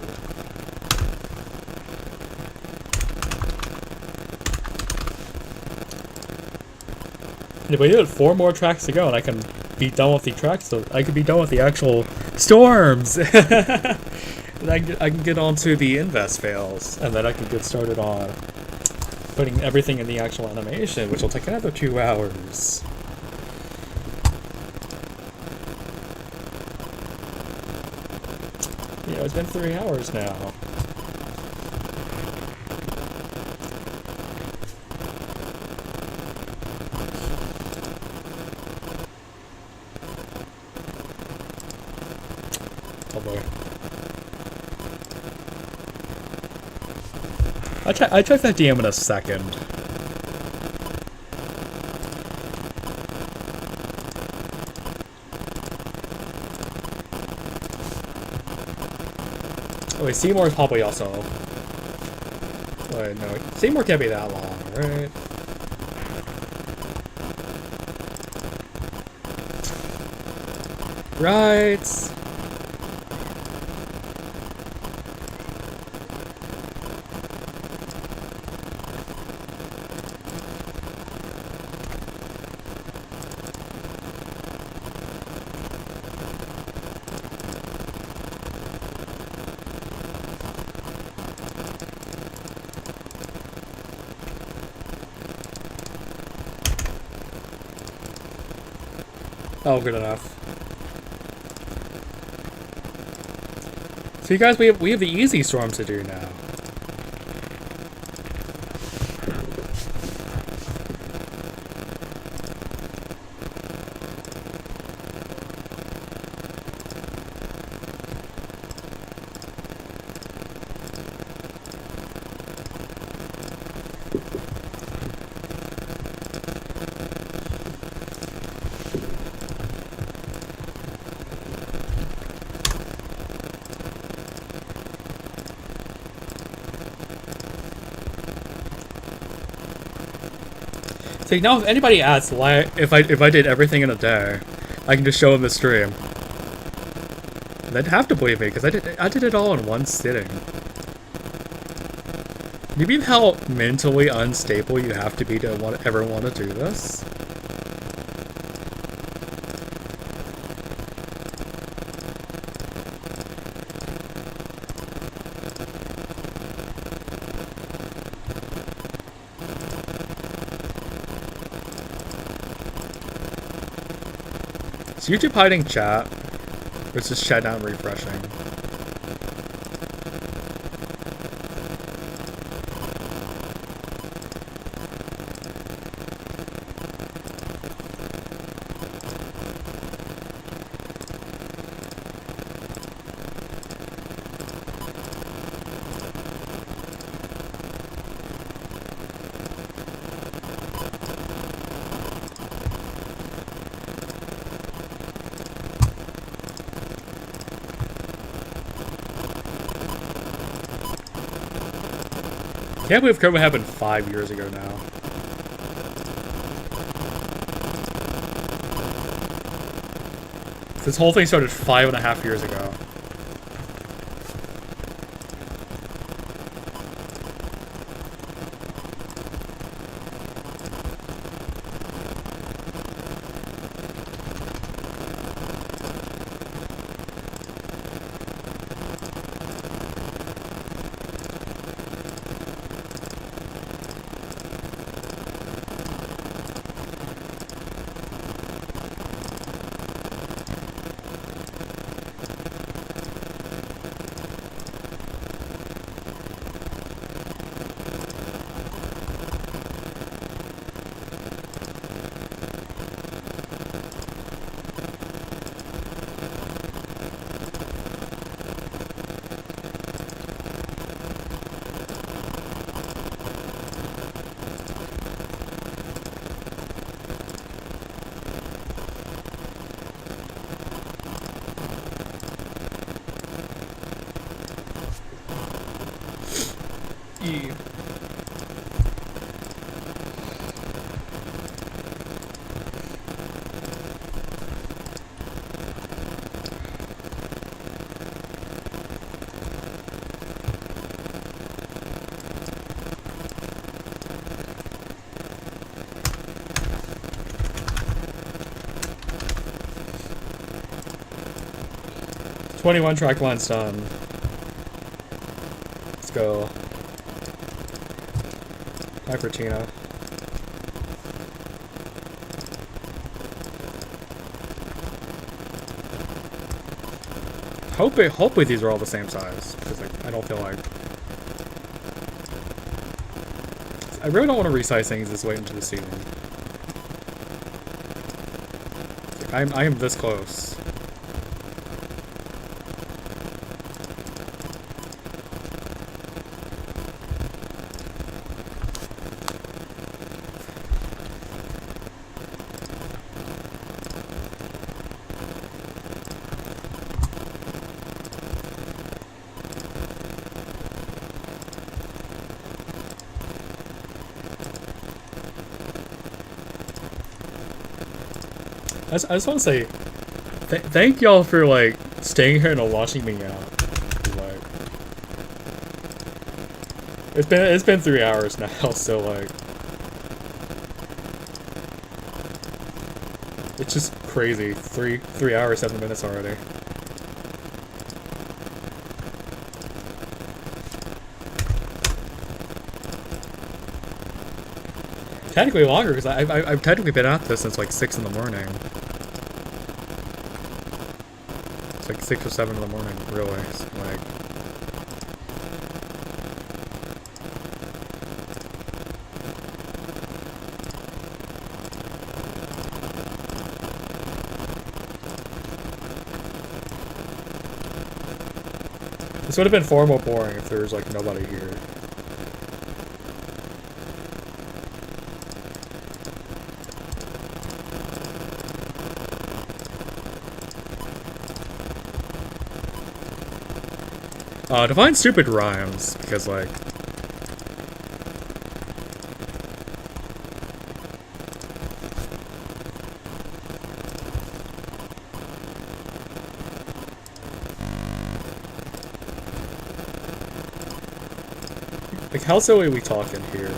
Yeah, but you had 4 more tracks to go, and I can be done with the tracks. So I can be done with the actual storms. And I can get on to the invest fails, and then I can get started on putting everything in the actual animation, which will take another 2 hours. Yeah, it's been 3 hours now. Oh boy. I check that DM in a second. Oh wait, Seymour is probably also... Wait, no, Seymour can't be that long, right? Right. Oh, good enough. So you guys, we have the easy storms to do now. See, now if anybody asks why, if I did everything in a day, I can just show them the stream. They'd have to believe me because I did it all in one sitting. You mean how mentally unstable you have to be to ever want to do this? Is YouTube hiding chat? Or is this chat not refreshing? Can't believe COVID happened 5 years ago now. This whole thing started 5.5 years ago. E. "21 track line's done. Let's go. Hi, Bertina. Hopefully these are all the same size, because I don't feel like... I really don't want to resize things this late into the season. I am this close. I just want to say, thank y'all for like staying here and watching me out. Like, it's been 3 hours now, so like, it's just crazy. 3 hours 7 minutes already. Technically longer because I've technically been at this since like 6 in the morning. It's like 6 or 7 in the morning, really. It's like, this would have been far more boring if there was like nobody here. To find stupid rhymes, because like, how silly are we talking here?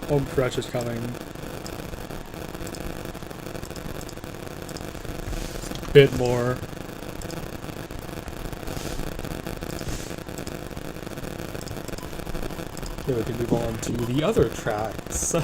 Home stretch is coming. Bit more. Then we can move on to the other tracks.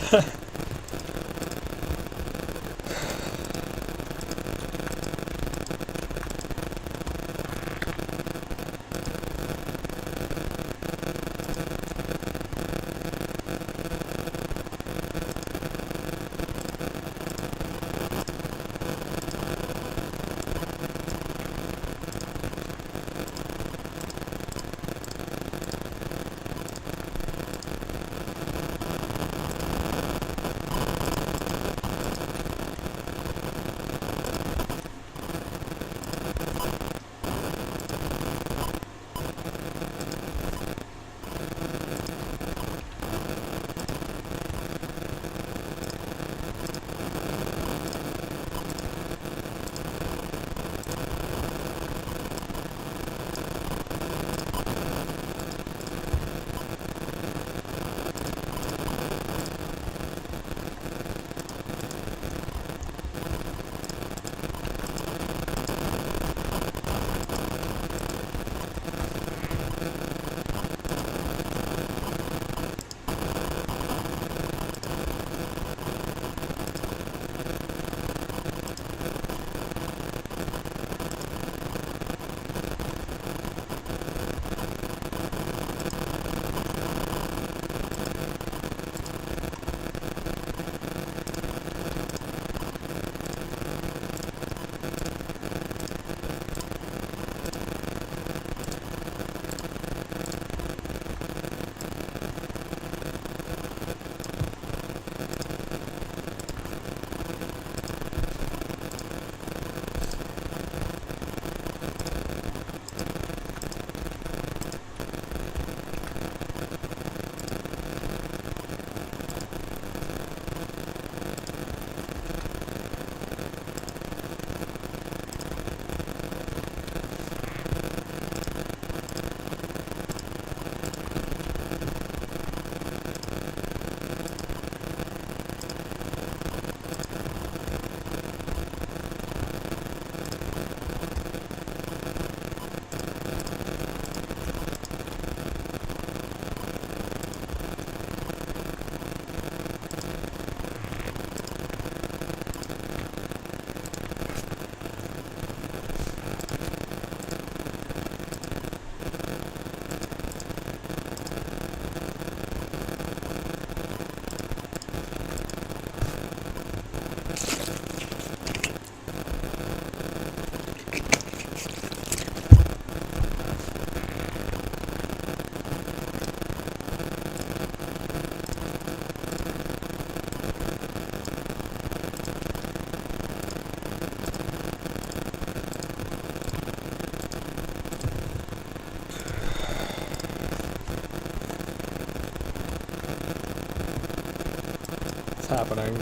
It's happening.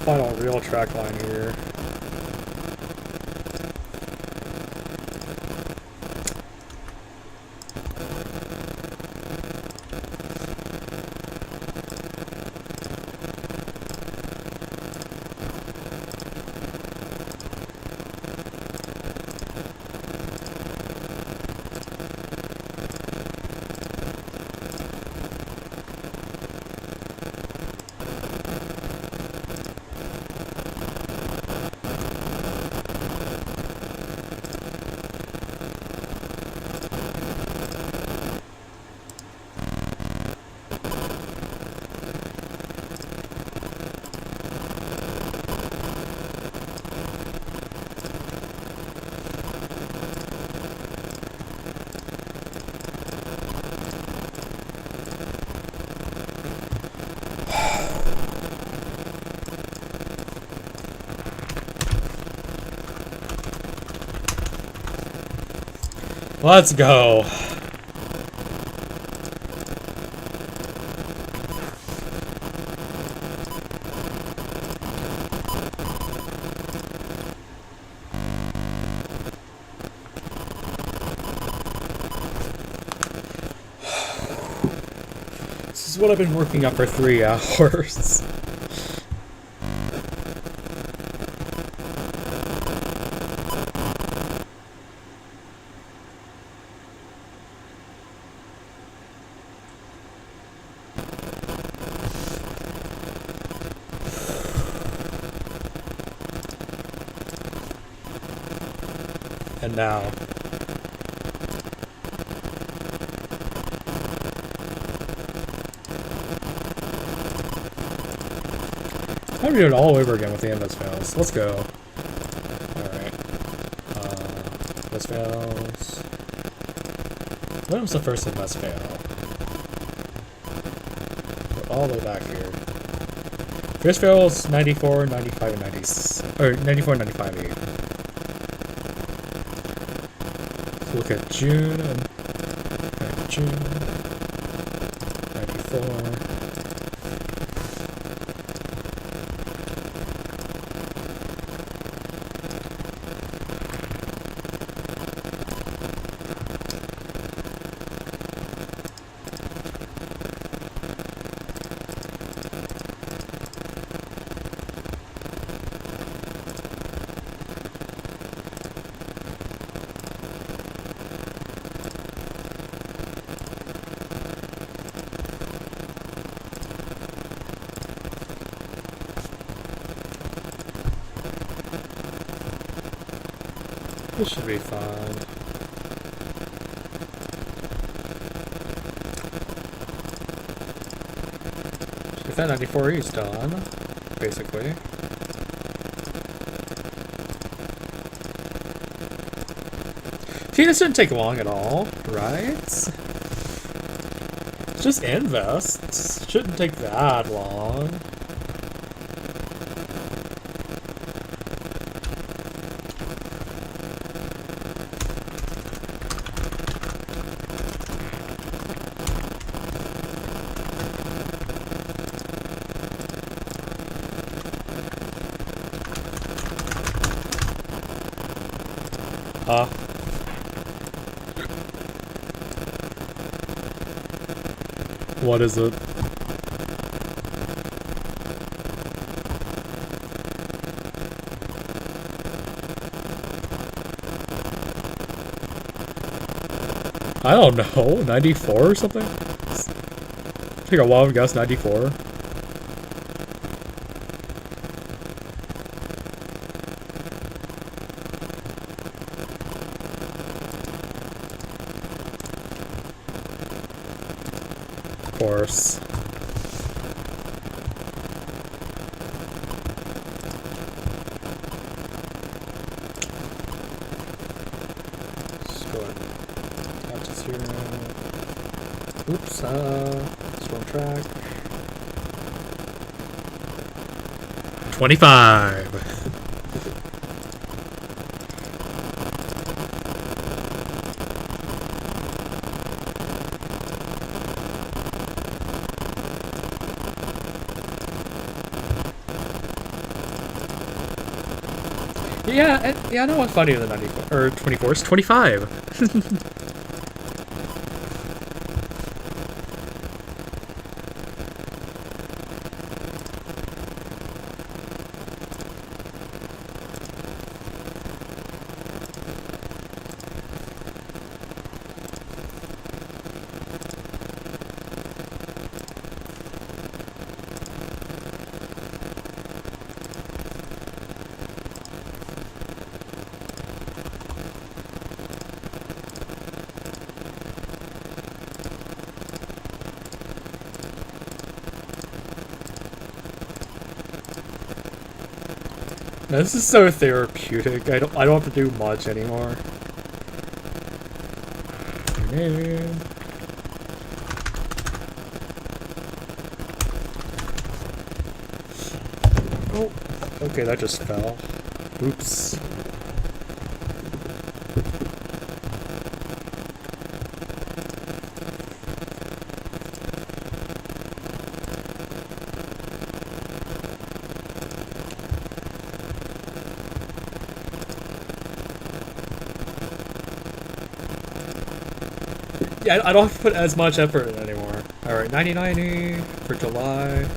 Final real track line here. Let's go. This is what I've been working up for 3 hours. And now. I'm doing it all over again with the invis fails. Let's go. Alright. Invis fails. When was the first invis fail? Go all the way back here. First fails 94, 95, and 90. Or 94, 95, 8. Let's look at June and June. 94. This should be fine. If that 94 is done, basically. See, this didn't take long at all, right? Just invest. Shouldn't take that long. What is it? I don't know, 94 or something? Take a wild guess, 94. Of course. Let's go ahead and tap this here. Oops, storm track. 25. Yeah, I know what's funnier than 94 or 24. It's 25. This is so therapeutic. I don't have to do much anymore. Oh, okay, that just fell. Oops. I don't have to put as much effort in anymore. Alright, 9090 for July.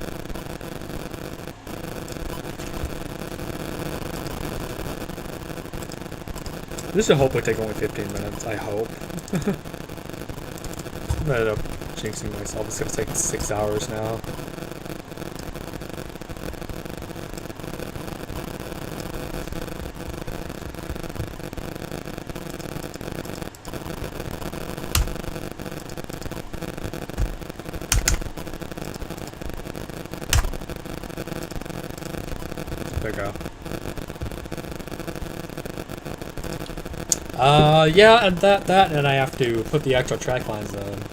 This should hopefully take only 15 minutes, I hope. I'm gonna end up jinxing myself. It's gonna take 6 hours now. There we go. Yeah, and and I have to put the actual track lines in.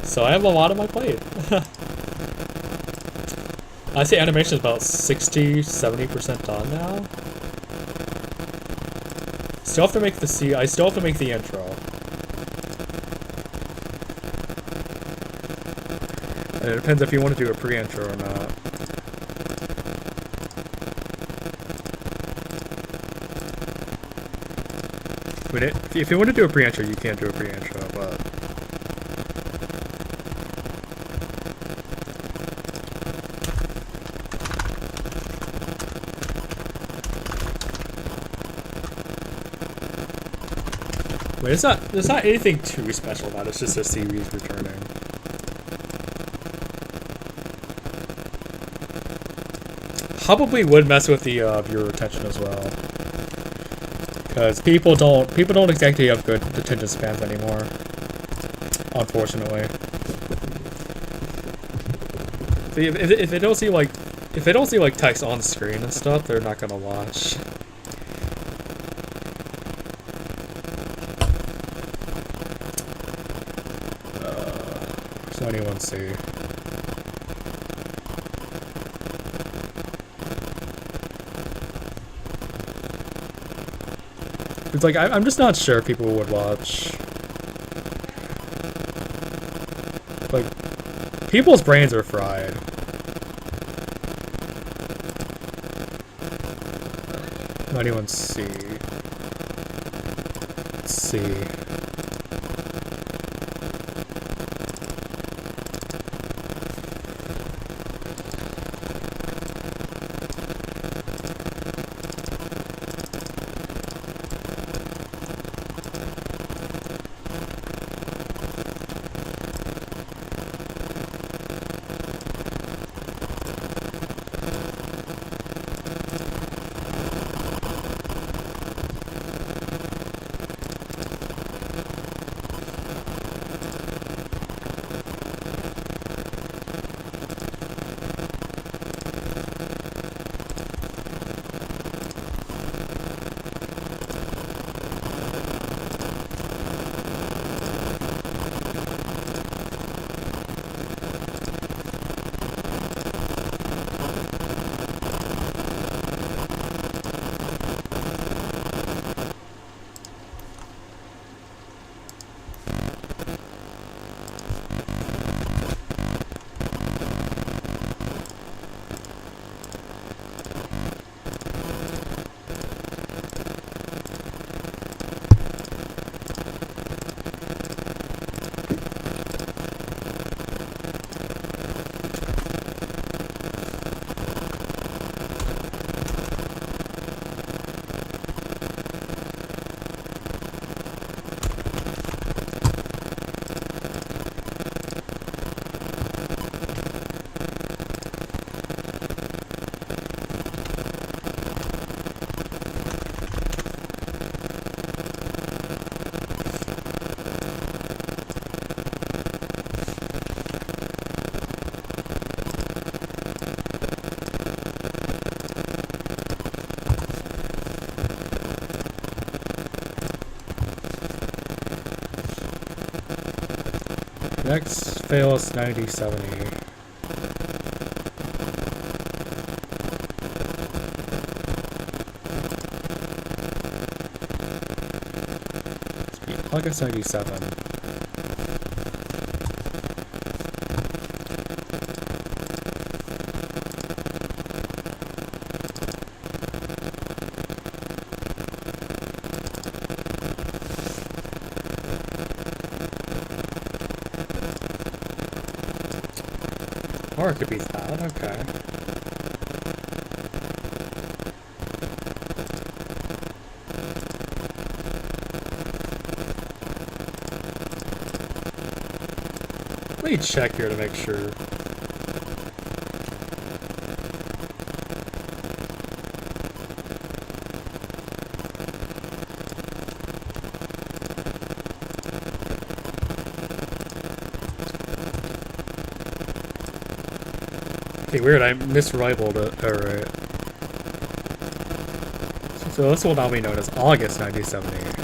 So I have a lot on my plate. I say animation is about 60-70% done now. Still have to make the I still have to make the intro. And it depends if you want to do a pre-intro or not. I mean, if you want to do a pre-intro, you can do a pre-intro, but... I mean, there's not anything too special about it, it's just a series returning. Probably would mess with the viewer retention as well. Because people don't exactly have good attention spans anymore, unfortunately. If they don't see like text on screen and stuff, they're not gonna watch. Does anyone see? It's like, I'm just not sure people would watch. Like, people's brains are fried. Not anyone see. Let's see. Next, fails 90-70. August 97. Or it could be that, okay. Let me check here to make sure. Okay, weird, I misrifled it. Alright. So this will now be known as August 1978.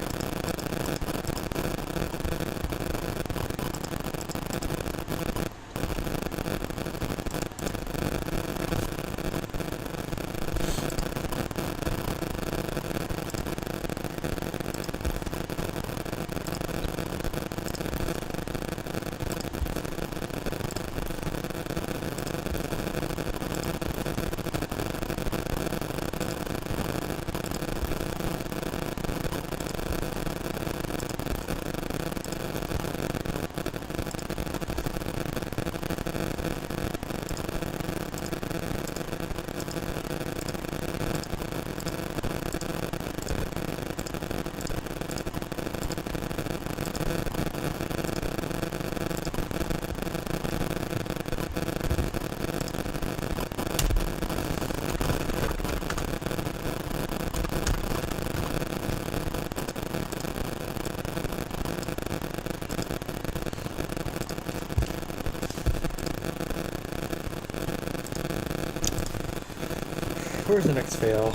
Where's the next fail?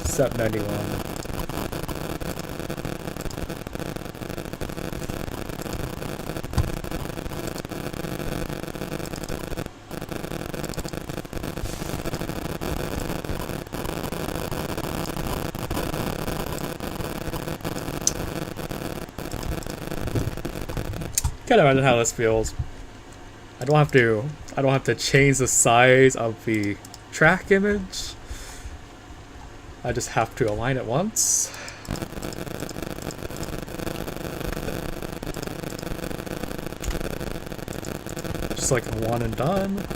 Sep 91. Can't imagine how this feels. I don't have to change the size of the track image. I just have to align it once. Just like a one and done.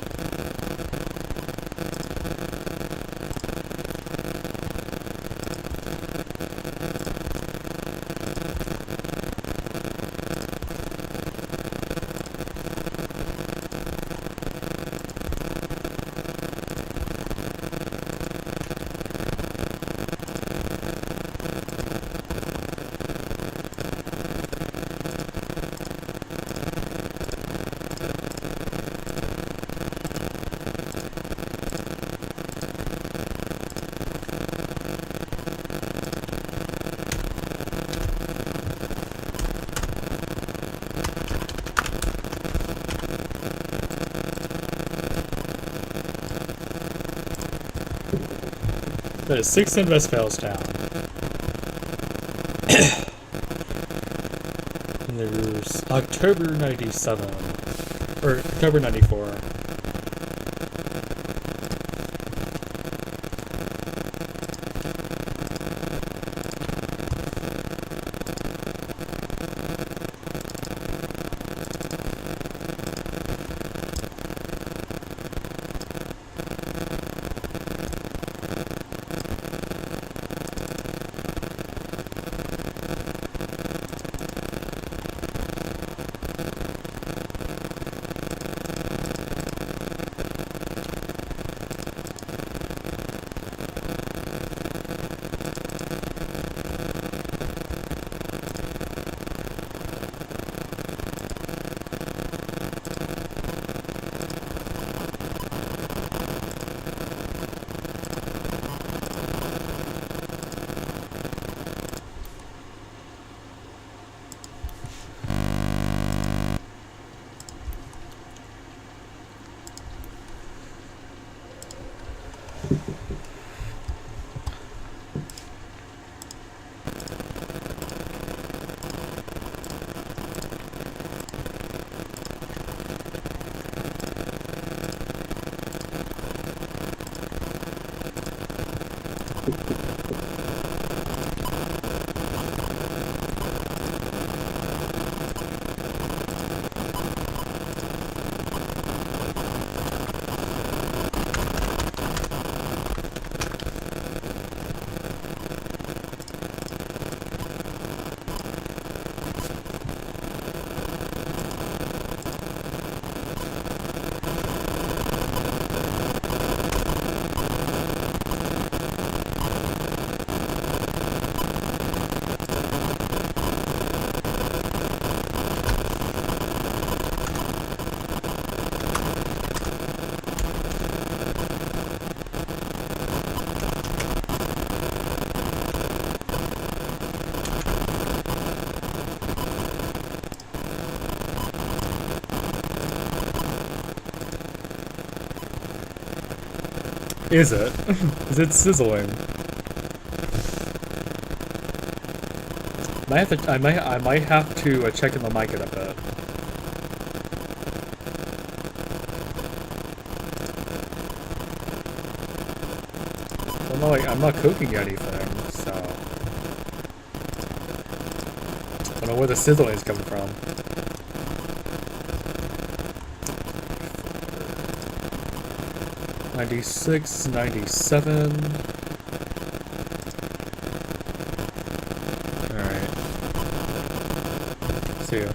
That is 6 in West Failstown. And there's October 97. Or October 94. Is it? Is it sizzling? I might have to check in the mic in a bit. I'm not cooking anything, so I don't know where the sizzling is coming from. 96, 97. Alright. See ya.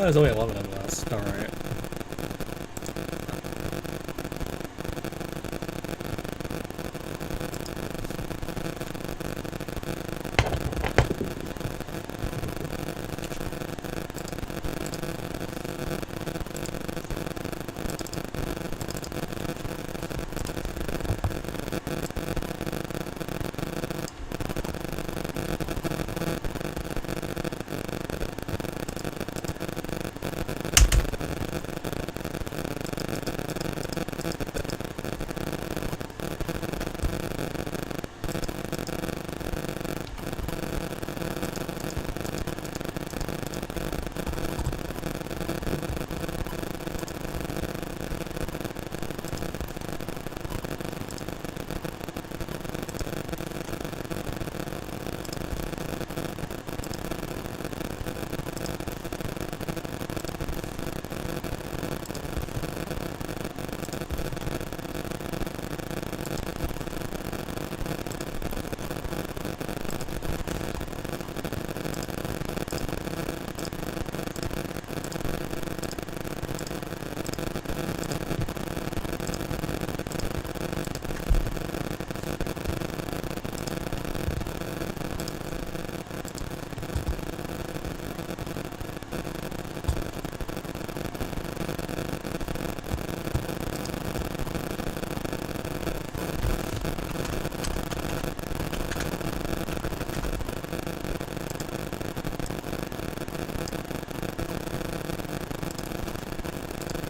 Oh, there's only 11 of us. Alright.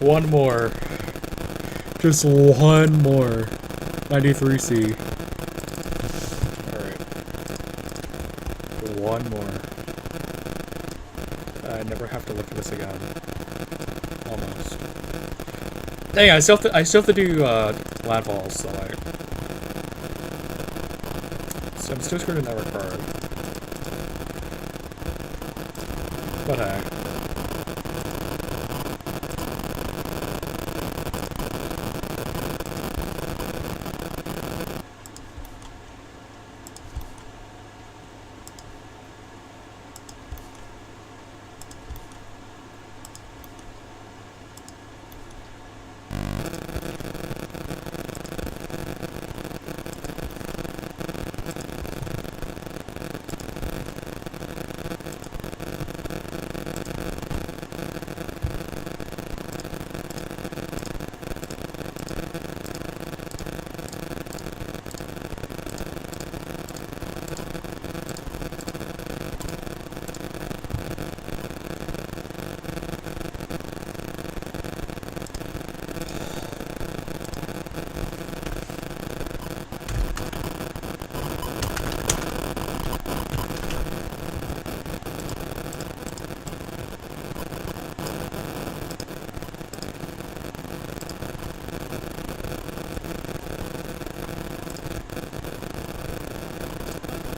One more. Just one more. 93C. Alright. One more. I never have to look at this again. Almost. Dang, I still have to do landfalls, so I'm still screwed in that regard. But hey.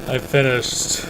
I finished.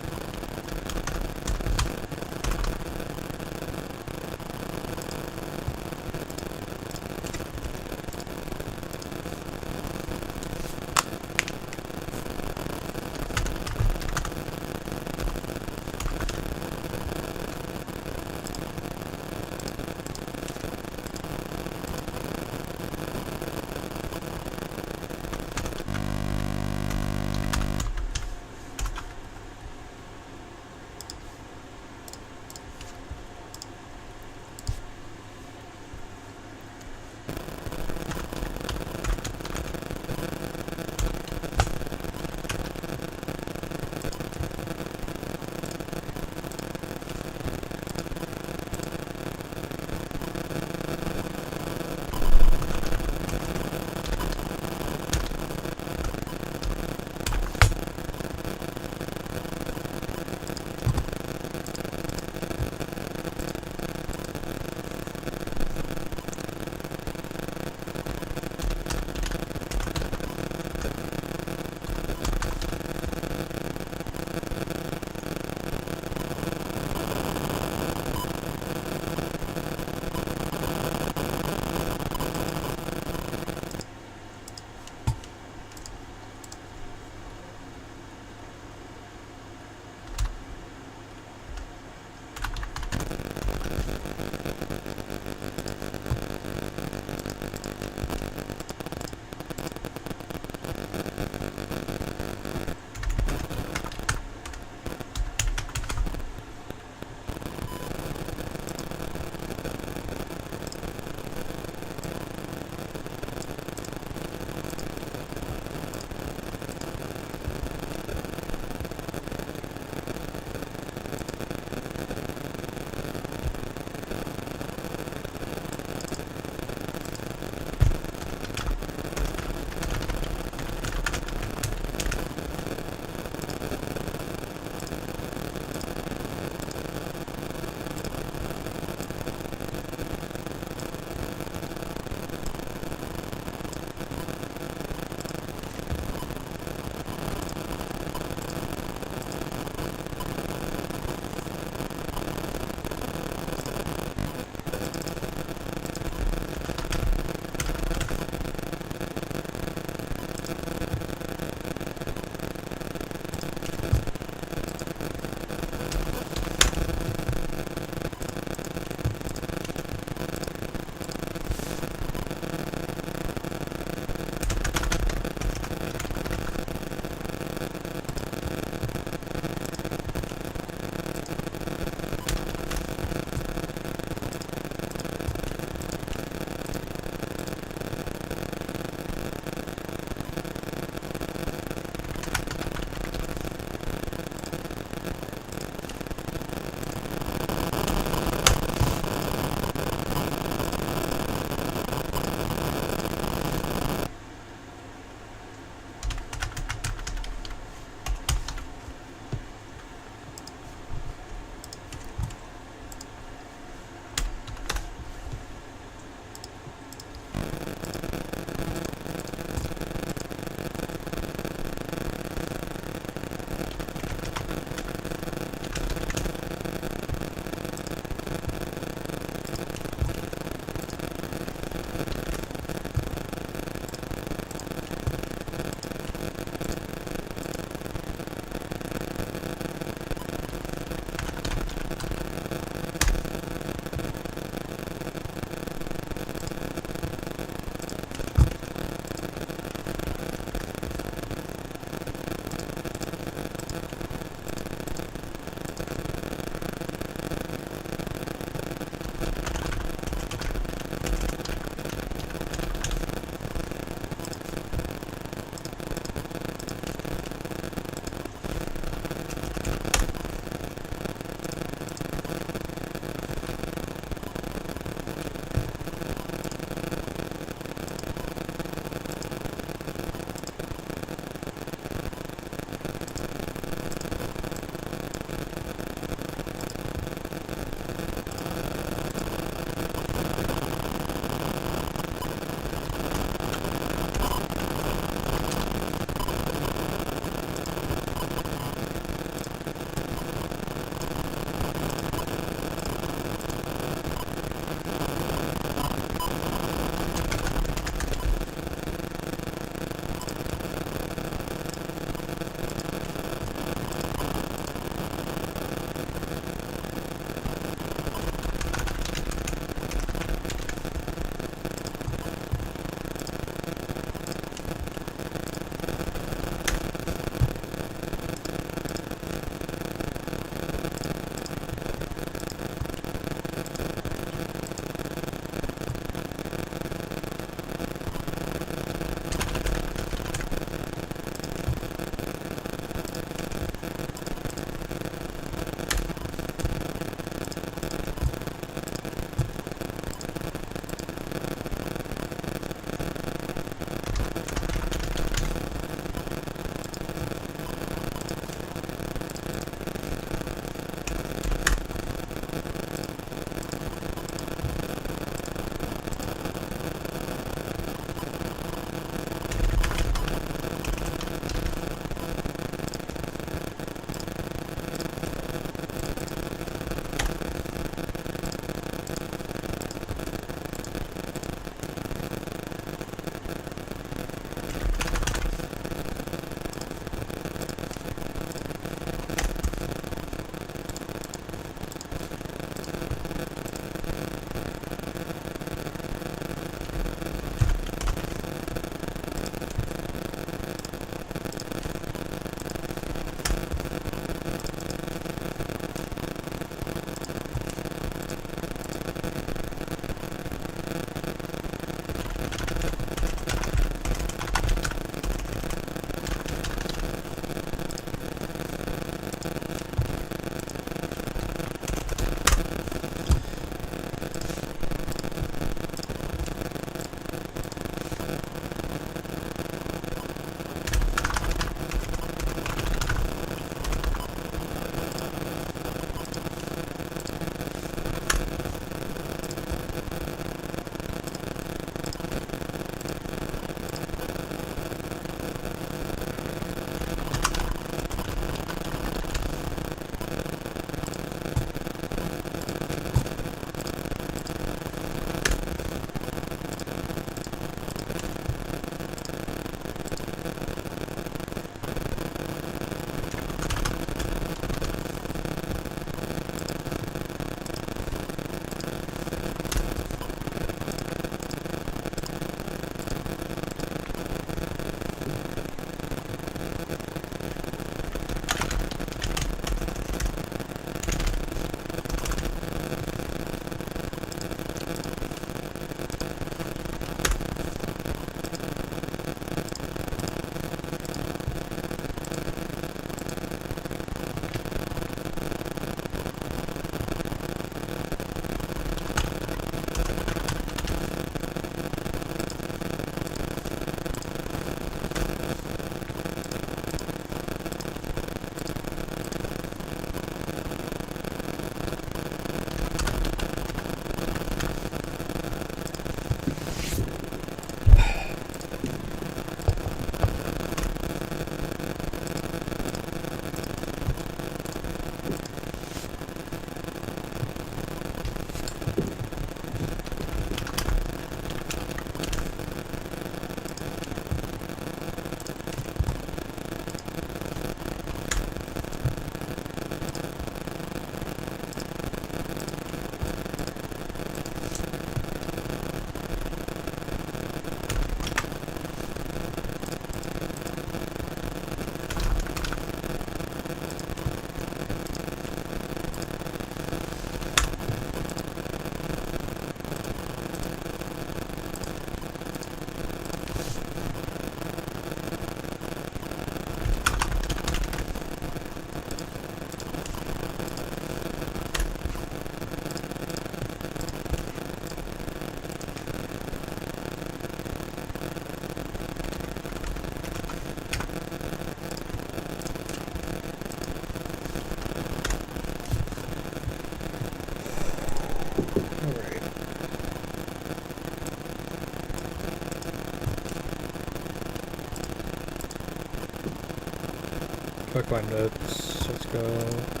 Quick my notes. Let's go.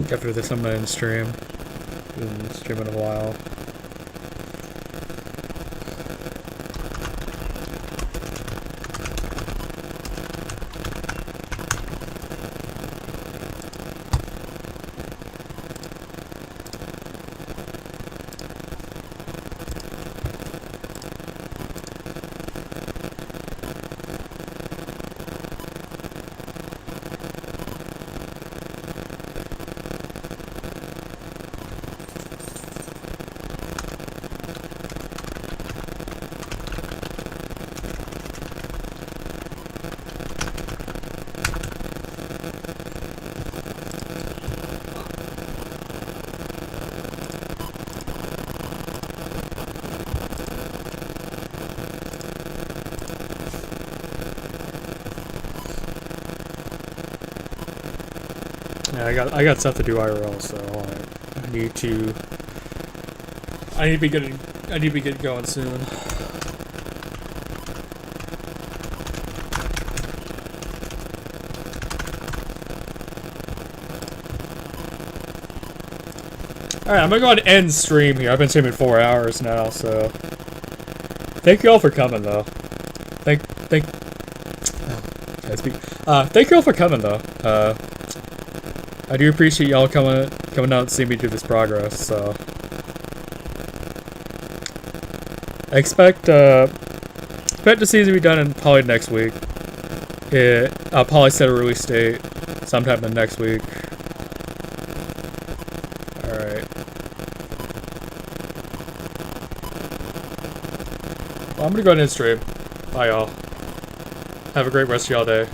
After this, I'm gonna end stream. Been streaming a while. Yeah, I got stuff to do IRL, so I need to be getting going soon. Alright, I'm gonna go ahead and end stream here. I've been streaming 4 hours now, so thank you all for coming though. Thank you all for coming though. I do appreciate y'all coming out and seeing me do this progress, so I expect to see it to be done in probably next week. I'll probably set a release date sometime in next week. Alright. Well, I'm gonna go ahead and stream. Bye y'all. Have a great rest of y'all day.